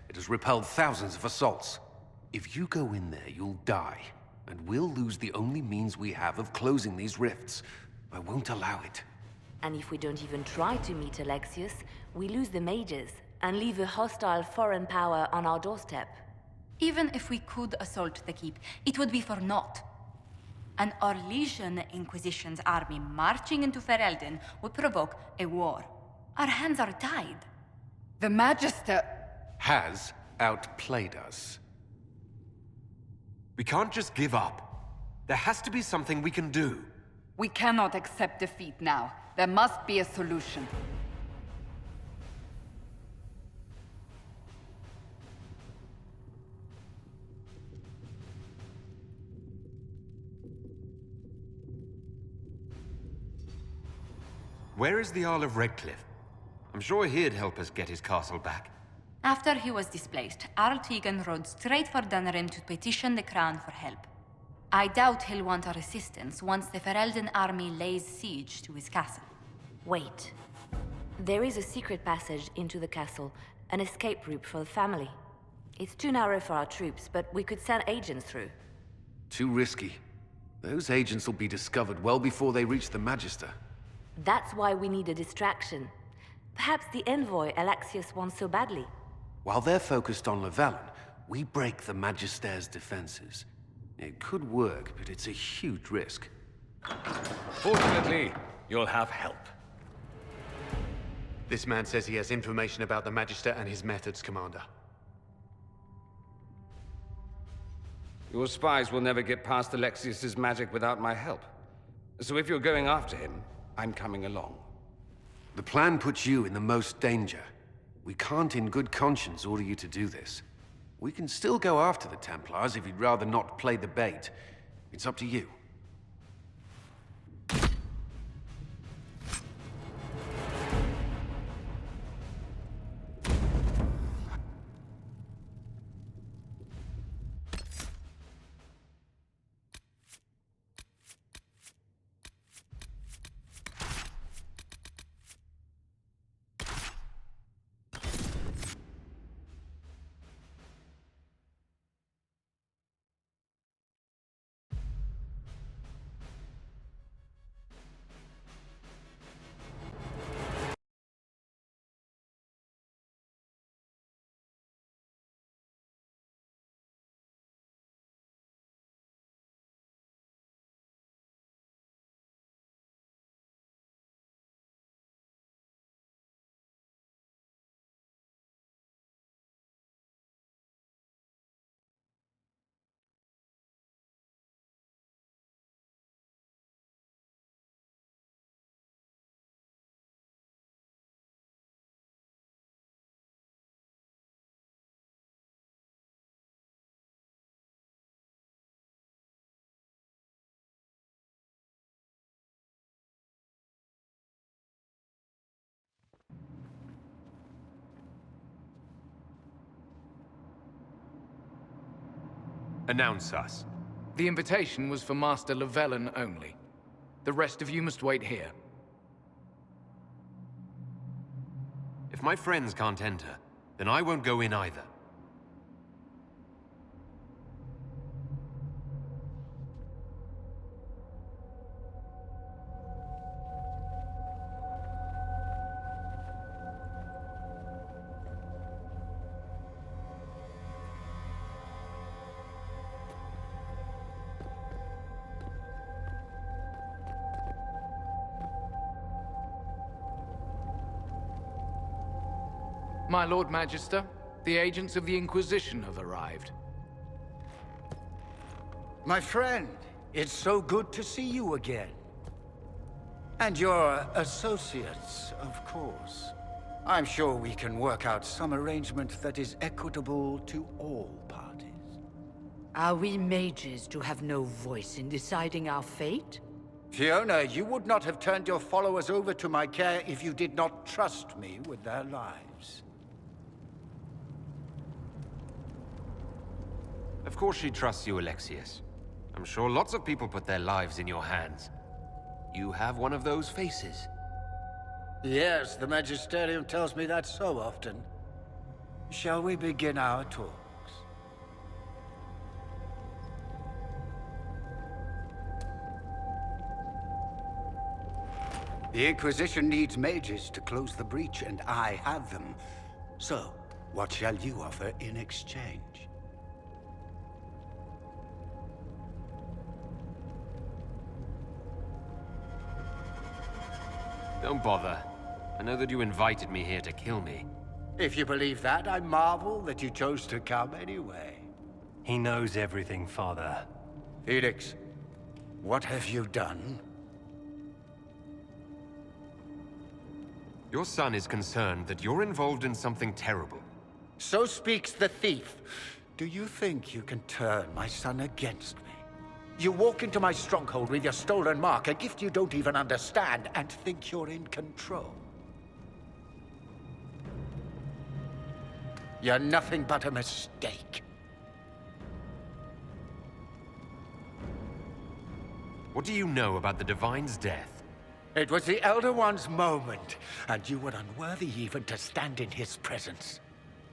It has repelled thousands of assaults. If you go in there, you'll die, and we'll lose the only means we have of closing these rifts. I won't allow it. And if we don't even try to meet Alexius, we lose the mages and leave a hostile foreign power on our doorstep. Even if we could assault the keep, it would be for naught. An Orlesian Inquisition's army marching into Ferelden would provoke a war. Our hands are tied. The Magister... has outplayed us. We can't just give up. There has to be something we can do. We cannot accept defeat now. There must be a solution. Where is the Jarl of Redcliffe? I'm sure he'd help us get his castle back. After he was displaced, Arl Tegan rode straight for Dunrim to petition the Crown for help. I doubt he'll want our assistance once the Ferelden army lays siege to his castle. Wait. There is a secret passage into the castle, an escape route for the family. It's too narrow for our troops, but we could send agents through. Too risky. Those agents will be discovered well before they reach the Magister. That's why we need a distraction. Perhaps the envoy Alexius wants so badly. While they're focused on Llewellyn, we break the Magister's defenses. It could work, but it's a huge risk. Fortunately, you'll have help. This man says he has information about the Magister and his methods, Commander. Your spies will never get past Alexius's magic without my help. So if you're going after him, I'm coming along. The plan puts you in the most danger. We can't in good conscience order you to do this. We can still go after the Templars if you'd rather not play the bait. It's up to you. Announce us. The invitation was for Master Llewellyn only. The rest of you must wait here. If my friends can't enter, then I won't go in either. My Lord Magister, the agents of the Inquisition have arrived. My friend, it's so good to see you again. And your associates, of course. I'm sure we can work out some arrangement that is equitable to all parties. Are we mages to have no voice in deciding our fate? Fiona, you would not have turned your followers over to my care if you did not trust me with their lives. Of course she trusts you, Alexius. I'm sure lots of people put their lives in your hands. You have one of those faces. Yes, the Magisterium tells me that so often. Shall we begin our talks? The Inquisition needs mages to close the breach, and I have them. So, what shall you offer in exchange? Don't bother. I know that you invited me here to kill me. If you believe that, I marvel that you chose to come anyway. He knows everything, Father. Felix, what have you done? Your son is concerned that you're involved in something terrible. So speaks the thief. Do you think you can turn my son against me? You walk into my stronghold with your stolen mark, a gift you don't even understand, and think you're in control. You're nothing but a mistake. What do you know about the Divine's death? It was the Elder One's moment, and you were unworthy even to stand in his presence.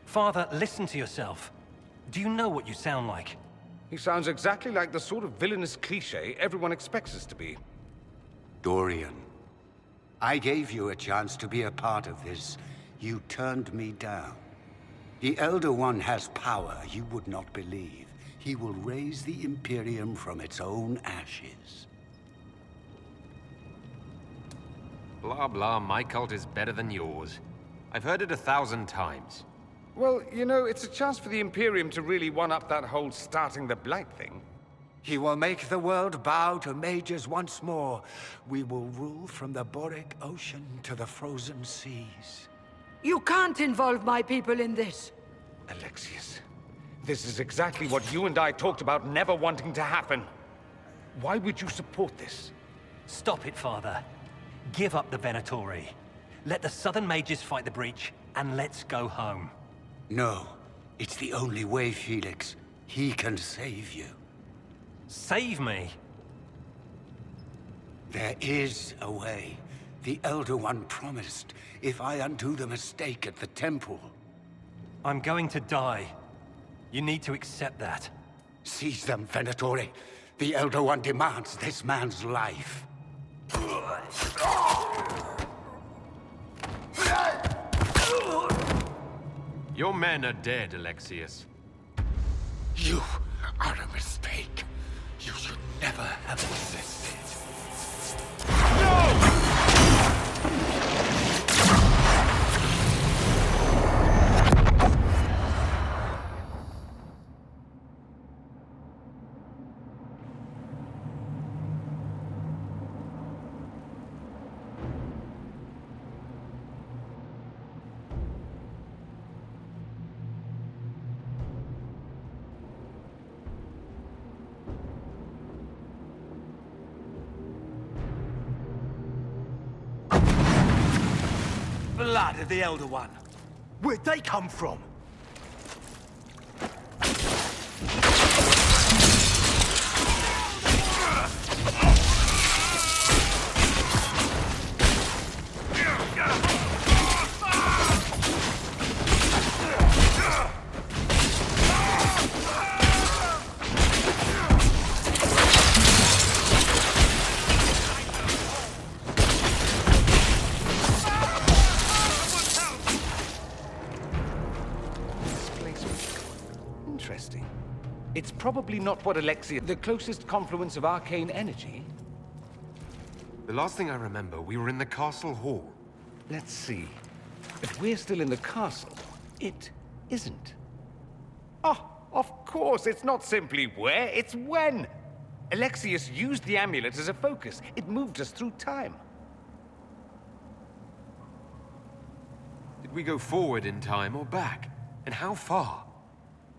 Father, listen to yourself. Do you know what you sound like? He sounds exactly like the sort of villainous cliché everyone expects us to be. Dorian, I gave you a chance to be a part of this. You turned me down. The Elder One has power you would not believe. He will raise the Imperium from its own ashes. Blah blah, my cult is better than yours. I've heard it 1,000 times. Well, you know, it's a chance for the Imperium to really one-up that whole starting the Blight thing. He will make the world bow to mages once more. We will rule from the Boric Ocean to the frozen seas. You can't involve my people in this. Alexius, this is exactly what you and I talked about never wanting to happen. Why would you support this? Stop it, Father. Give up the Venatori. Let the Southern Mages fight the breach, and let's go home. No. It's the only way, Felix. He can save you. Save me? There is a way. The Elder One promised, if I undo the mistake at the temple. I'm going to die. You need to accept that. Seize them, Venatori. The Elder One demands this man's life. Your men are dead, Alexius. You are a mistake. You should never have existed. Blood of the Elder One. Where'd they come from? It's probably not what Alexius... The closest confluence of arcane energy? The last thing I remember, we were in the castle hall. Let's see. If we're still in the castle, it isn't. Oh, of course, it's not simply where, it's when! Alexius used the amulet as a focus. It moved us through time. Did we go forward in time or back? And how far?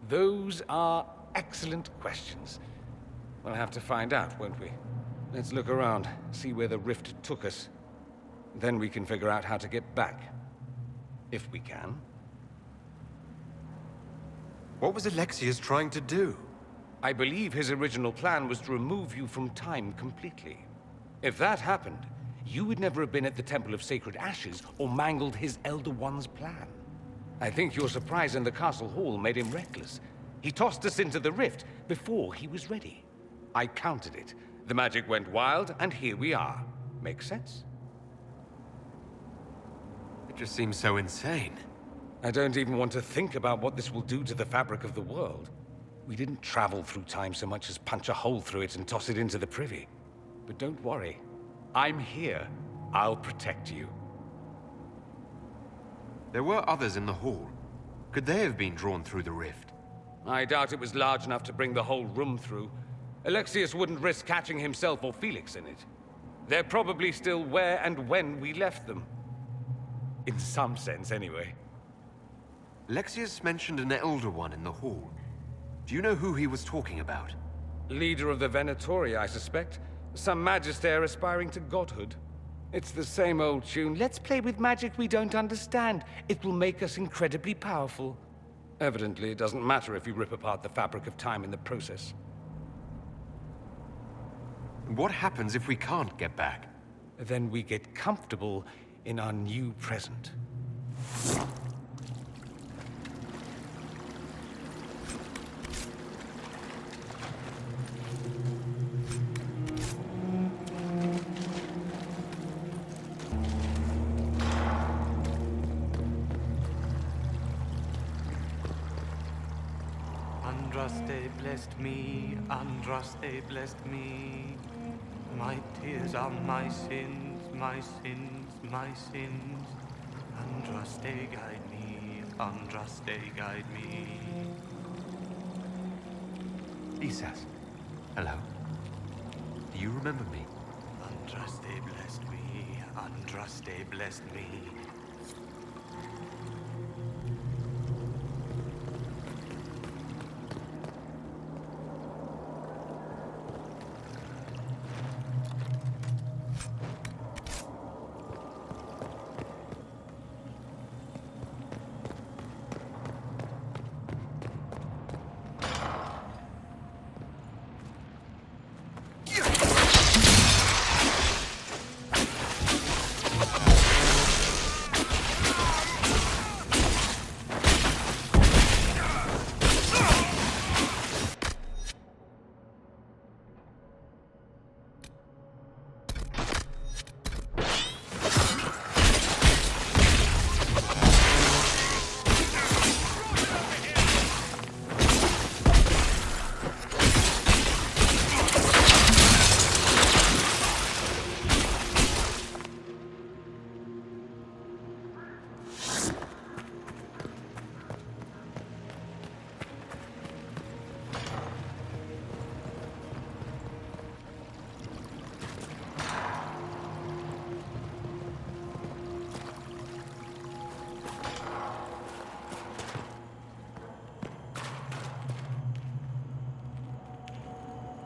Those are excellent questions. We'll have to find out, won't we? Let's look around, see where the rift took us. Then we can figure out how to get back. If we can. What was Alexius trying to do? I believe his original plan was to remove you from time completely. If that happened, you would never have been at the Temple of Sacred Ashes or mangled his Elder One's plan. I think your surprise in the castle hall made him reckless. He tossed us into the rift before he was ready. I counted it. The magic went wild, and here we are. Make sense? It just seems so insane. I don't even want to think about what this will do to the fabric of the world. We didn't travel through time so much as punch a hole through it and toss it into the privy. But don't worry. I'm here. I'll protect you. There were others in the hall. Could they have been drawn through the rift? I doubt it was large enough to bring the whole room through. Alexius wouldn't risk catching himself or Felix in it. They're probably still where and when we left them. In some sense, anyway. Alexius mentioned an Elder One in the hall. Do you know who he was talking about? Leader of the Venatori, I suspect. Some magister aspiring to godhood. It's the same old tune. Let's play with magic we don't understand. It will make us incredibly powerful. Evidently, it doesn't matter if you rip apart the fabric of time in the process. What happens if we can't get back? Then we get comfortable in our new present. Andraste blessed me, Andraste blessed me. My tears are my sins, my sins, my sins. Andraste guide me, Andraste guide me. Isas, hello. Do you remember me? Andraste blessed me, Andraste blessed me.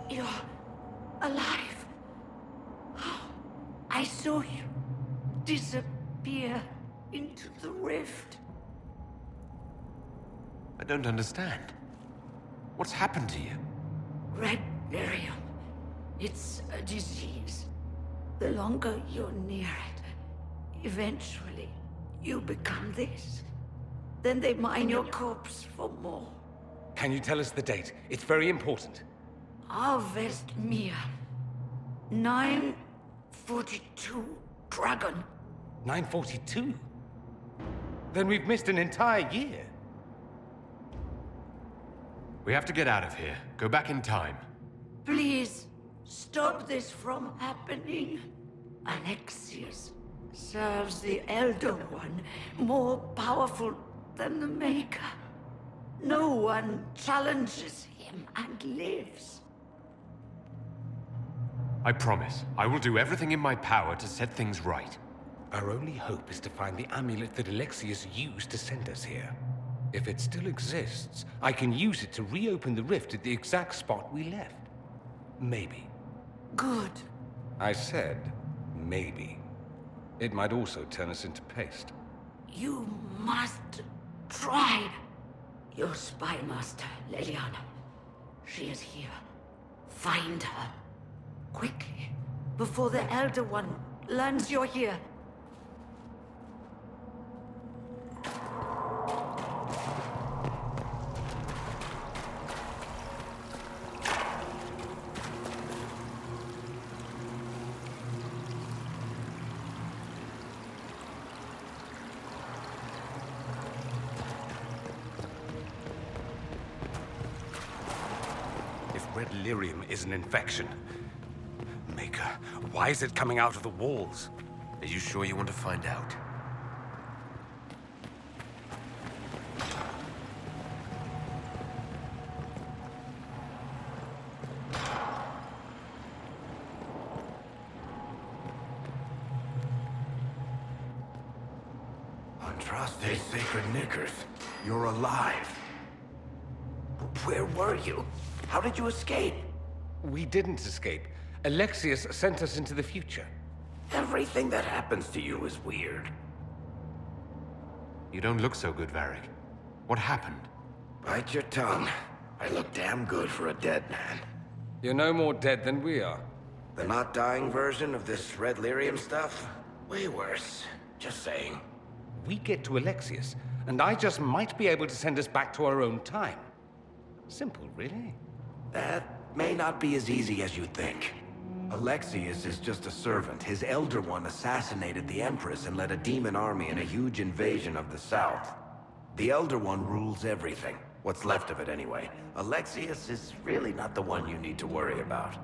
You're alive. I saw you disappear into the rift. I don't understand. What's happened to you? Red Miriam. It's a disease. The longer you're near it, eventually you become this. Then they mine your corpse for more. Can you tell us the date? It's very important. Harvest Mia. 942 Dragon. 942? Then we've missed an entire year. We have to get out of here. Go back in time. Please, stop this from happening. Alexius serves the Elder One, more powerful than the Maker. No one challenges him and lives. I promise. I will do everything in my power to set things right. Our only hope is to find the amulet that Alexius used to send us here. If it still exists, I can use it to reopen the rift at the exact spot we left. Maybe. Good. I said, maybe. It might also turn us into paste. You must try. Your spy master, Leliana. She is here. Find her. Quickly. Before the Elder One learns you're here. Red lyrium is an infection. Maker, why is it coming out of the walls? Are you sure you want to find out? Andraste's sacred knickers. You're alive. Where were you? How did you escape? We didn't escape. Alexius sent us into the future. Everything that happens to you is weird. You don't look so good, Varric. What happened? Bite your tongue. I look damn good for a dead man. You're no more dead than we are. The not dying version of this red lyrium stuff? Way worse. Just saying. We get to Alexius, and I just might be able to send us back to our own time. Simple, really. That may not be as easy as you think. Alexius is just a servant. His Elder One assassinated the Empress and led a demon army in a huge invasion of the South. The Elder One rules everything. What's left of it, anyway. Alexius is really not the one you need to worry about.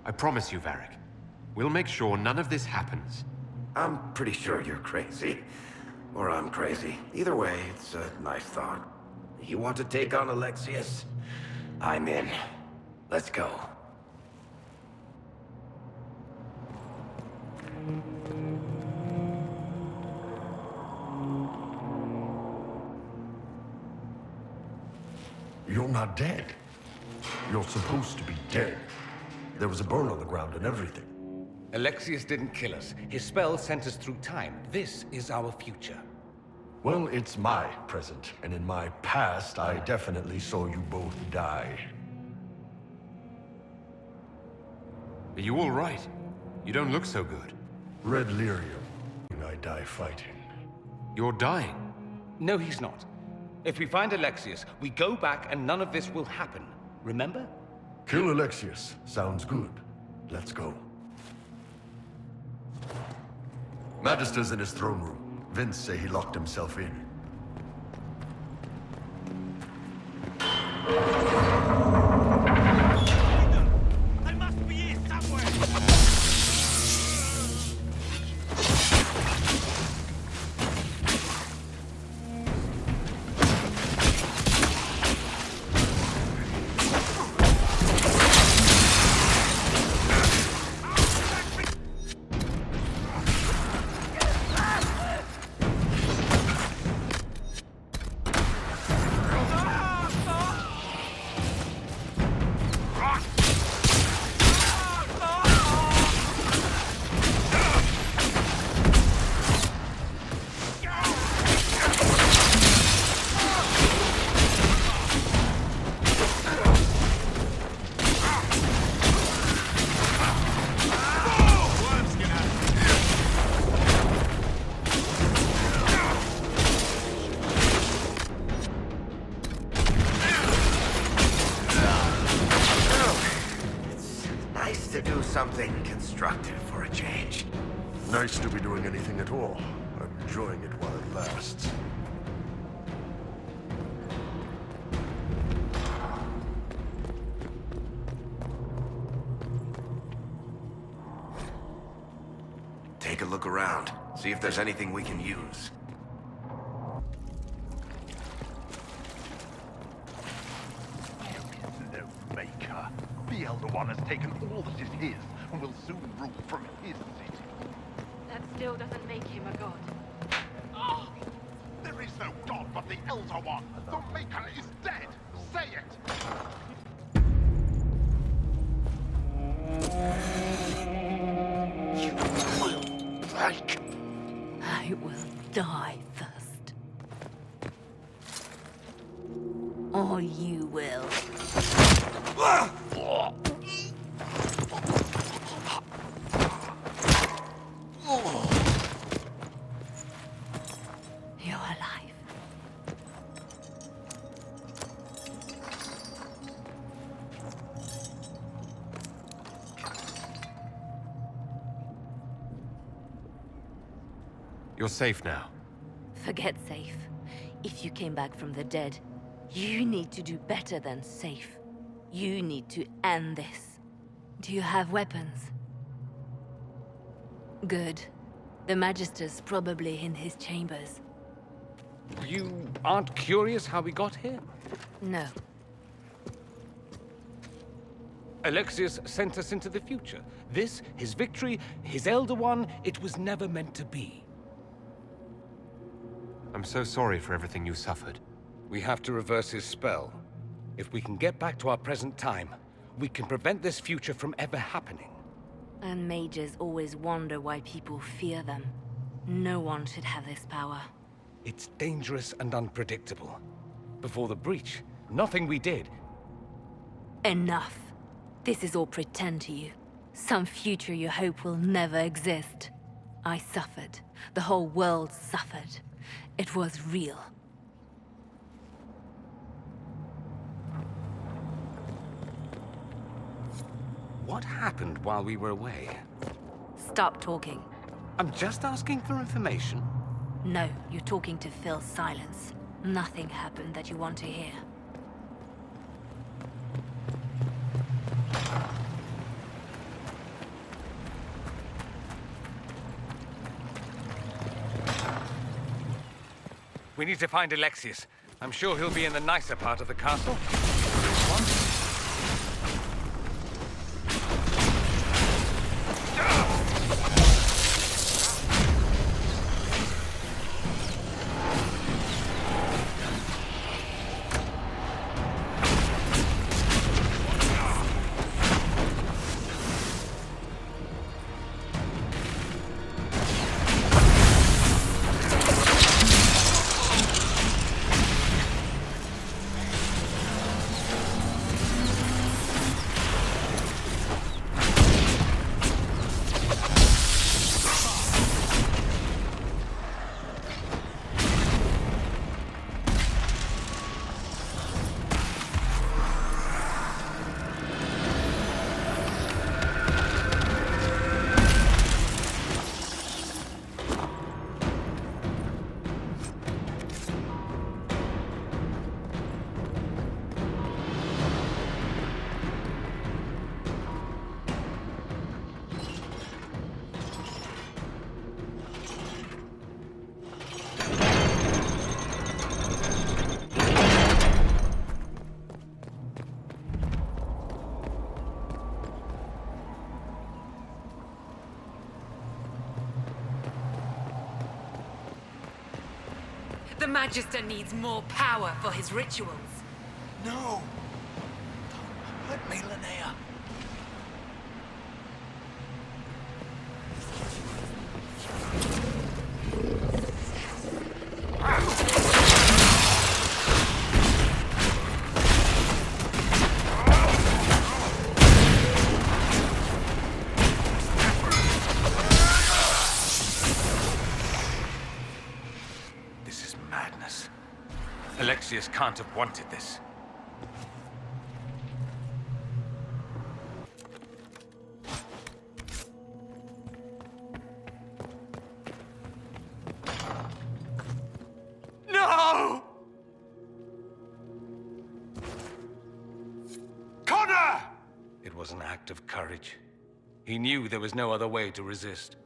I promise you, Varric. We'll make sure none of this happens. I'm pretty sure you're crazy. Or I'm crazy. Either way, it's a nice thought. You want to take on Alexius? I'm in. Let's go. You're not dead. You're supposed to be dead. There was a burn on the ground and everything. Alexius didn't kill us. His spell sent us through time. This is our future. Well, it's my present, and in my past, I definitely saw you both die. Are you all right? You don't look so good. Red lyrium. I die fighting. You're dying. No, he's not. If we find Alexius, we go back and none of this will happen. Remember? Kill Alexius. Sounds good. Let's go. Magister's in his throne room. Vince say he locked himself in. I must be here somewhere! To do something constructive for a change. Nice to be doing anything at all. I'm enjoying it while it lasts. Take a look around. See if there's anything we can use. No maker. The Elder One has taken all that is his, and will soon rule from his city. That still doesn't make him a god. Ah! There is no god but the Elder One. The Maker is dead. Say it. You will break. I will die first. Or you will. You're alive. You're safe now. Forget safe. If you came back from the dead, you need to do better than safe. You need to end this. Do you have weapons? Good. The Magister's probably in his chambers. You aren't curious how we got here? No. Alexius sent us into the future. This, his victory, his Elder One, it was never meant to be. I'm so sorry for everything you suffered. We have to reverse his spell. If we can get back to our present time, we can prevent this future from ever happening. And mages always wonder why people fear them. No one should have this power. It's dangerous and unpredictable. Before the breach, nothing we did. Enough. This is all pretend to you. Some future you hope will never exist. I suffered. The whole world suffered. It was real. What happened while we were away? Stop talking. I'm just asking for information. No, you're talking to fill silence. Nothing happened that you want to hear. We need to find Alexius. I'm sure he'll be in the nicer part of the castle. The Magister needs more power for his rituals. No! Don't hurt me, Linnea. Alexius can't have wanted this. act of courage. He knew there was no other way to resist.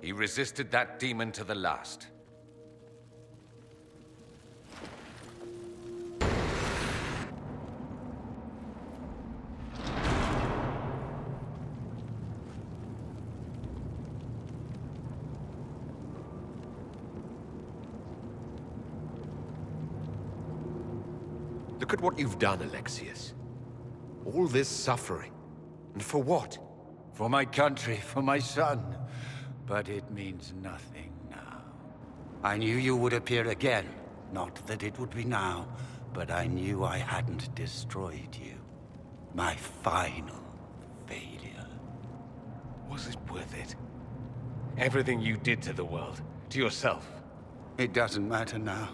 He resisted that demon to the last. Look at what you've done, Alexius. All this suffering. And for what? For my country, for my son. But it means nothing now. I knew you would appear again. Not that it would be now, but I knew I hadn't destroyed you. My final failure. Was it worth it? Everything you did to the world, to yourself. It doesn't matter now.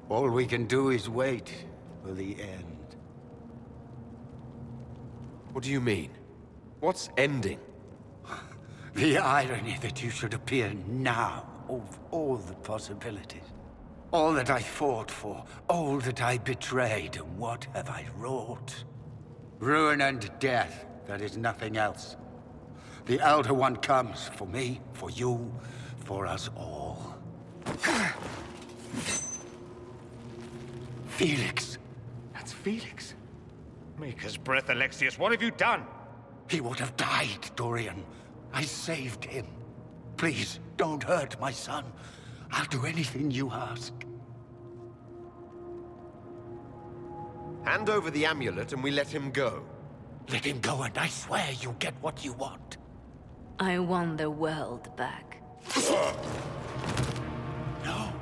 All we can do is wait for the end. What do you mean? What's ending? The irony that you should appear now of all the possibilities. All that I fought for, all that I betrayed, and what have I wrought? Ruin and death, that is nothing else. The Elder One comes for me, for you, for us all. Felix. That's Felix. Maker's breath, Alexius, what have you done? He would have died, Dorian. I saved him. Please, don't hurt my son. I'll do anything you ask. Hand over the amulet and we let him go. Let him go and I swear you'll get what you want. I want the world back. No.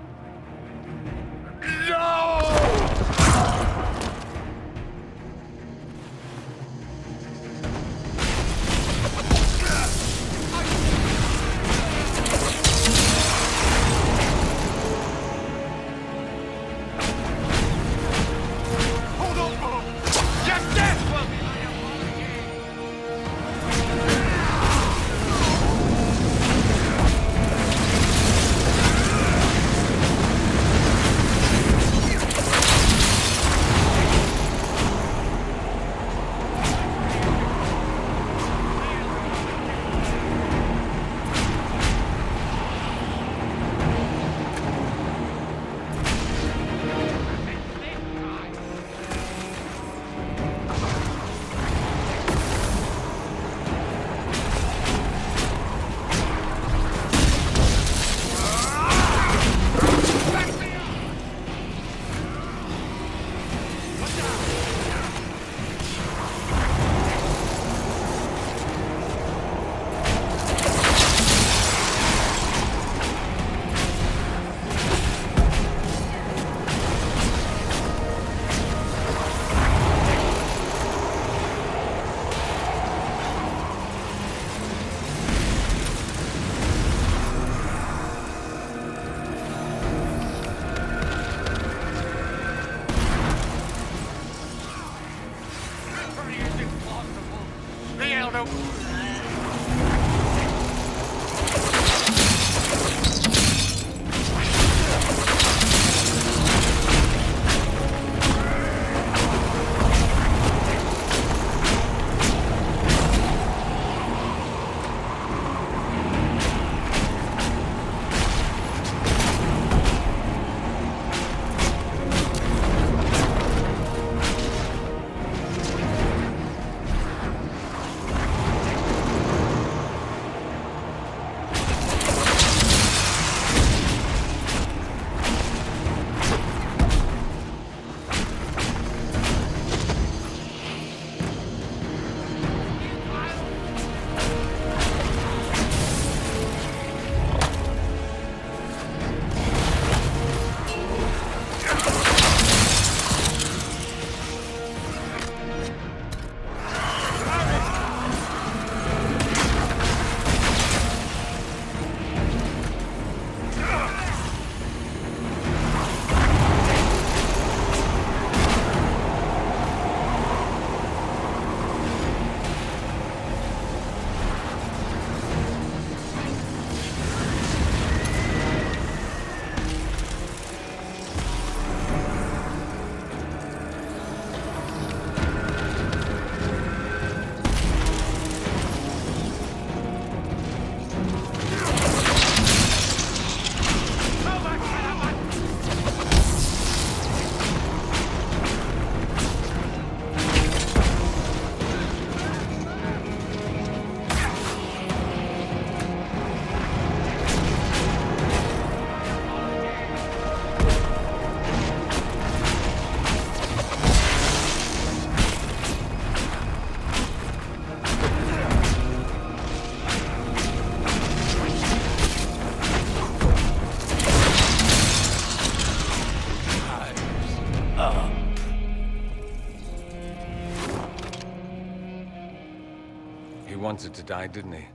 wanted to die, didn't he?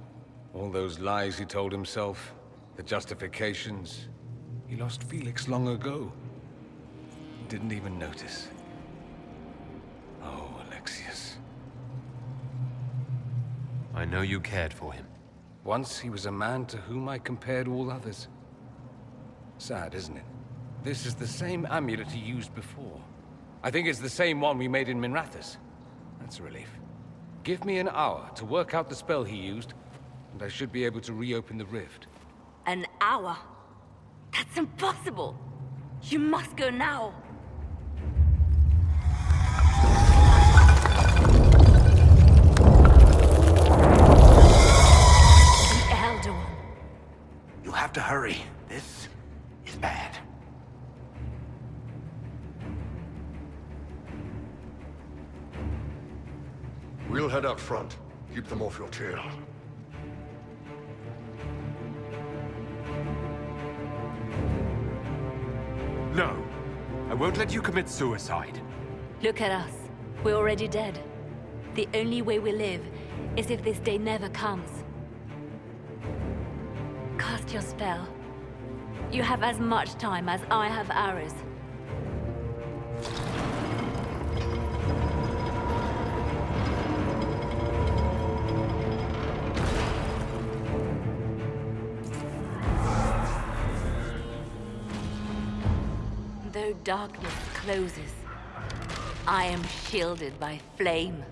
All those lies he told himself, the justifications. He lost Felix long ago. Didn't even notice. Oh, Alexius. I know you cared for him. Once he was a man to whom I compared all others. Sad, isn't it? This is the same amulet he used before. I think it's the same one we made in Minrathous. That's a relief. Give me an hour to work out the spell he used, and I should be able to reopen the rift. An hour? That's impossible! You must go now! The Elder One. You have to hurry. This is bad. We'll head out front. Keep them off your tail. No. I won't let you commit suicide. Look at us. We're already dead. The only way we live is if this day never comes. Cast your spell. You have as much time as I have arrows. Though darkness closes, I am shielded by flame.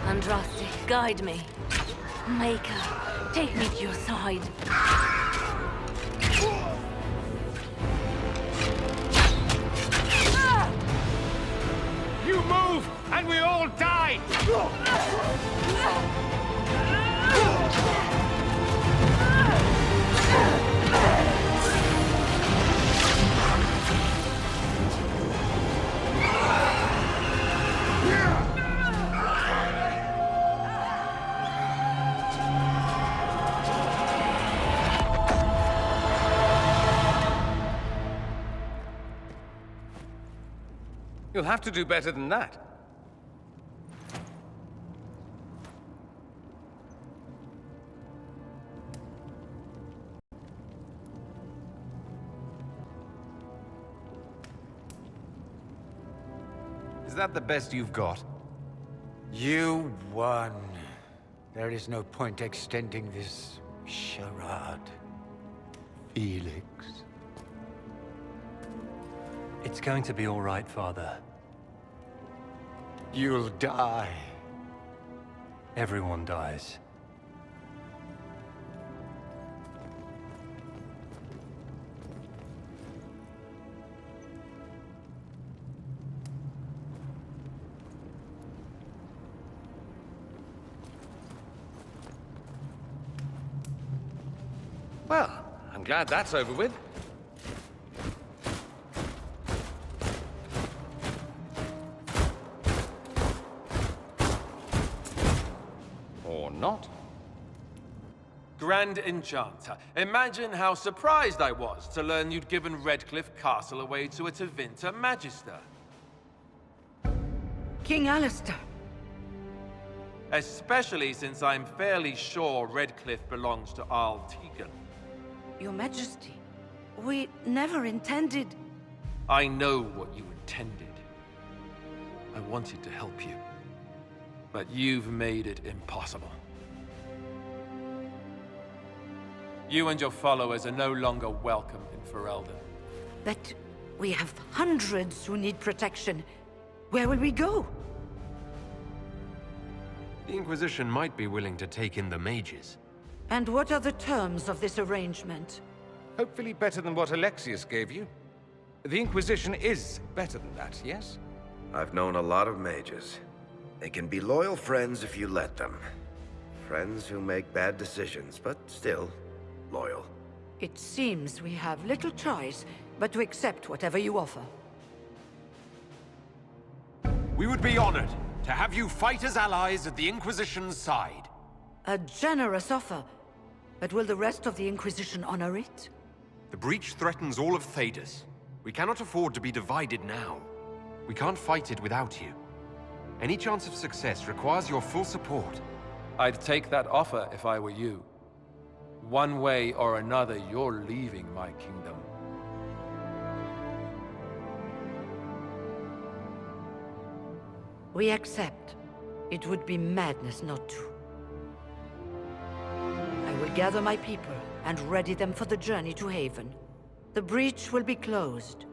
Andraste, guide me. Maker, take me to your side. You move, and we all die! You'll have to do better than that. Is that the best you've got? You won. There is no point extending this charade. Felix. It's going to be all right, Father. You'll die. Everyone dies. Well, I'm glad that's over with. Or not. Grand Enchanter, imagine how surprised I was to learn you'd given Redcliffe Castle away to a Tevinter Magister. King Alistair. Especially since I'm fairly sure Redcliffe belongs to Arl Tegan. Your Majesty, we never intended... I know what you intended. I wanted to help you. But you've made it impossible. You and your followers are no longer welcome in Ferelden. But we have hundreds who need protection. Where will we go? The Inquisition might be willing to take in the mages. And what are the terms of this arrangement? Hopefully better than what Alexius gave you. The Inquisition is better than that, yes? I've known a lot of mages. They can be loyal friends if you let them. Friends who make bad decisions, but still loyal. It seems we have little choice but to accept whatever you offer. We would be honored to have you fight as allies at the Inquisition's side. A generous offer. But will the rest of the Inquisition honor it? The breach threatens all of Thedas. We cannot afford to be divided now. We can't fight it without you. Any chance of success requires your full support. I'd take that offer if I were you. One way or another, you're leaving my kingdom. We accept. It would be madness not to. I will gather my people and ready them for the journey to Haven. The breach will be closed.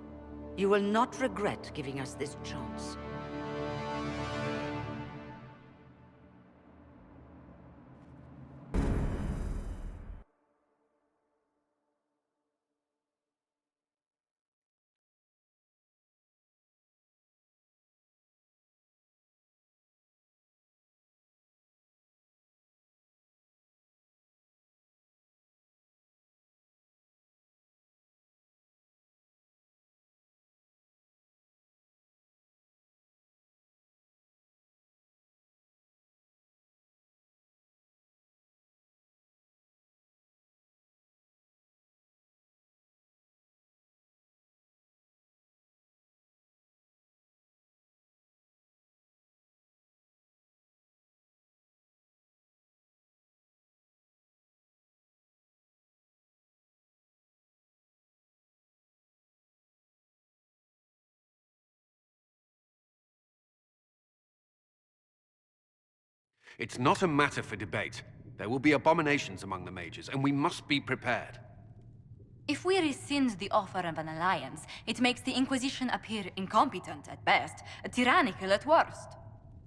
You will not regret giving us this chance. It's not a matter for debate. There will be abominations among the mages, and we must be prepared. If we rescind the offer of an alliance, it makes the Inquisition appear incompetent at best, tyrannical at worst.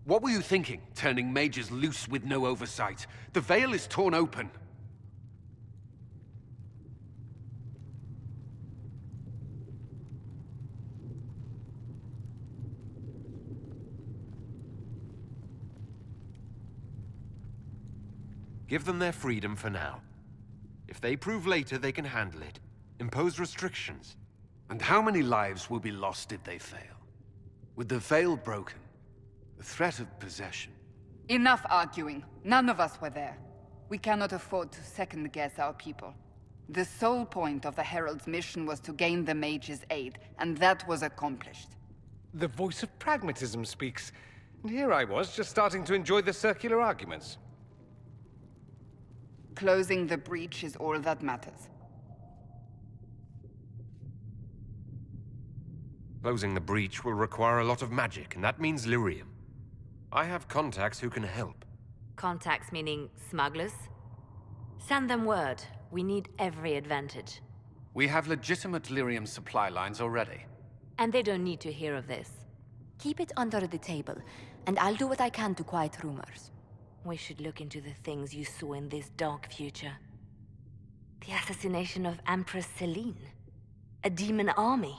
What were you thinking, turning mages loose with no oversight? The veil is torn open. Give them their freedom for now. If they prove later they can handle it, impose restrictions. And how many lives will be lost if they fail? With the veil broken, the threat of possession. Enough arguing. None of us were there. We cannot afford to second-guess our people. The sole point of the Herald's mission was to gain the mage's aid, and that was accomplished. The voice of pragmatism speaks. And here I was, just starting to enjoy the circular arguments. Closing the breach is all that matters. Closing the breach will require a lot of magic, and that means lyrium. I have contacts who can help. Contacts meaning smugglers? Send them word. We need every advantage. We have legitimate lyrium supply lines already. And they don't need to hear of this. Keep it under the table, and I'll do what I can to quiet rumors. We should look into the things you saw in this dark future. The assassination of Empress Celine. A demon army.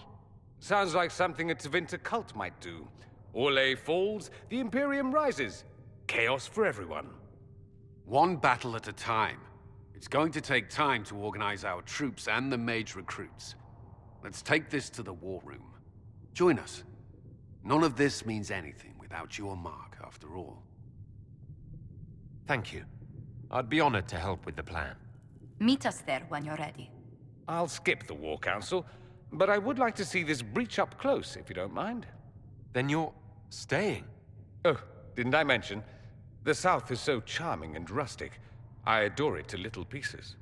Sounds like something a Tevinter cult might do. Orlais falls, the Imperium rises. Chaos for everyone. One battle at a time. It's going to take time to organize our troops and the mage recruits. Let's take this to the war room. Join us. None of this means anything without your mark, after all. Thank you. I'd be honored to help with the plan. Meet us there when you're ready. I'll skip the War Council, but I would like to see this breach up close, if you don't mind. Then you're staying? Oh, didn't I mention? The South is so charming and rustic. I adore it to little pieces.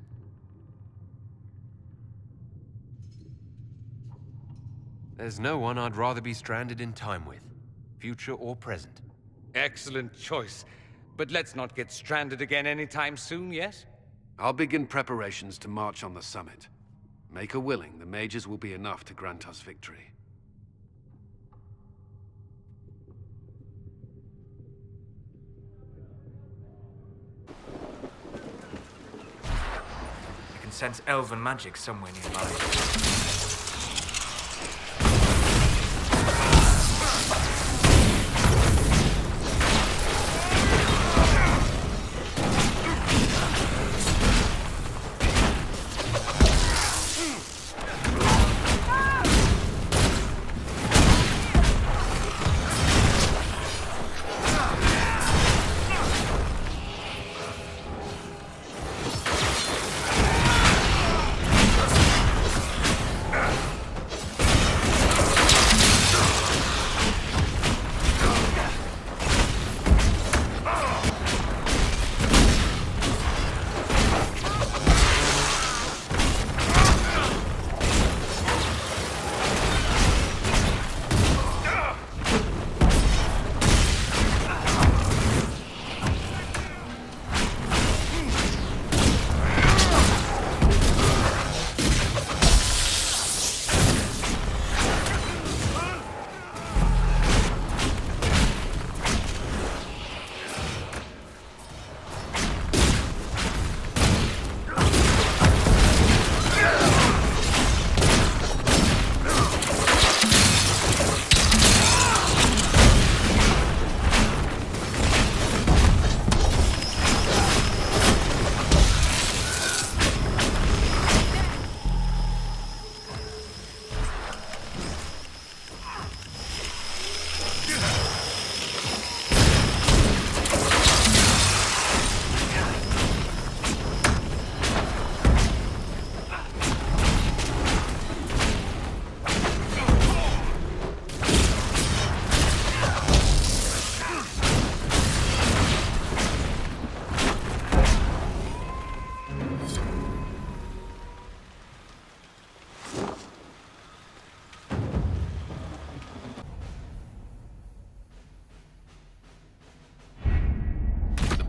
There's no one I'd rather be stranded in time with, future or present. Excellent choice. But let's not get stranded again anytime soon, yes? I'll begin preparations to march on the summit. Make her willing, the mages will be enough to grant us victory. I can sense elven magic somewhere nearby.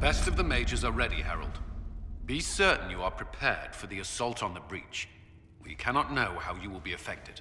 best of the mages are ready, Herald. Be certain you are prepared for the assault on the breach. We cannot know how you will be affected.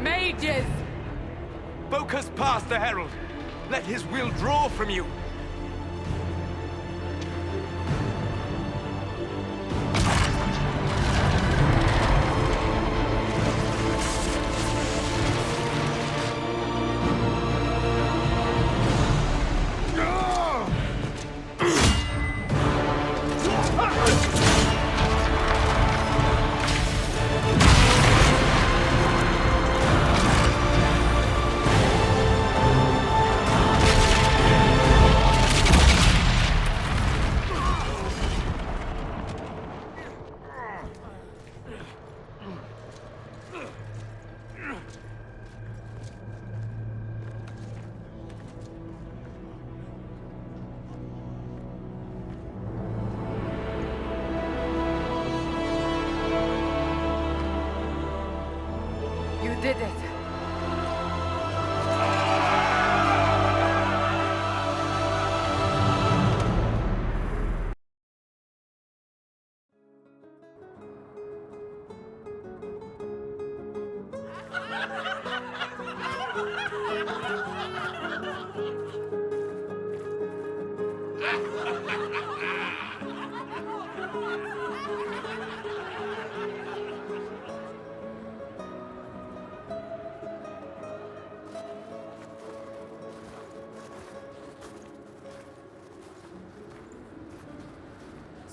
Mages! Focus past the Herald. Let his will draw from you. You did it.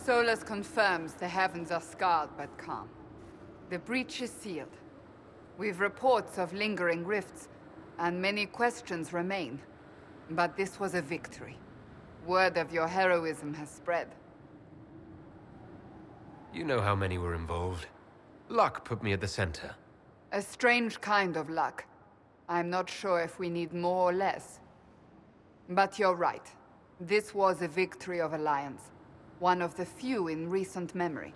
Solus confirms the heavens are scarred but calm. The breach is sealed. We've reports of lingering rifts, and many questions remain. But this was a victory. Word of your heroism has spread. You know how many were involved. Luck put me at the center. A strange kind of luck. I'm not sure if we need more or less. But you're right. This was a victory of Alliance. One of the few in recent memory.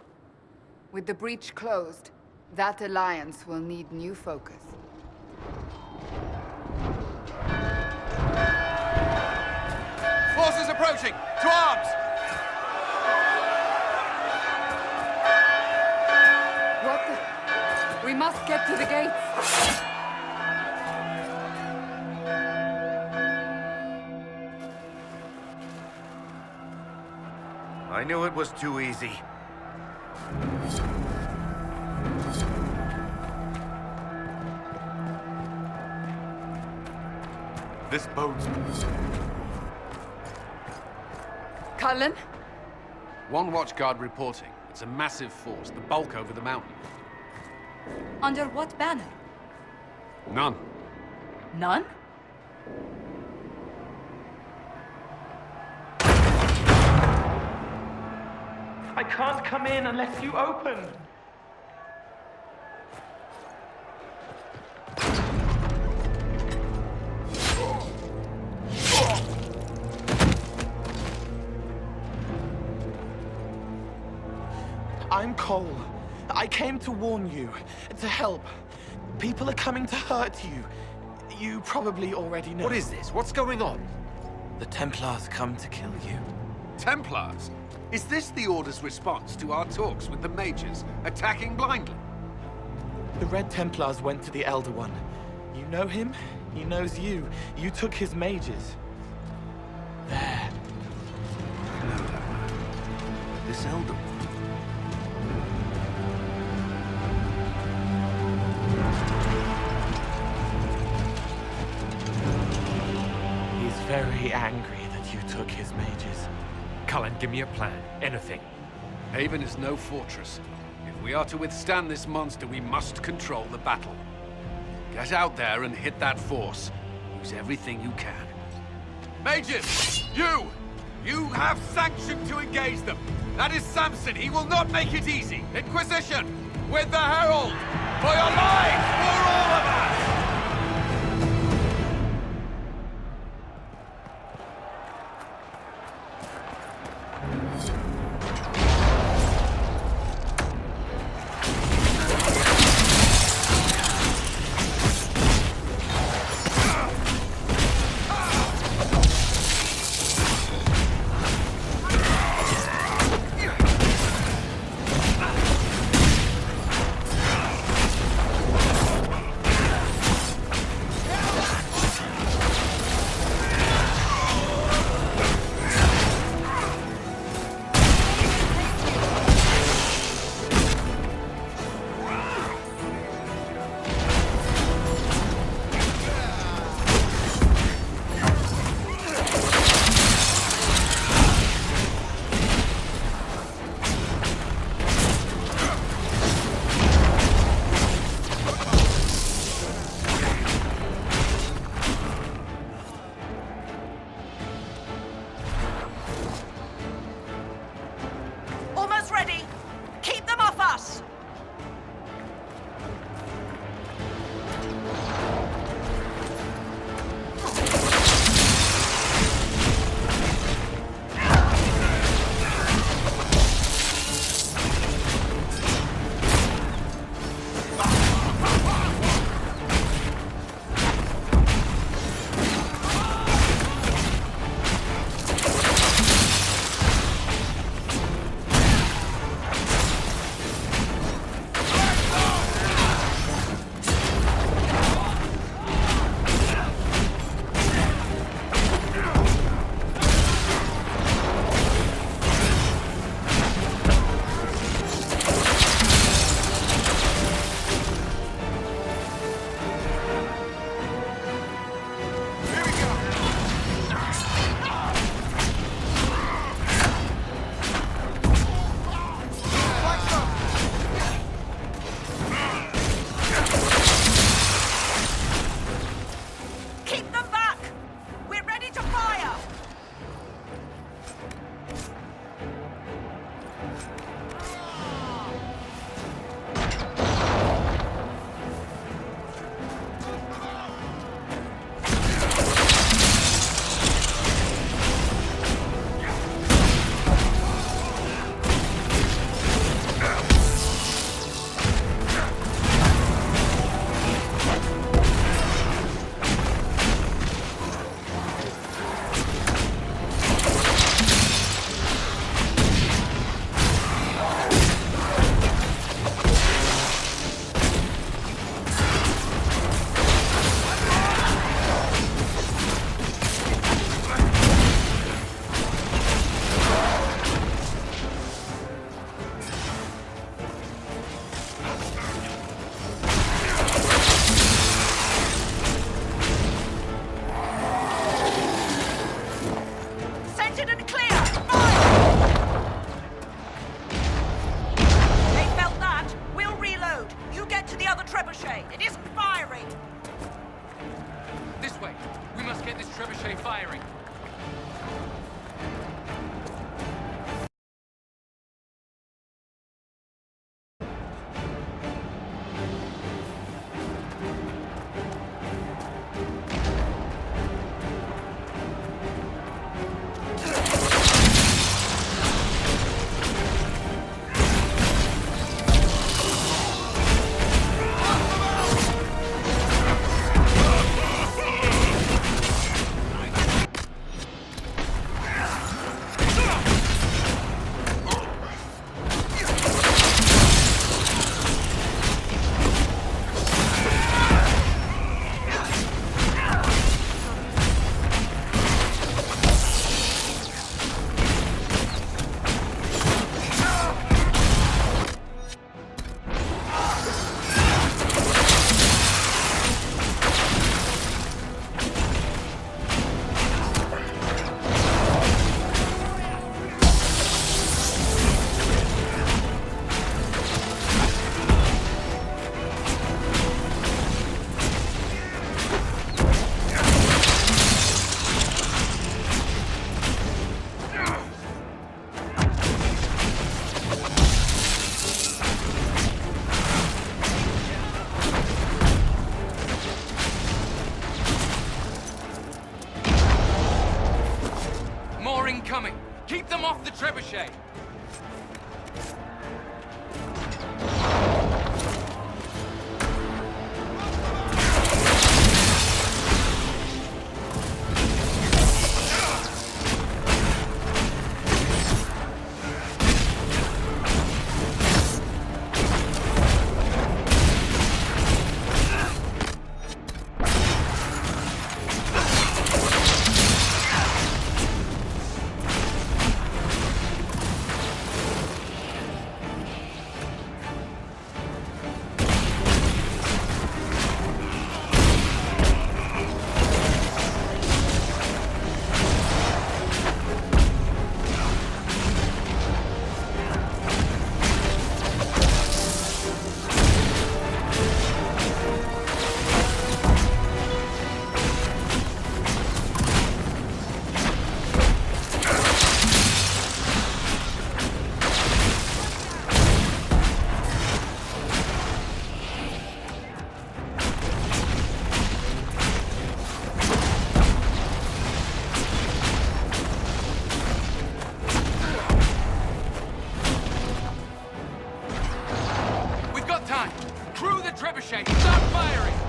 With the breach closed, that alliance will need new focus. Forces approaching! To arms! What the... We must get to the gates! I knew it was too easy. This boat's... Cullen? One watchguard reporting. It's a massive force, the bulk over the mountain. Under what banner? None. None? I can't come in unless you open. I'm Cole. I came to warn you, to help. People are coming to hurt you. You probably already know. What is this? What's going on? The Templars come to kill you. Templars? Is this the Order's response to our talks with the mages, attacking blindly? The Red Templars went to the Elder One. You know him, he knows you. You took his mages. There. I know that man. This Elder One. He's very angry that you took his mages. Cullen, give me a plan. Anything. Haven is no fortress. If we are to withstand this monster, we must control the battle. Get out there and hit that force. Use everything you can. Mages! You! You have sanction to engage them! That is Samson. He will not make it easy. Inquisition! With the Herald! For your lives! For all of us! coming! Keep them off the trebuchet! trebuchet! Stop firing!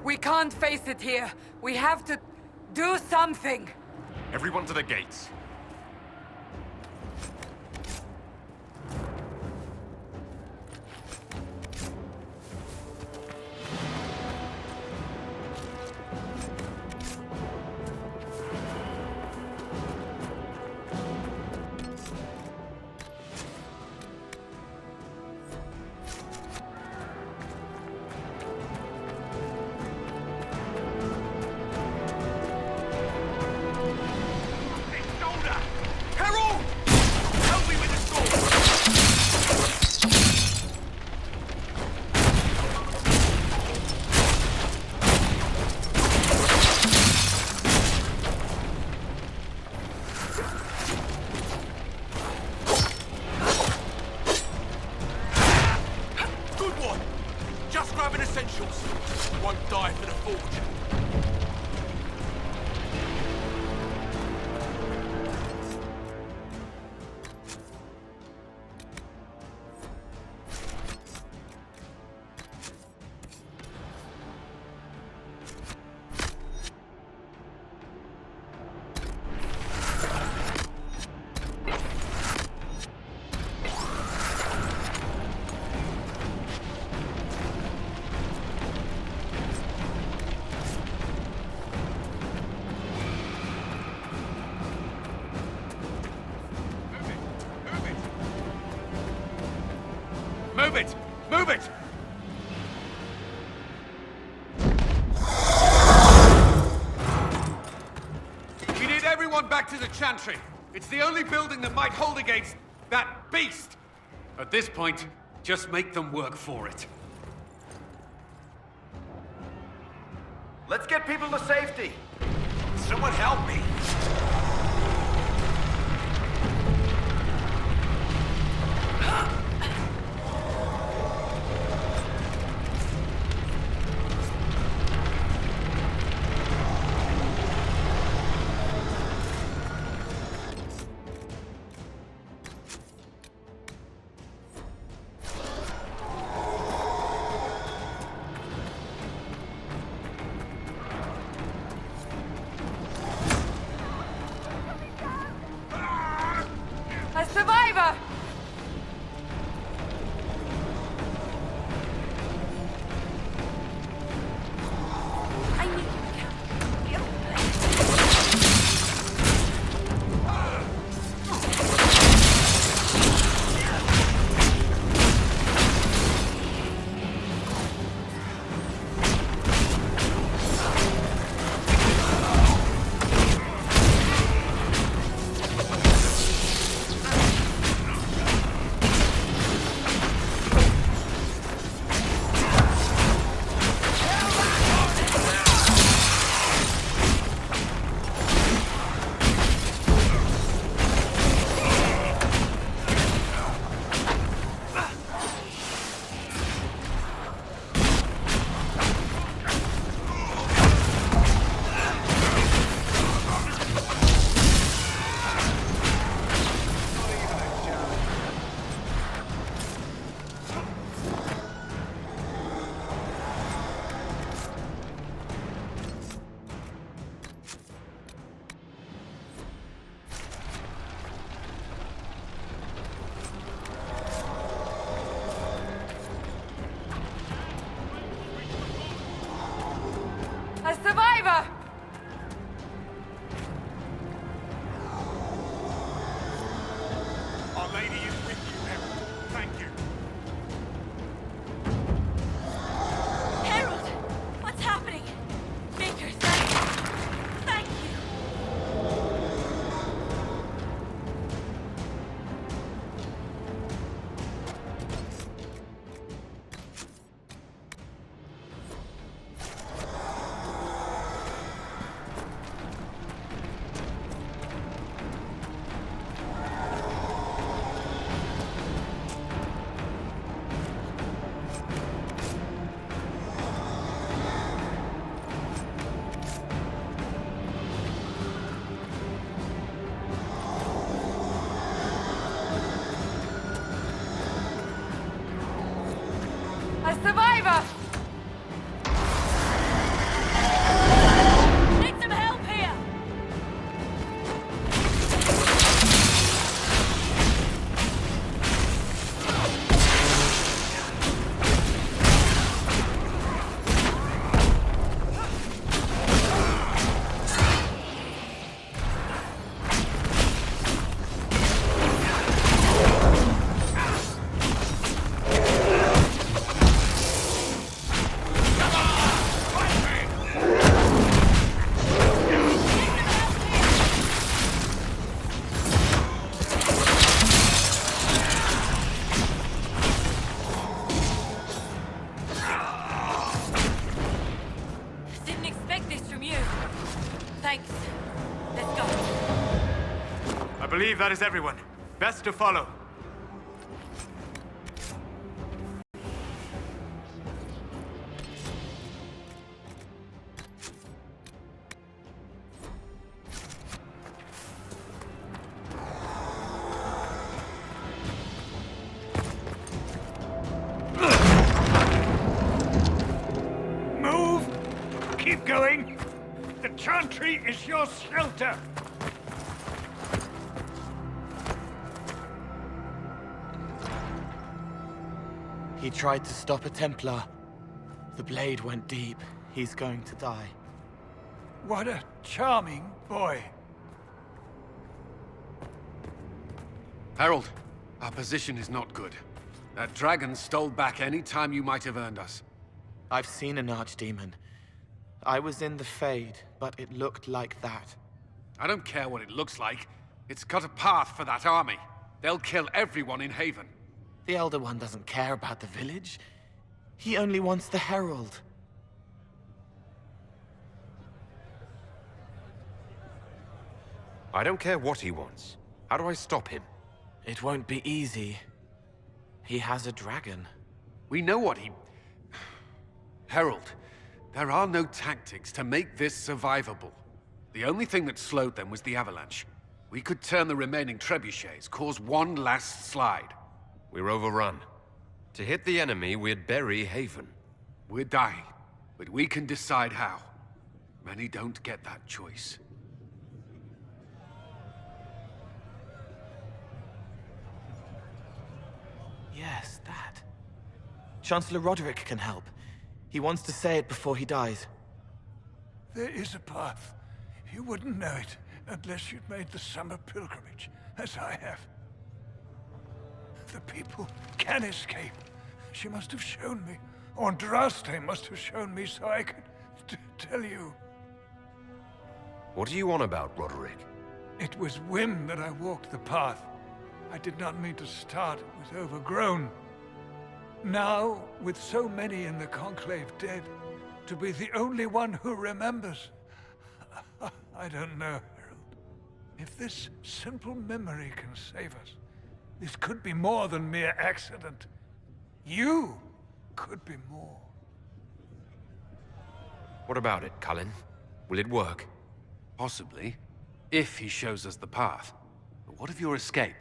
We can't face it here. We have to do something. Everyone to the gates. Move it! Move it! We need everyone back to the Chantry. It's the only building that might hold against that beast. At this point, just make them work for it. Let's get people to safety. Someone help me. Save us! Need some help here! Didn't expect this from you. Thanks. Let's go. I believe that is everyone. Best to follow. Move! Keep going! The chantry is your shelter! He tried to stop a Templar. The blade went deep. He's going to die. What a charming boy. Harold, our position is not good. That dragon stole back any time you might have earned us. I've seen an archdemon. I was in the Fade, but it looked like that. I don't care what it looks like. It's got a path for that army. They'll kill everyone in Haven. The Elder One doesn't care about the village. He only wants the Herald. I don't care what he wants. How do I stop him? It won't be easy. He has a dragon. We know what he... Herald, there are no tactics to make this survivable. The only thing that slowed them was the avalanche. We could turn the remaining trebuchets, cause one last slide. We're overrun. To hit the enemy, we'd bury Haven. We're dying, but we can decide how. Many don't get that choice. Yes, that. Chancellor Roderick can help. He wants to say it before he dies. There is a path. You wouldn't know it unless you'd made the summer pilgrimage, as I have. The people can escape. She must have shown me. Or Andraste must have shown me so I could tell you. What are you on about, Roderick? It was whim that I walked the path. I did not mean to start. It was overgrown. Now, with so many in the Conclave dead, to be the only one who remembers. I don't know, Harold. If this simple memory can save us, this could be more than mere accident. You could be more. What about it, Cullen? Will it work? Possibly, if he shows us the path. But what of your escape?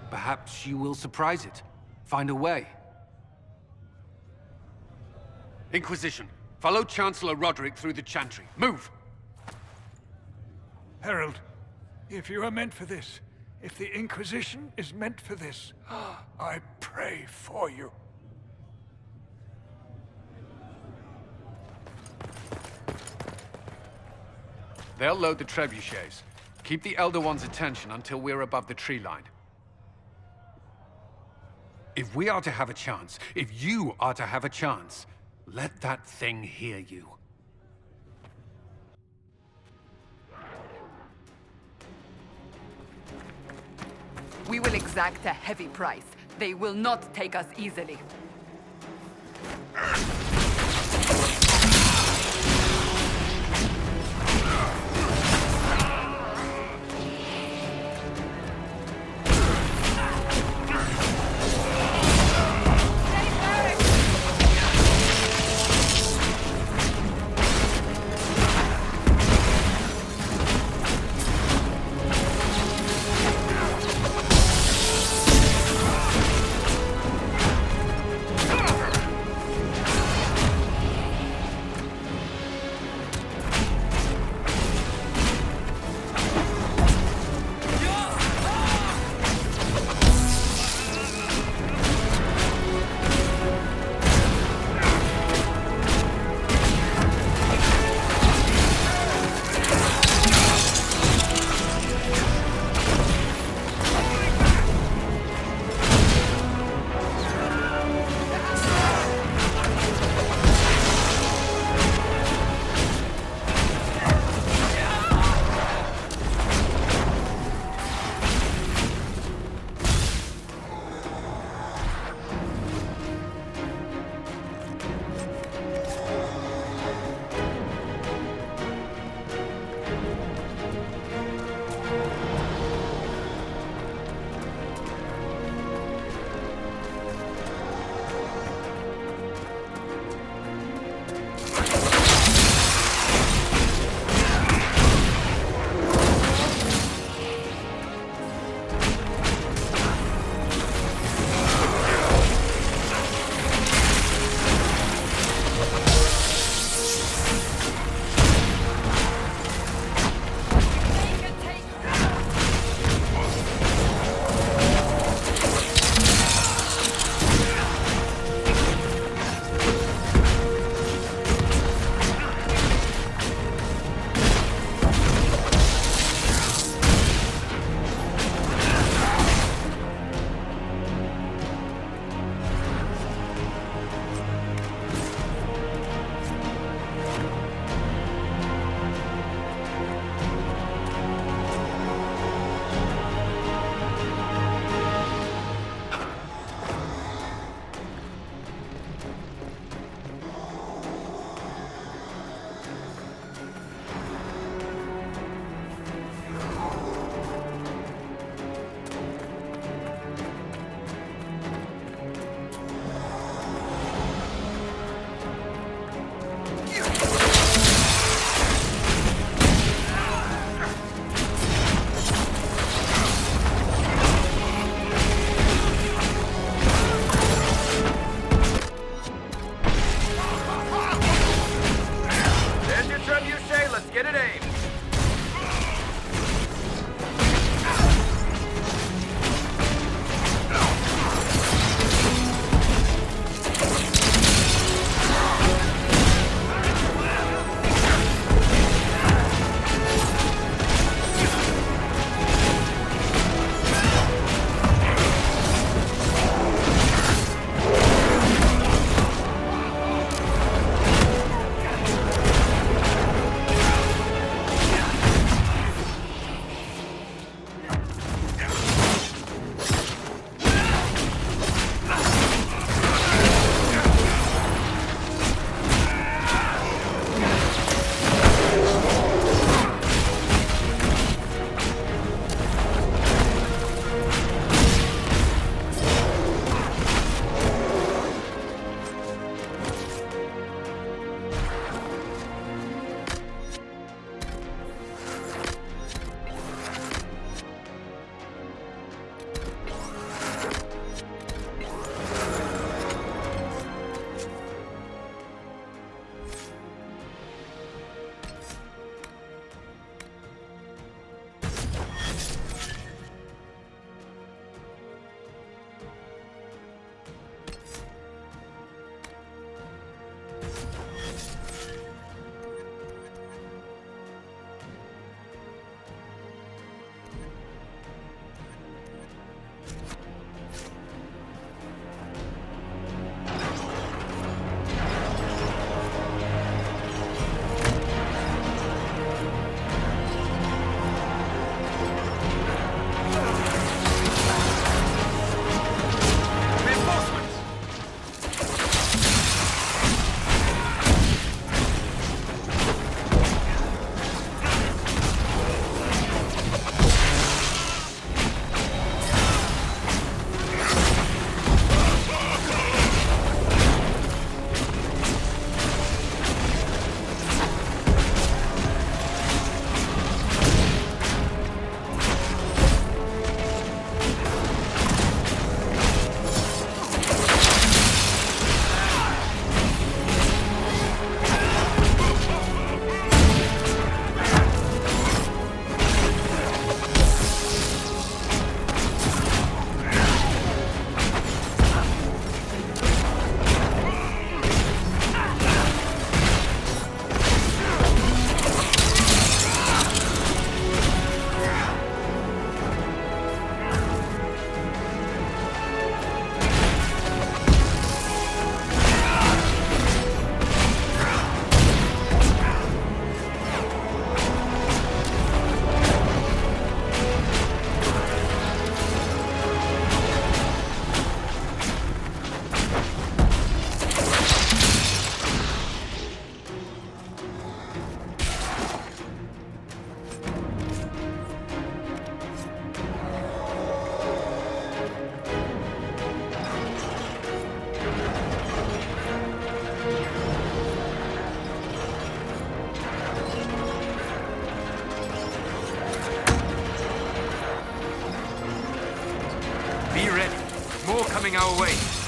Perhaps you will surprise it. Find a way. Inquisition, follow Chancellor Roderick through the Chantry. Move! Harold, if you are meant for this, if the Inquisition is meant for this, I pray for you. They'll load the trebuchets. Keep the Elder One's attention until we're above the tree line. If we are to have a chance, if you are to have a chance, let that thing hear you. We will exact a heavy price. They will not take us easily. coming our way.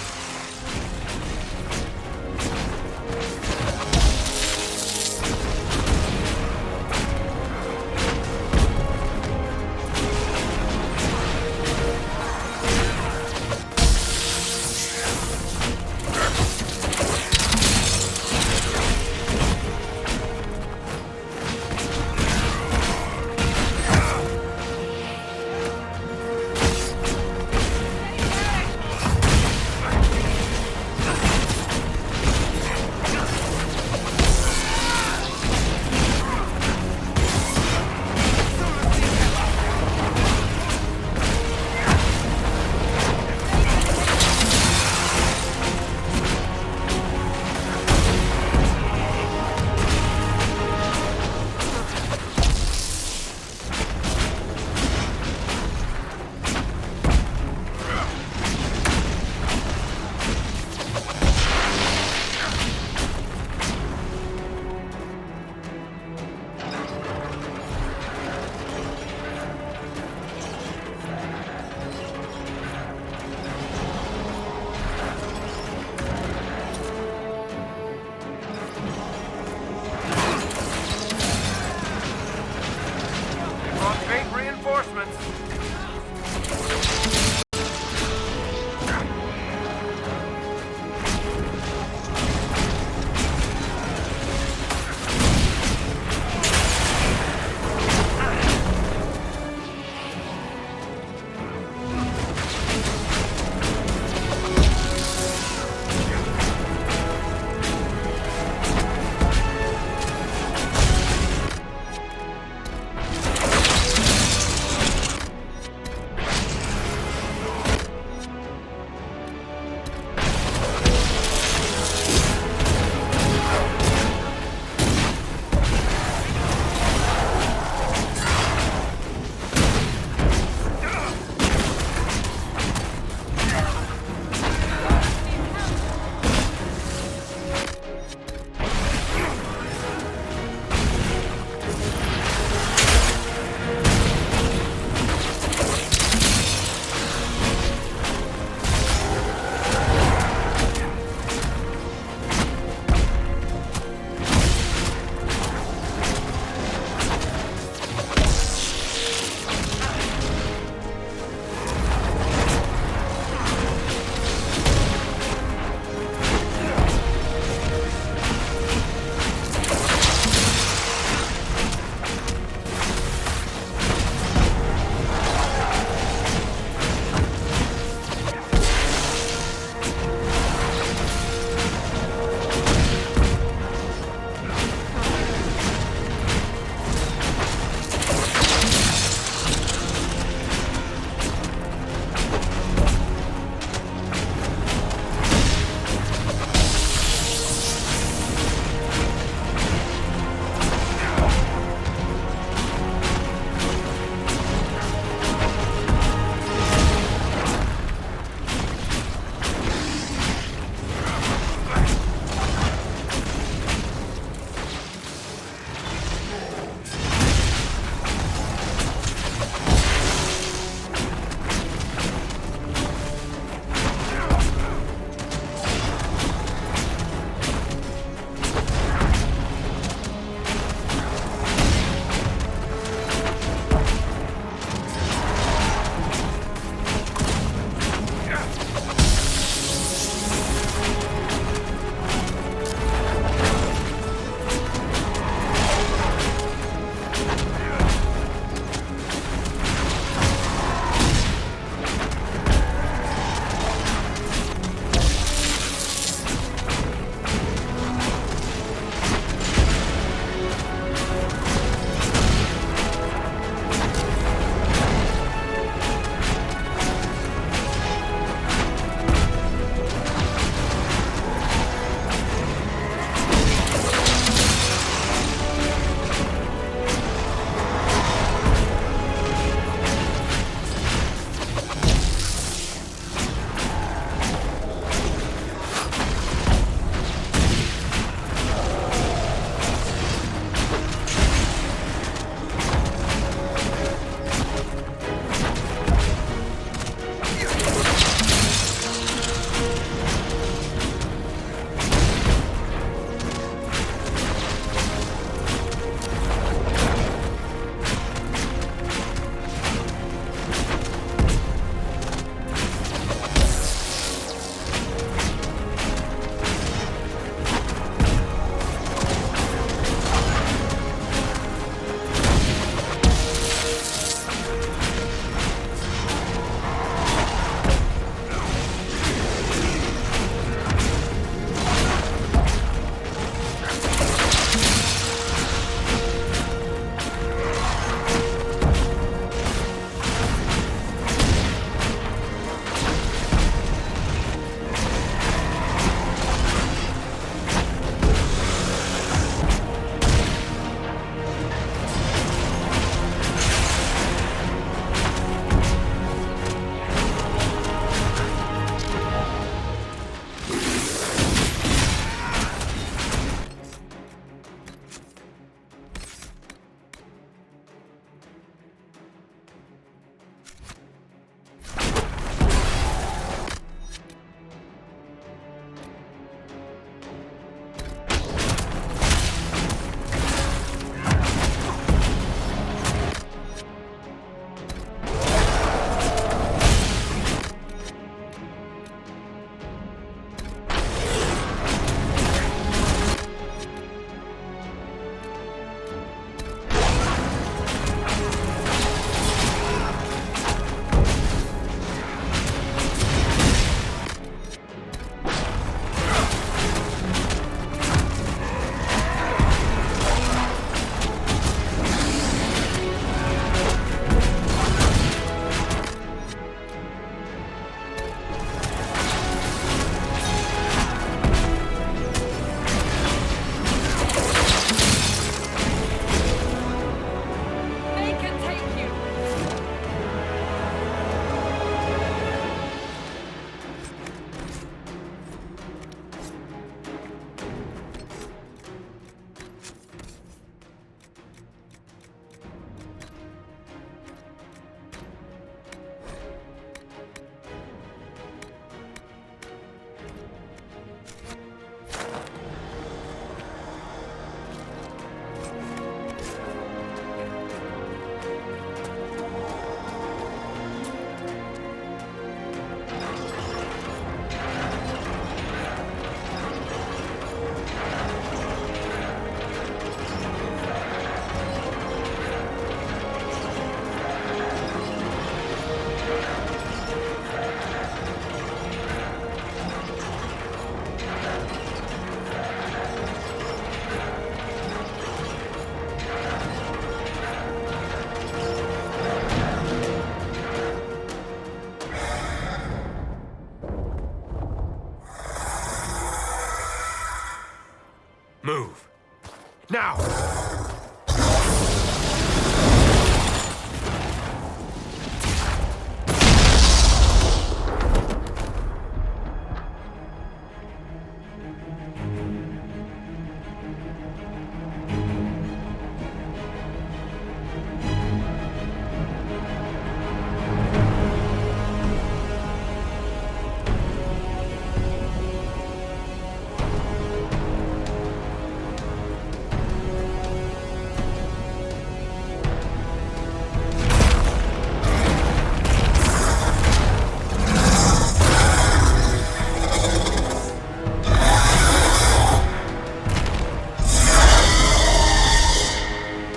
Now!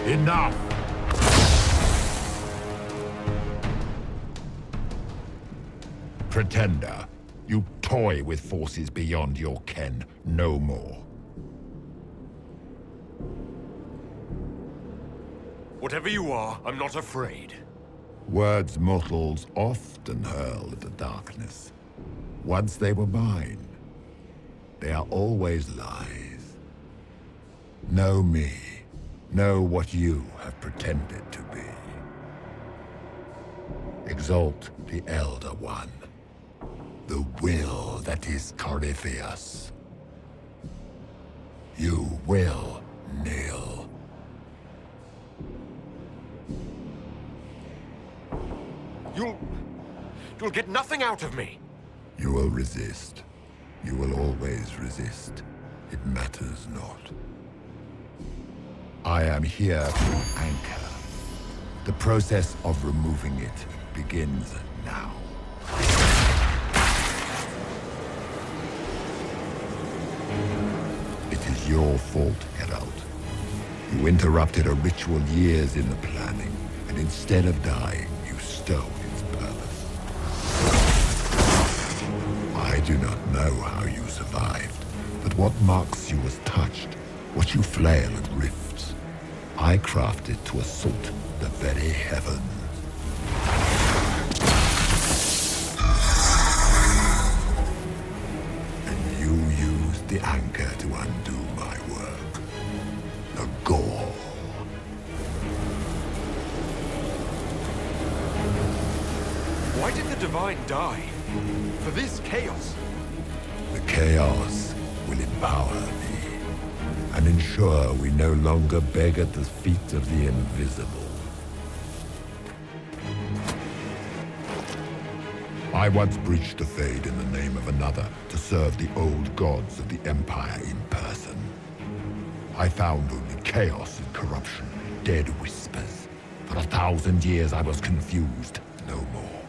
Enough! Pretender, you toy with forces beyond your ken no more. Whatever you are, I'm not afraid. Words mortals often hurl at the darkness. Once they were mine, they are always lies. Know me. Know what you have pretended to be. Exalt the Elder One. The will that is Corypheus. You will kneel. You'll get nothing out of me. You will resist. You will always resist. It matters not. I am here to anchor. The process of removing it begins now. It is your fault, Herald. You interrupted a ritual years in the planning, and instead of dying, you stole its purpose. I do not know how you survived, but what marks you as touched, what you flail at rifts, I crafted to assault the very heavens. And you used the anchor to undo my work. The gore. Why did the Divine die? For this chaos? The chaos will empower me and ensure we no longer beg at the feet of the invisible. I once breached the Fade in the name of another to serve the old gods of the Empire in person. I found only chaos and corruption, dead whispers. For 1,000 years I was confused, no more.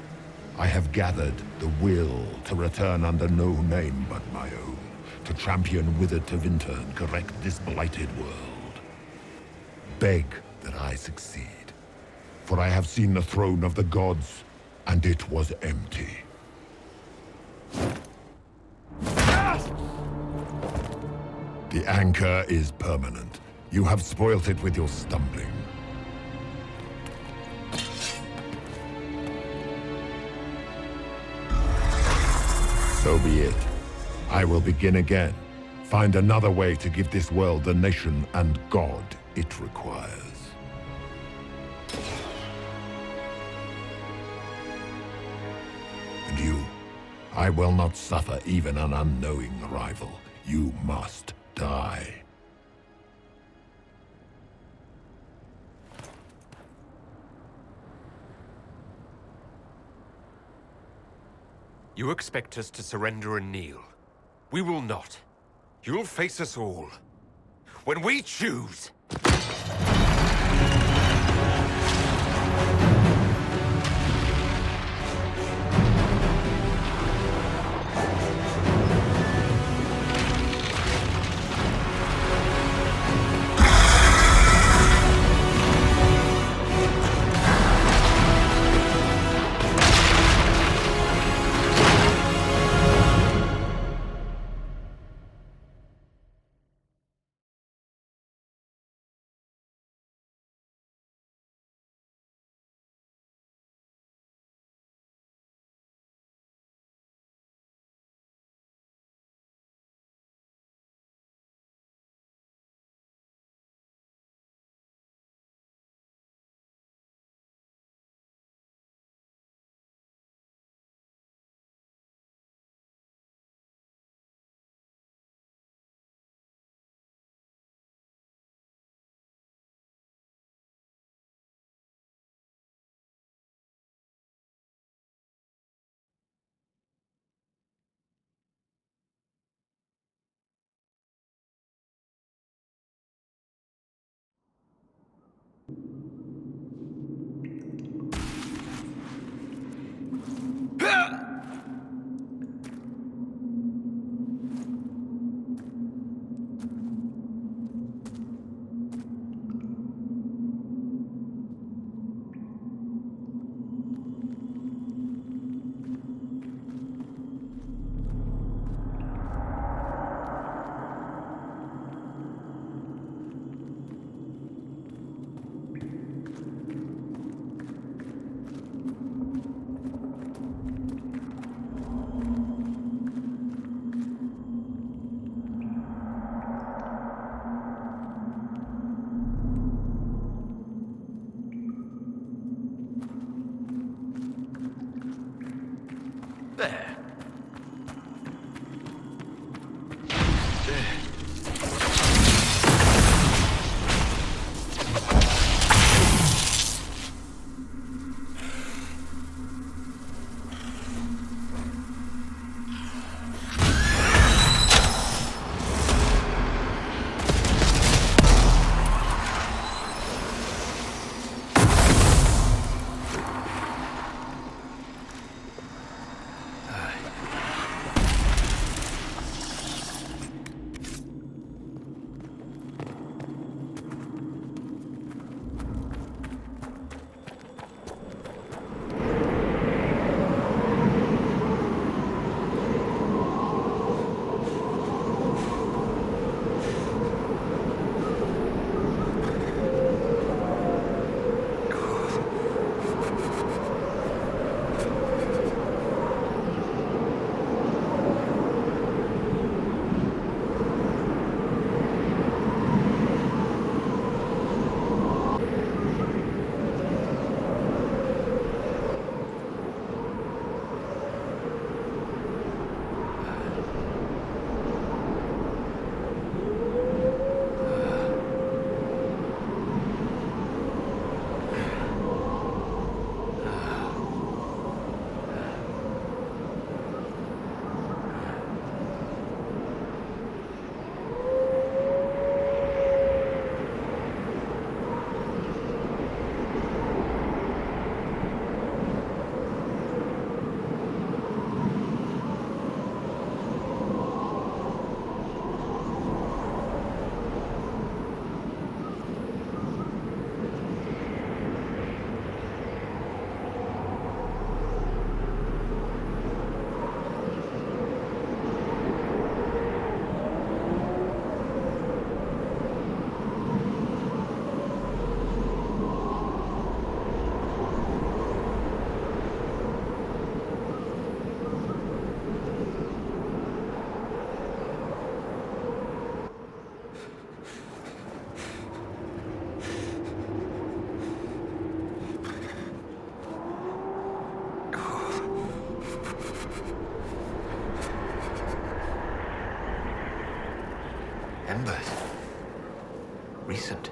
I have gathered the will to return under no name but my own, to champion withered Tevinter and correct this blighted world. Beg that I succeed, for I have seen the throne of the gods, and it was empty. The anchor is permanent. You have spoilt it with your stumbling. So be it. I will begin again. Find another way to give this world the nation and God it requires. And you, I will not suffer even an unknowing rival. You must die. You expect us to surrender and kneel. We will not. You'll face us all. When we choose! Embers. Recent.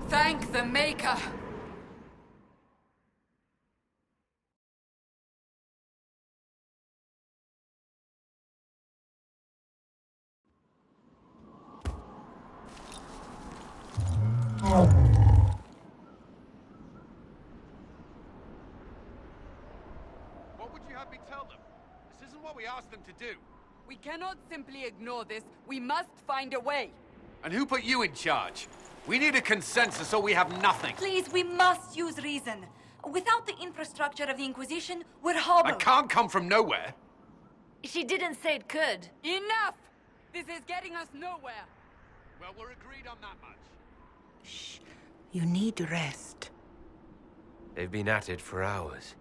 Thank the Maker! What would you have me tell them? This isn't what we asked them to do. We cannot simply ignore this. We must find a way. And who put you in charge? We need a consensus or we have nothing. Please, we must use reason. Without the infrastructure of the Inquisition, we're hobbled. I can't come from nowhere. She didn't say it could. Enough! This is getting us nowhere. Well, we're agreed on that much. Shh. You need rest. They've been at it for hours.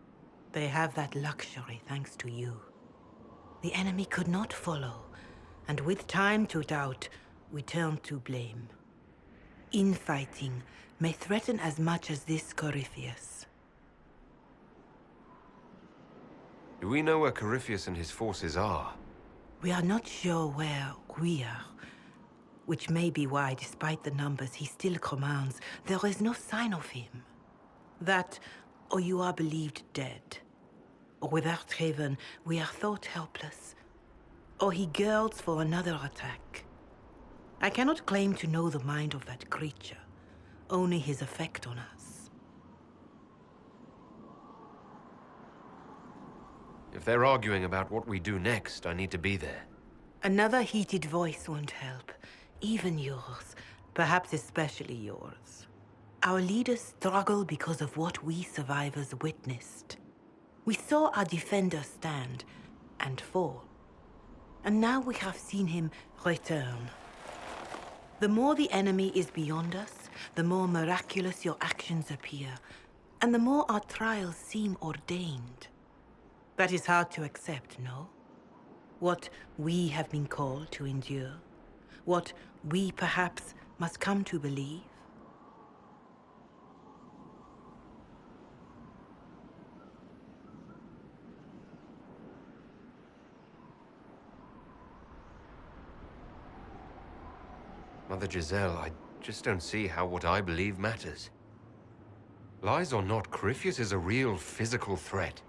They have that luxury thanks to you. The enemy could not follow, and with time to doubt, we turn to blame. Infighting may threaten as much as this Corypheus. Do we know where Corypheus and his forces are? We are not sure where we are, which may be why, despite the numbers he still commands, there is no sign of him. That, or you are believed dead. Or without Haven, we are thought helpless. Or he girds for another attack. I cannot claim to know the mind of that creature, only his effect on us. If they're arguing about what we do next, I need to be there. Another heated voice won't help. Even yours. Perhaps especially yours. Our leaders struggle because of what we survivors witnessed. We saw our defender stand and fall. And now we have seen him return. The more the enemy is beyond us, the more miraculous your actions appear, and the more our trials seem ordained. That is hard to accept, no? What we have been called to endure, what we perhaps must come to believe. Mother Giselle, I just don't see how what I believe matters. Lies or not, Corypheus is a real physical threat.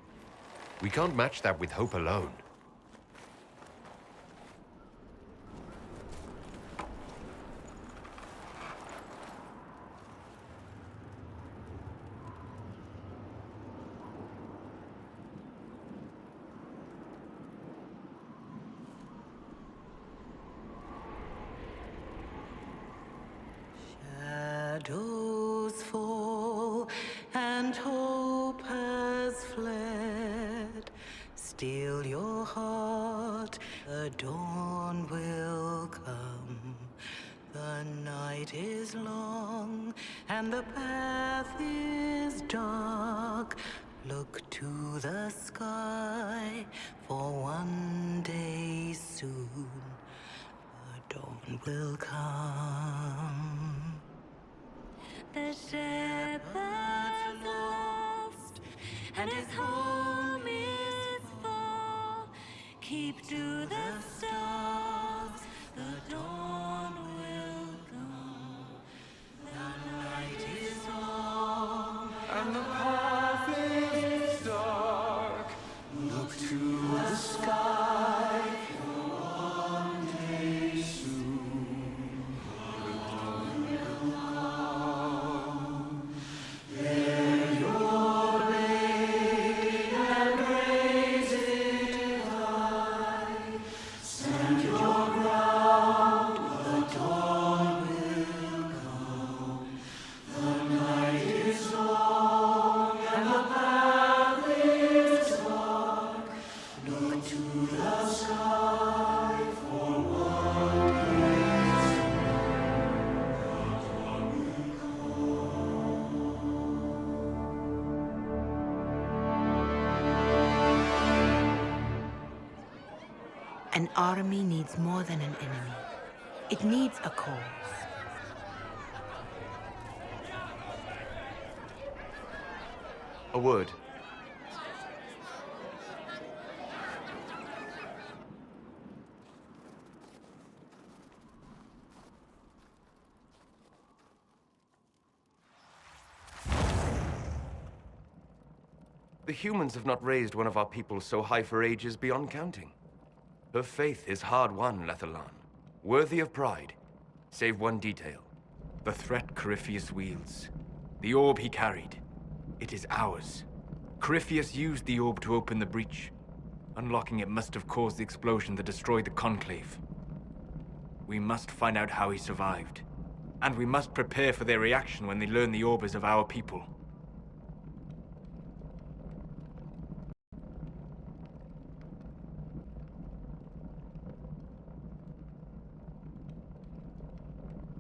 We can't match that with hope alone. Shadows fall and hope has fled. Still your heart, the dawn will come. The night is long and the path is dark. Look to the sky, for one day soon the dawn will come. The shepherd's lost, and his home is far. Keep to the stars, the dawn will come. The night is long, And the path is dark. Look to the sky, for one day soon the dawn will come. Bear your blade and raise it high. Stand An army needs more than an enemy. It needs a cause. A word. The humans have not raised one of our people so high for ages beyond counting. Her faith is hard-won, Lethalan. Worthy of pride. Save one detail. The threat Corypheus wields. The orb he carried. It is ours. Corypheus used the orb to open the breach. Unlocking it must have caused the explosion that destroyed the Conclave. We must find out how he survived. And we must prepare for their reaction when they learn the orb is of our people.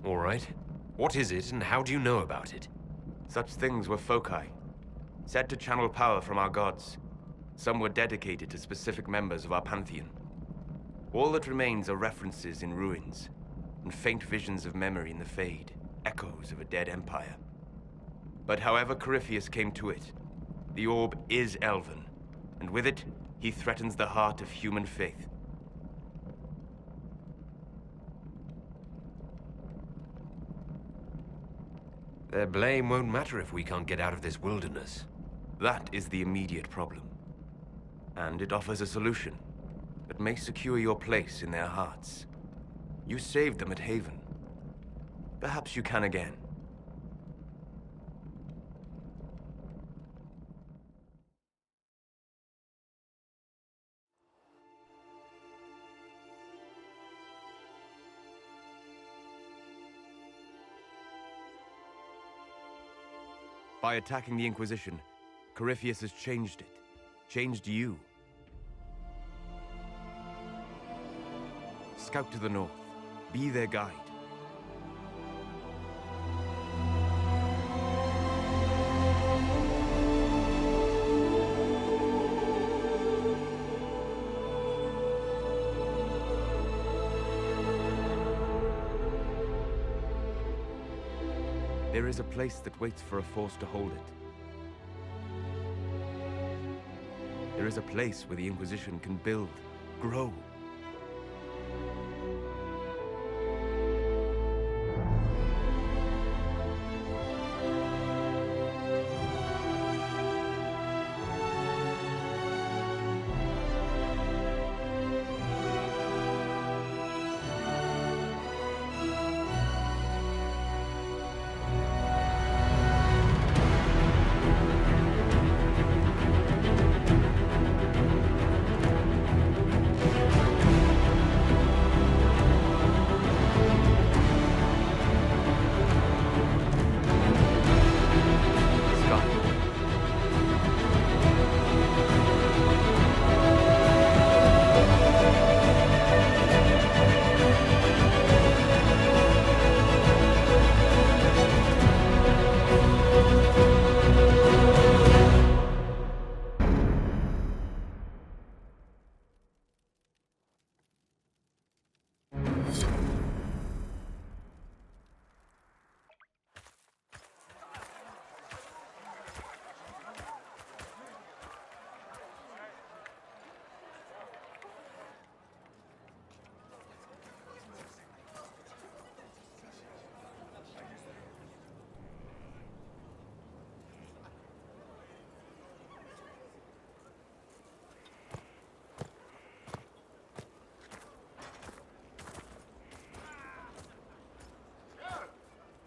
All right. What is it, and how do you know about it? Such things were foci, said to channel power from our gods. Some were dedicated to specific members of our pantheon. All that remains are references in ruins, and faint visions of memory in the Fade, echoes of a dead empire. But however Corypheus came to it, the orb is elven, and with it, he threatens the heart of human faith. Their blame won't matter if we can't get out of this wilderness. That is the immediate problem. And it offers a solution that may secure your place in their hearts. You saved them at Haven. Perhaps you can again. By attacking the Inquisition, Corypheus has changed it. Changed you. Scout to the north. Be their guide. There is a place that waits for a force to hold it. There is a place where the Inquisition can build, grow.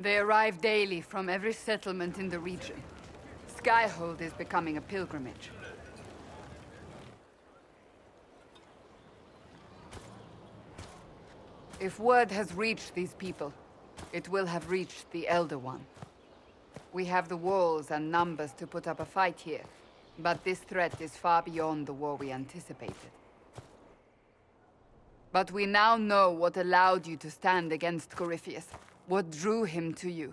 They arrive daily from every settlement in the region. Skyhold is becoming a pilgrimage. If word has reached these people, it will have reached the Elder One. We have the walls and numbers to put up a fight here, but this threat is far beyond the war we anticipated. But we now know what allowed you to stand against Corypheus. What drew him to you?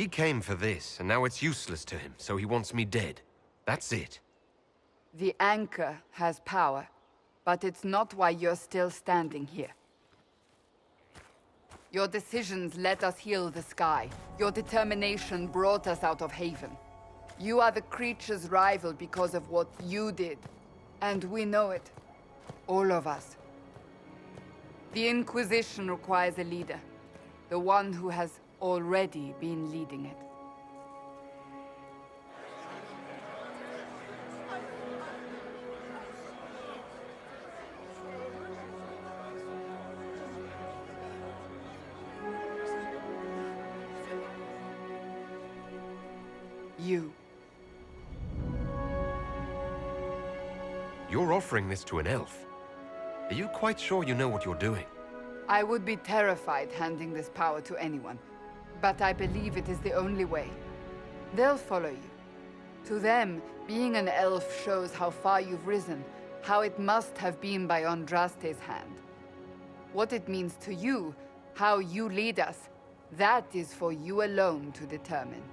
He came for this, and now it's useless to him, so he wants me dead. That's it. The Anchor has power, but it's not why you're still standing here. Your decisions let us heal the sky. Your determination brought us out of Haven. You are the creature's rival because of what you did. And we know it. All of us. The Inquisition requires a leader. The one who has already been leading it. You. You're offering this to an elf. Are you quite sure you know what you're doing? I would be terrified handing this power to anyone, but I believe it is the only way. They'll follow you. To them, being an elf shows how far you've risen, how it must have been by Andraste's hand. What it means to you, how you lead us, that is for you alone to determine.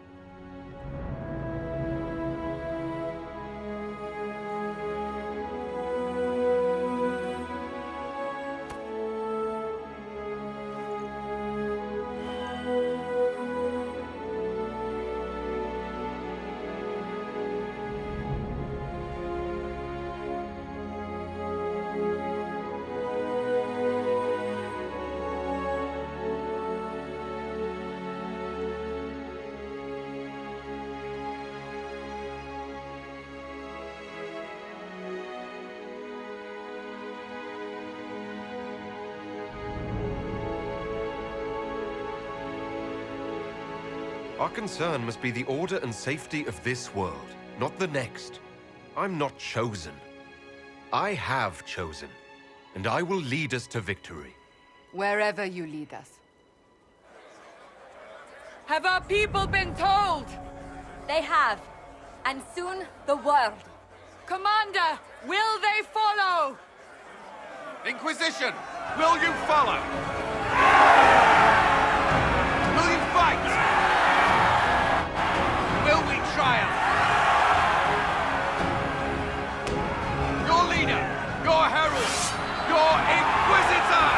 Our concern must be the order and safety of this world, not the next. I'm not chosen. I have chosen, and I will lead us to victory. Wherever you lead us. Have our people been told? They have. And soon, the world. Commander, will they follow? Inquisition, will you follow? Will you fight? Will we triumph? Your leader, your herald, your Inquisitor!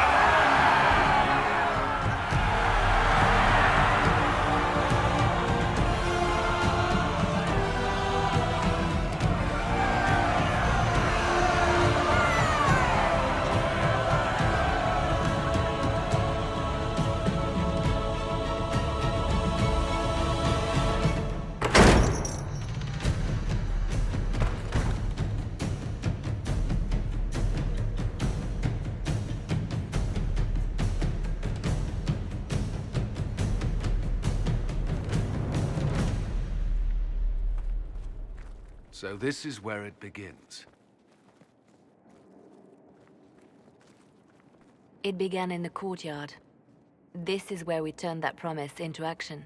So this is where it begins. It began in the courtyard. This is where we turned that promise into action.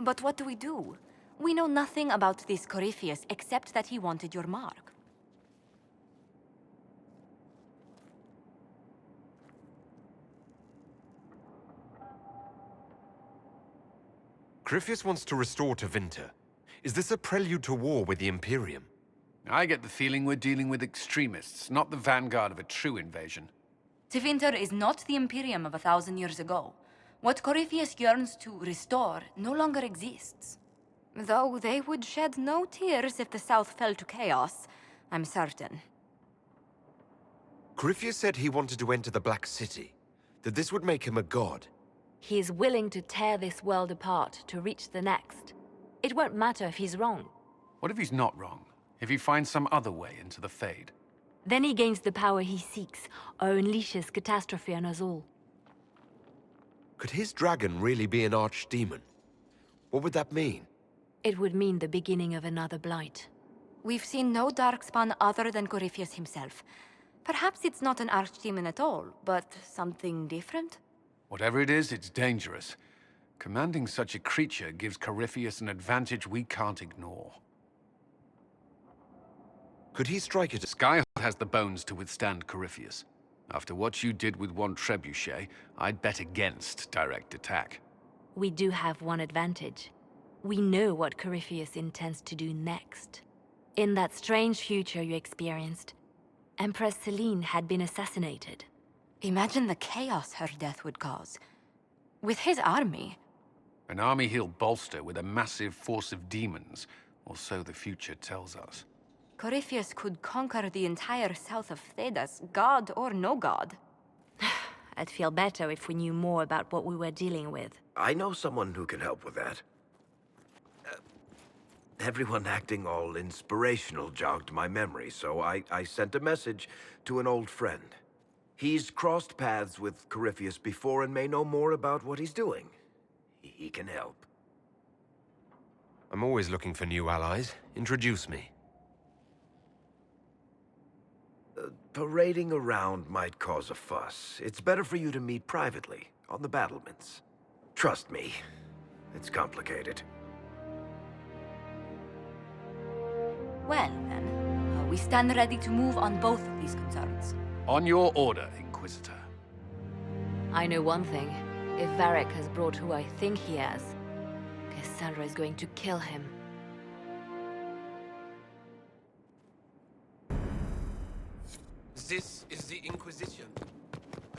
But what do we do? We know nothing about this Corypheus except that he wanted your mark. Corypheus wants to restore Tevinter. Is this a prelude to war with the Imperium? I get the feeling we're dealing with extremists, not the vanguard of a true invasion. Tevinter is not the Imperium of 1,000 years ago. What Corypheus yearns to restore no longer exists. Though they would shed no tears if the South fell to chaos, I'm certain. Corypheus said he wanted to enter the Black City, that this would make him a god. He is willing to tear this world apart to reach the next. It won't matter if he's wrong. What if he's not wrong? If he finds some other way into the Fade? Then he gains the power he seeks, or unleashes catastrophe on us all. Could his dragon really be an archdemon? What would that mean? It would mean the beginning of another blight. We've seen no darkspawn other than Corypheus himself. Perhaps it's not an archdemon at all, but something different? Whatever it is, it's dangerous. Commanding such a creature gives Corypheus an advantage we can't ignore. Could he strike it? Skyhold has the bones to withstand Corypheus. After what you did with one trebuchet, I'd bet against direct attack. we do have one advantage. We know what Corypheus intends to do next. In that strange future you experienced, Empress Selene had been assassinated. Imagine the chaos her death would cause. With his army. An army he'll bolster with a massive force of demons, or so the future tells us. Corypheus could conquer the entire south of Thedas, god or no god. I'd feel better if we knew more about what we were dealing with. I know someone who can help with that. Everyone acting all inspirational jogged my memory, so I sent a message to an old friend. He's crossed paths with Corypheus before and may know more about what he's doing. He can help. I'm always looking for new allies. Introduce me. Parading around might cause a fuss. It's better for you to meet privately, on the battlements. Trust me, it's complicated. Well, then, we stand ready to move on both of these concerns. On your order, Inquisitor. I know one thing. If Varric has brought who I think he has, Cassandra is going to kill him. This is the Inquisition.